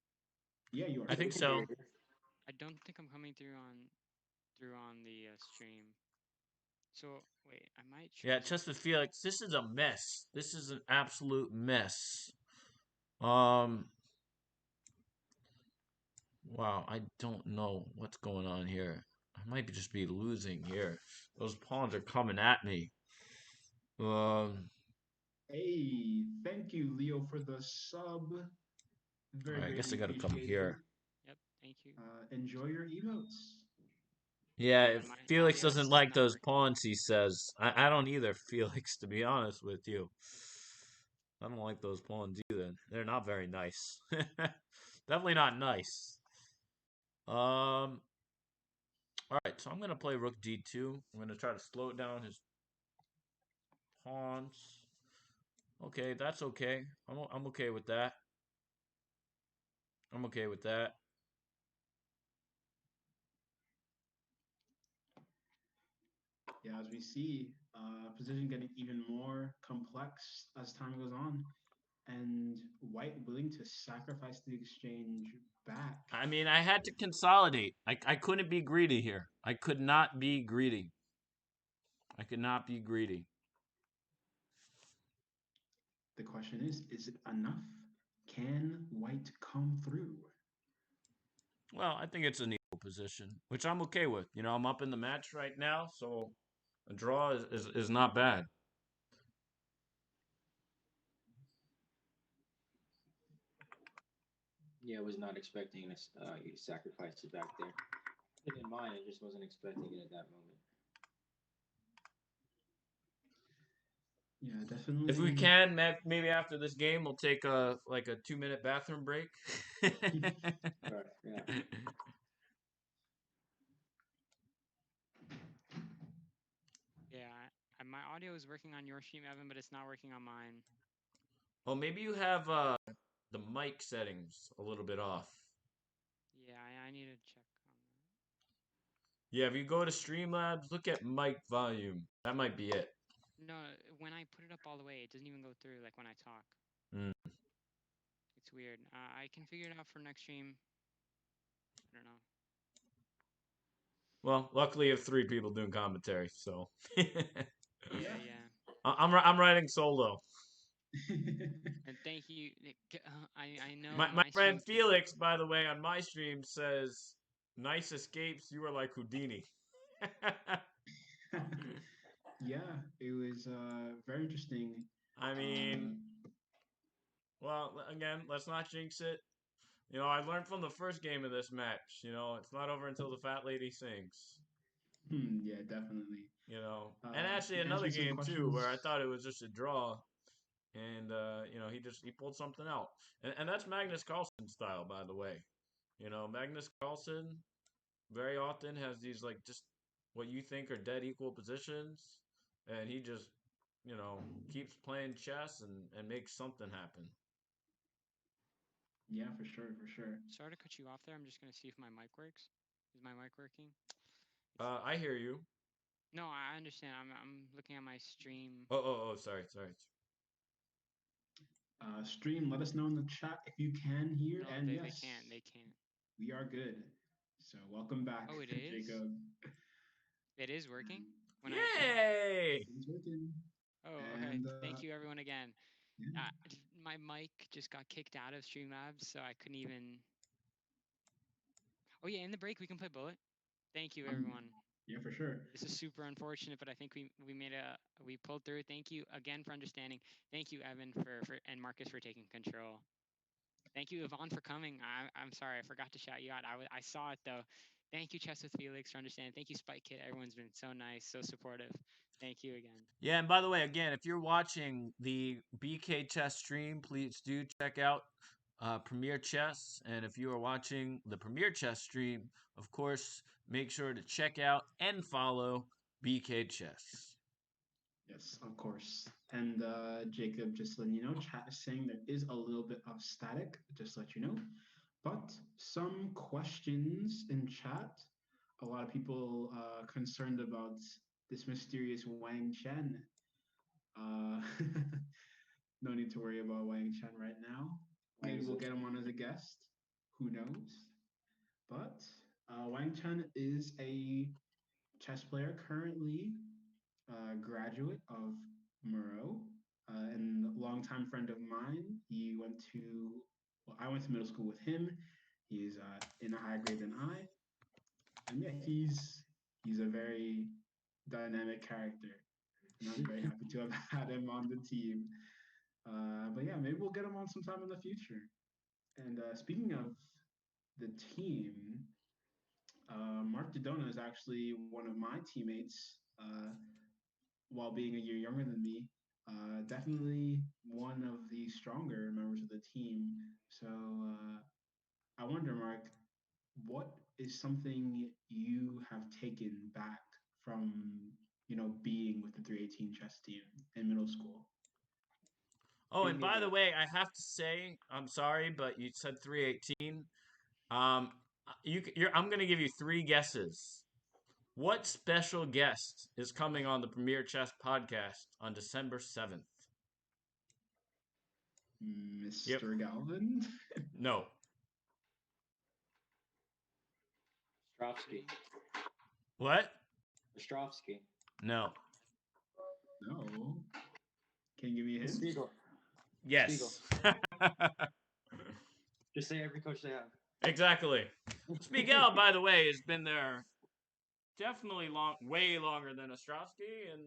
Yeah, you are. I think so. I don't think I'm coming through on the stream. So wait, I might. Yeah, just with Felix, this is a mess. This is an absolute mess. Wow, I don't know what's going on here. I might just be losing here. Those pawns are coming at me. Hey, thank you, Leo, for the sub. Very I guess I greatly gotta come appreciated. here. Yep, thank you. Enjoy your emotes. Yeah, if My Felix OBS doesn't is like not those working. pawns, he says. I don't either, Felix, to be honest with you. I don't like those pawns either. They're not very nice. Definitely not nice. All right, so I'm gonna play rook d2. I'm gonna try to slow down his pawns. Okay, that's okay. I'm okay with that. I'm okay with that. Yeah, as we see, position getting even more complex as time goes on, and white willing to sacrifice the exchange back. I mean, I had to consolidate. I couldn't be greedy here. I could not be greedy. I could not be greedy. The question is it enough? Can white come through? Well, I think it's an equal position, which I'm okay with. You know, I'm up in the match right now, so a draw is not bad. Yeah, I was not expecting you to sacrifice it back there. I didn't mind. I just wasn't expecting it at that moment. Yeah, definitely. If we can, maybe after this game, we'll take a 2-minute bathroom break. Right, yeah. my audio is working on your stream, Evan, but it's not working on mine. Well, maybe you have the mic settings a little bit off. Yeah, I need to check on that. Yeah, if you go to Streamlabs, look at mic volume. That might be it. No, when I put it up all the way, it doesn't even go through like when I talk. Mm. It's weird. I can figure it out for next stream. I don't know. Well, luckily you have 3 people doing commentary, so Yeah, yeah. I'm writing solo. And thank you. I know My my friend stream. Felix, by the way, on my stream says, "Nice escapes. You are like Houdini." Yeah, it was very interesting. I mean, well, again, let's not jinx it. You know, I learned from the first game of this match. You know, it's not over until the fat lady sings. Yeah, definitely. You know, and actually Answer another some game too questions. where I thought it was just a draw, and you know, he pulled something out, and that's Magnus Carlsen style, by the way. You know, Magnus Carlsen very often has these like just what you think are dead equal positions, and he just, you know, keeps playing chess and makes something happen. Yeah, for sure, for sure. Sorry to cut you off there. I'm just gonna see if my mic works. Is my mic working? I hear you. No, I understand. I'm looking at my stream. Oh, sorry. Stream, let us know in the chat if you can hear. No, And they yes, can't. They can't. we are good. So welcome back, Oh, it is. Jacob. It is working. When Yay! It's working. Oh, okay. And Thank you, everyone, again. yeah. My mic just got kicked out of Streamlabs, so I couldn't even. Oh yeah, in the break we can play bullet. Thank you, everyone. Yeah, for sure. This is super unfortunate, but I think we pulled through. Thank you again for understanding. Thank you, Evan, for and Marcus for taking control. Thank you, Yvonne, for coming. I'm sorry, I forgot to shout you out. I saw it though. Thank you, Chess with Felix, for understanding. Thank you, Spike Kid. Everyone's been so nice, so supportive. Thank you again. Yeah, and by the way, again, if you're watching the BK Chess stream, please do check out Premier Chess. And if you are watching the Premier Chess stream, of course, make sure to check out and follow BK Chess. Yes, of course. And Jacob, just letting you know, chat is saying there is a little bit of static, just to let you know. But some questions in chat. A lot of people concerned about this mysterious Wang Chen. Uh, no need to worry about Wang Chen right now. Maybe we'll get him on as a guest. Who knows? But Wang Chen is a chess player currently, graduate of Murrow, and longtime friend of mine. I went to middle school with him. He's in a higher grade than I, and yeah, he's a very dynamic character, and I'm very happy to have had him on the team. But yeah, maybe we'll get him on sometime in the future. And speaking of the team, Mark Dodona is actually one of my teammates while being a year younger than me. Definitely one of the stronger members of the team. So I wonder, Mark, what is something you have taken back from being with the 318 chess team in middle school? Oh, and Being in by the the way, I have to say, I'm sorry, but you said 318. I'm going to give you 3 guesses. What special guest is coming on the Premier Chess podcast on December 7th? Yep. Mr. Galvin? No. Ostrovsky. What? Ostrovsky. No. No. Can you give me a hint? Spiegel. Yes. Just say every coach they have. Exactly. Spiegel, by the way, has been there definitely way longer than Ostrovsky, and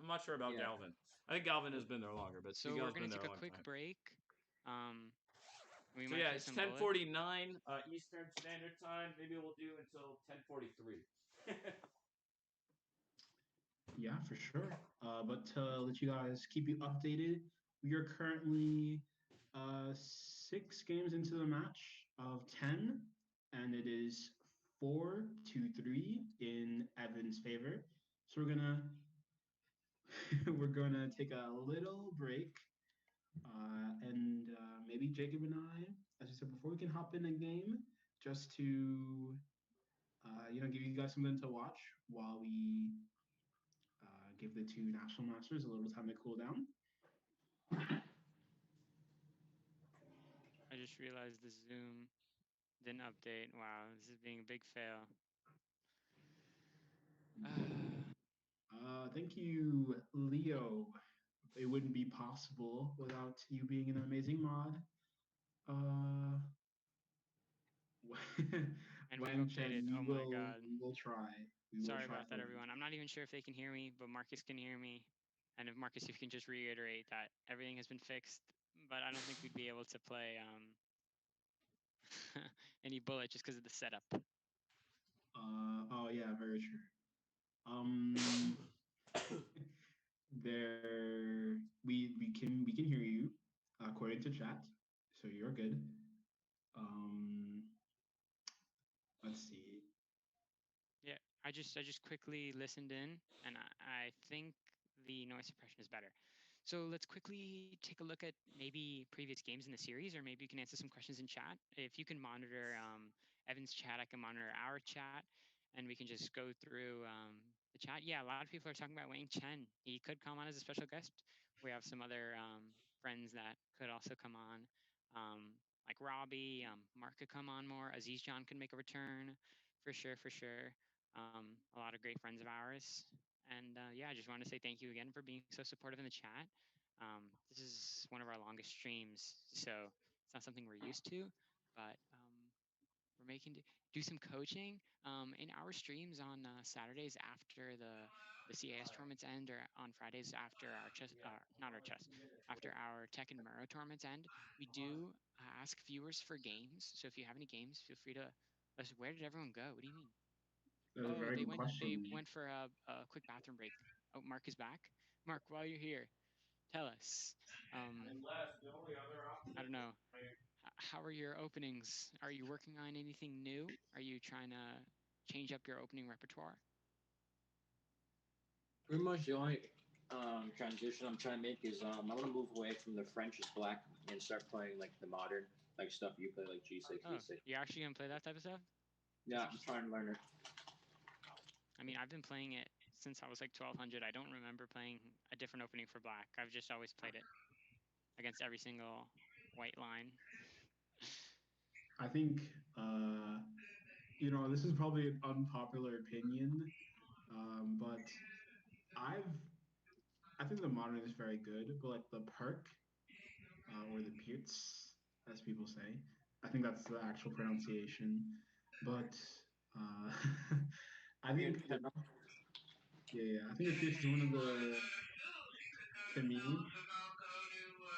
I'm not sure about Yeah. Galvin. I think Galvin has been there longer, but So Spiegel's we're gonna been there take a a long quick time. break. We So might yeah, play it's some bullet. 10:49 Eastern Standard Time. Maybe we'll do until 10:43. Yeah, for sure. But to let you guys keep you updated, we are currently 6 games into the match of 10, and it is 4-3 in Evan's favor. So we're gonna we're gonna take a little break, and maybe Jacob and I, as you said before, we can hop in a game just to give you guys something to watch while we give the two national masters a little time to cool down. I just realized the Zoom didn't update. Wow, this is being a big fail. Thank you, Leo. It wouldn't be possible without you being an amazing mod. And we've Wan Chen, updated. Oh my god. we will try. We will Sorry try about for that, you. everyone. I'm not even sure if they can hear me, but Marcus can hear me. And if Marcus, if you can just reiterate that everything has been fixed, but I don't think we'd be able to play any bullet just because of the setup. Oh yeah, very true. There we can hear you according to chat, so you're good. Let's see. Yeah, I just quickly listened in, and I think the noise suppression is better. So let's quickly take a look at maybe previous games in the series, or maybe you can answer some questions in chat. If you can monitor Evan's chat, I can monitor our chat, and we can just go through the chat. Yeah, a lot of people are talking about Wang Chen. He could come on as a special guest. We have some other friends that could also come on, like Robbie. Mark could come on more. Aziz John could make a return, for sure, for sure. A lot of great friends of ours. And yeah, I just want to say thank you again for being so supportive in the chat. This is one of our longest streams, so it's not something we're used to, but we're making do some coaching in our streams on Saturdays after the CAS tournaments end, or on Fridays after our chess, not our chess, after our Tech and Muro tournaments end. We do ask viewers for games. So if you have any games, feel free to. Where did everyone go? What do you mean? That's a Oh, very they good went. They question. went for a quick bathroom break. Oh, Mark is back. Mark, while you're here, tell us. I don't know. How are your openings? Are you working on anything new? Are you trying to change up your opening repertoire? Pretty much the only transition I'm trying to make is I want to move away from the French is black and start playing like the modern like stuff you play like G6, Oh, E6. you're actually gonna play that type of stuff? Yeah, I'm trying to learn it. I mean, I've been playing it since I was like 1200. I don't remember playing a different opening for black. I've just always played it against every single white line. I think this is probably an unpopular opinion, but I've I think the modern is very good, but like the perk or the Pierce, as people say, I think that's the actual pronunciation. But uh, I think the I think the Pierce is one of the to me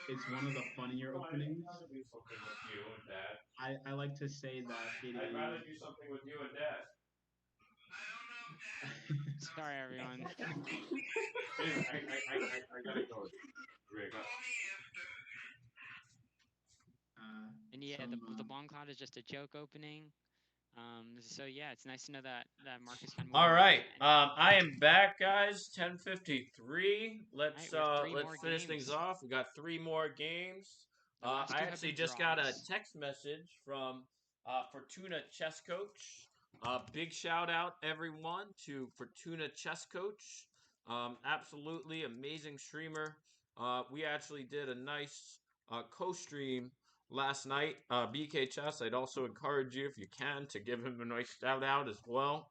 it's one of the funnier openings. Do something with you and Dad. I like to say that it I'd rather is. do something with you and Dad. Sorry, everyone. I gotta go. And yeah, Some the bomb cloud is just a joke opening. So yeah, it's nice to know that Marcus can move All on. right. I am back, guys. 10:53. Right, we have three Let's more finish things games. off. We got 3 more games. The last I two have actually been just got a draws. text message from Fortuna Chess Coach. Big shout out everyone to Fortuna Chess Coach. Absolutely amazing streamer. We actually did a nice co-stream last night. BK Chess. I'd also encourage you, if you can, to give him a nice shout out as well.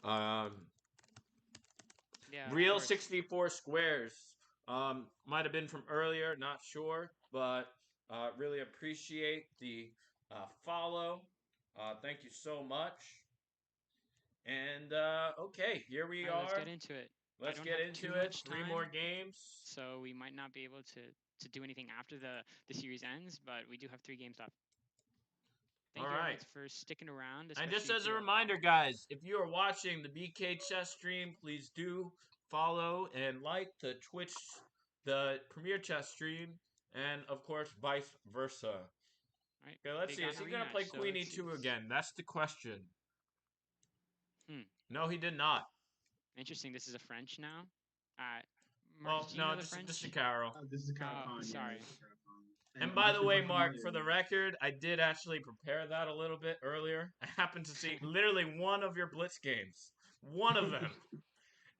Yeah, Real 64 squares. Might have been from earlier, not sure, but really appreciate the follow. Thank you so much. And okay, here we All right, let's are. get into it. Let's I don't get have into too it. much 3 more time, games. so we might not be able to do anything after the series ends, but we do have 3 games left. Thank you everyone for sticking around. And just Especially as a reminder, guys, if you are watching the BK Chess stream, please do follow and like the Premier Chess stream, and of course, vice versa. Right. Okay, let's They see. got Is a he gonna rematch, play so Queen let's see. E2 again? That's the question. Hmm. No, he did not. Interesting. This is a French now. Uh, Marcus, Well, do you no, know the just a French? Carol. This is Oh, Caracon, yeah, sorry. this is Caracon. And I'm by the actually way, quite Mark, familiar for the with. record, I did actually prepare that a little bit earlier. I happened to see literally one of your Blitz games, one of them,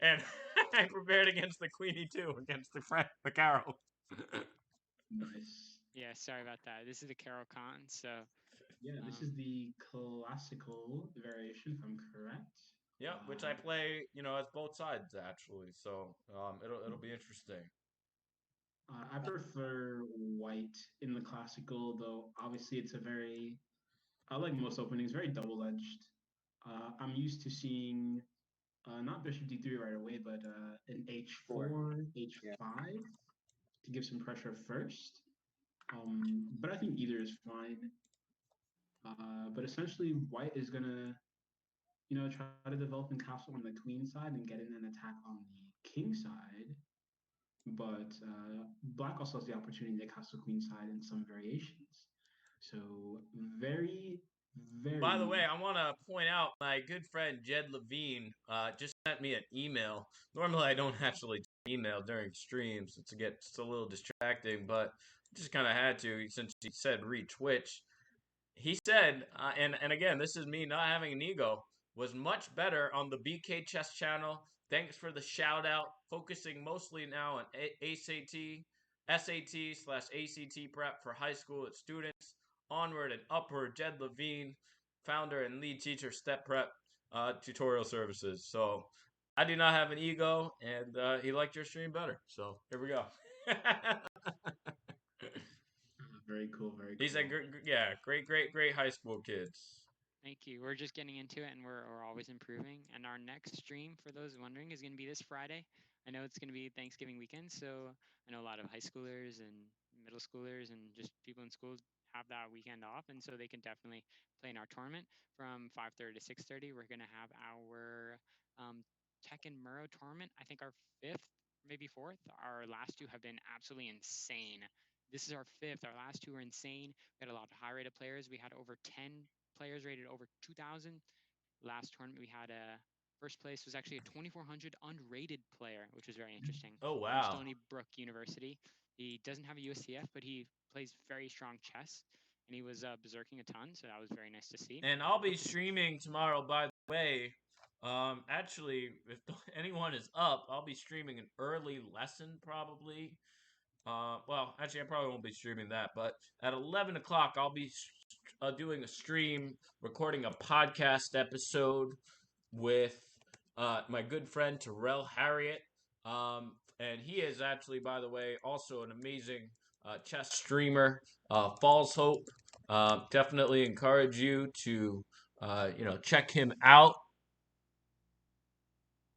and I prepared against the Queenie too, against the Carol. Nice. Yeah, sorry about that. This is the Carol Con, so Yeah, this um, is the classical variation, if I'm correct. Yep, which I play, as both sides actually. So it'll be interesting. I prefer white in the classical, though obviously it's a very, I like most openings, very double-edged. I'm used to seeing not bishop d3 right away, but an Four. h4, Yeah. h5 to give some pressure first. But I think either is fine. But essentially, white is gonna, try to develop and castle on the queen side and get in an attack on the king side. But black also has the opportunity to castle queen side in some variations. So very, By the way, very. I want to point out my good friend Jed Levine just sent me an email. Normally, I don't actually email during streams. It's a little distracting, but just kind of had to since he said read Twitch. He said, and again, this is me not having an ego, was much better on the BK Chess channel. Thanks for the shout out. Focusing mostly now on SAT/ACT prep for high school students. Onward and upward. Jed Levine, founder and lead teacher, Step Prep tutorial services. So I do not have an ego, and he liked your stream better. So here we go. Very cool, very He cool. said, yeah, great high school kids. thank you. We're just getting into it, and we're always improving. And our next stream, for those wondering, is going to be this Friday. I know it's going to be Thanksgiving weekend, so I know a lot of high schoolers and middle schoolers and just people in school have that weekend off, and so they can definitely play in our tournament from 5:30 to 6:30. We're going to have our Tekken Muro tournament. I think our fifth, maybe fourth. Our last two have been absolutely insane. This is our fifth. Our last two were insane. We had a lot of high rated players. We had over 10 players rated over 2,000. Last tournament, we had a first place was actually a 2,400 unrated player, which was very interesting Oh from wow! Stony Brook University. He doesn't have a USCF, but he plays very strong chess, and he was berserking a ton. So that was very nice to see. And I'll be streaming tomorrow. By the way, actually, if anyone is up, I'll be streaming an early lesson probably. Well, actually, I probably won't be streaming that, but at 11 o'clock, I'll be doing a stream, recording a podcast episode with my good friend Terrell Harriet. And he is actually, by the way, also an amazing chess streamer. Falls Hope. Definitely encourage you to, check him out.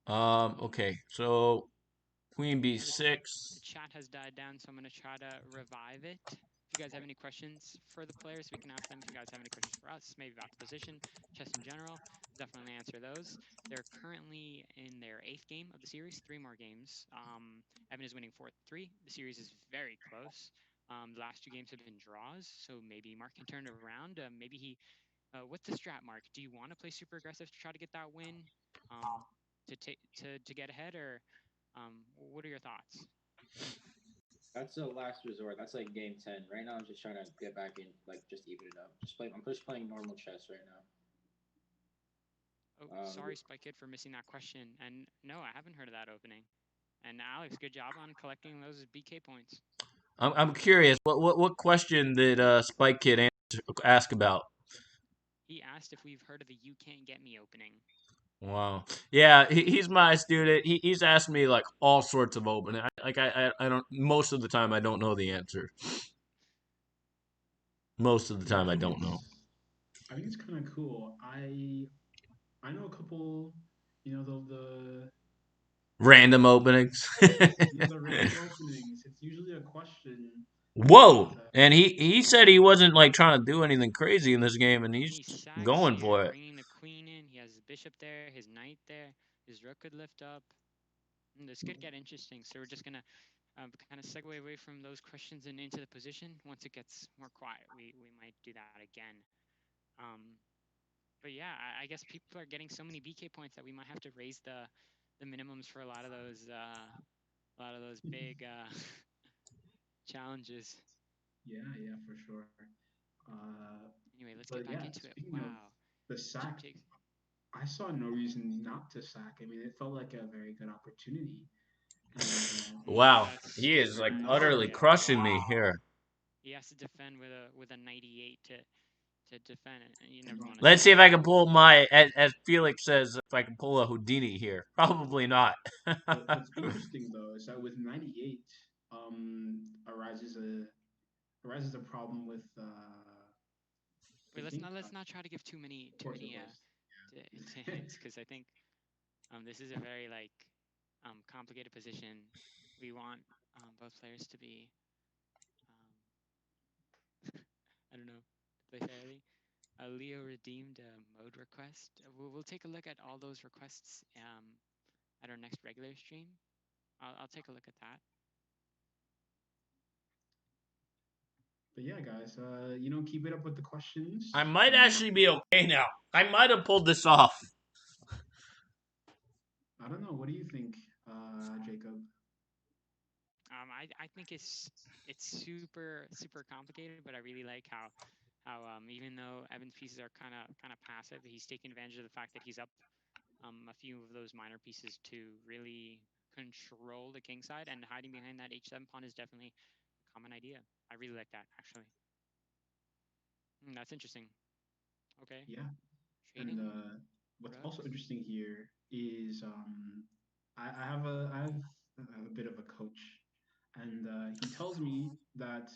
Okay, so Queen The B6. chat has died down, so I'm going to try to revive it. If you guys have any questions for the players, we can ask them. If you guys have any questions for us, maybe about the position, chess in general, definitely answer those. They're currently in their 8th game of the series, 3 more games. Evan is winning 4-3. The series is very close. The last 2 games have been draws, so maybe Mark can turn it around. Maybe he, what's the strat, Mark? Do you want to play super aggressive to try to get that win, to get ahead, or what are your thoughts? That's a last resort. That's like game 10. Right now, I'm just trying to get back in, like just even it up. I'm just playing normal chess right now. Oh, sorry, Spike Kid, for missing that question. And no, I haven't heard of that opening. And Alex, good job on collecting those BK points. I'm curious. What question did Spike Kid ask about? He asked if we've heard of the "You Can't Get Me" opening. Wow. Yeah, he's my student. He's asked me like all sorts of open. I don't. Most of the time, I don't know the answer. Most of the Yeah, time, I don't know. I think it's kind of cool. I know a couple, the Random openings. the random openings. It's usually a question Whoa! that And he said he wasn't like trying to do anything crazy in this game, and he's He just sacks, going he's for it. bringing the queen in, he has his bishop there, his knight there, his rook could lift up. And this could get interesting. So we're just going to kind of segue away from those questions and into the position. Once it gets more quiet, we might do that again. But yeah, I guess people are getting so many BK points that we might have to raise the the minimums for a lot of those big challenges. Yeah, for sure. Anyway, let's get But back yeah, into it. speaking of Wow. the J- sack, Jake, I saw no reason not to sack. I mean, it felt like a very good opportunity, and Wow, he is like and now utterly yeah. crushing me here. He has to defend with a 98 to defend it, and you never want to Let's see see if that. I can pull my, as Felix says, if I can pull a Houdini here. Probably not. what's interesting though is that with 98, arises a problem with the Wait, king let's side. not try to give too many Of course, of course. to Yeah. hints because I think this is a very like complicated position. We want both players to be I don't know, to play fairly. Leo redeemed a mode request. We'll take a look at all those requests at our next regular stream. I'll take a look at that. But yeah, guys, keep it up with the I questions. might actually be okay now. I might have pulled this off. I don't know. What do you think, Jacob? I think it's super complicated, but I really like how even though Evan's pieces are kind of passive, he's taking advantage of the fact that he's up a few of those minor pieces to really control the king side, and hiding behind that h7 pawn is definitely a common idea. I really like that actually. That's interesting. Okay, Yeah, and trading what's also rooks. interesting here is I have a bit of a coach, and he tells me that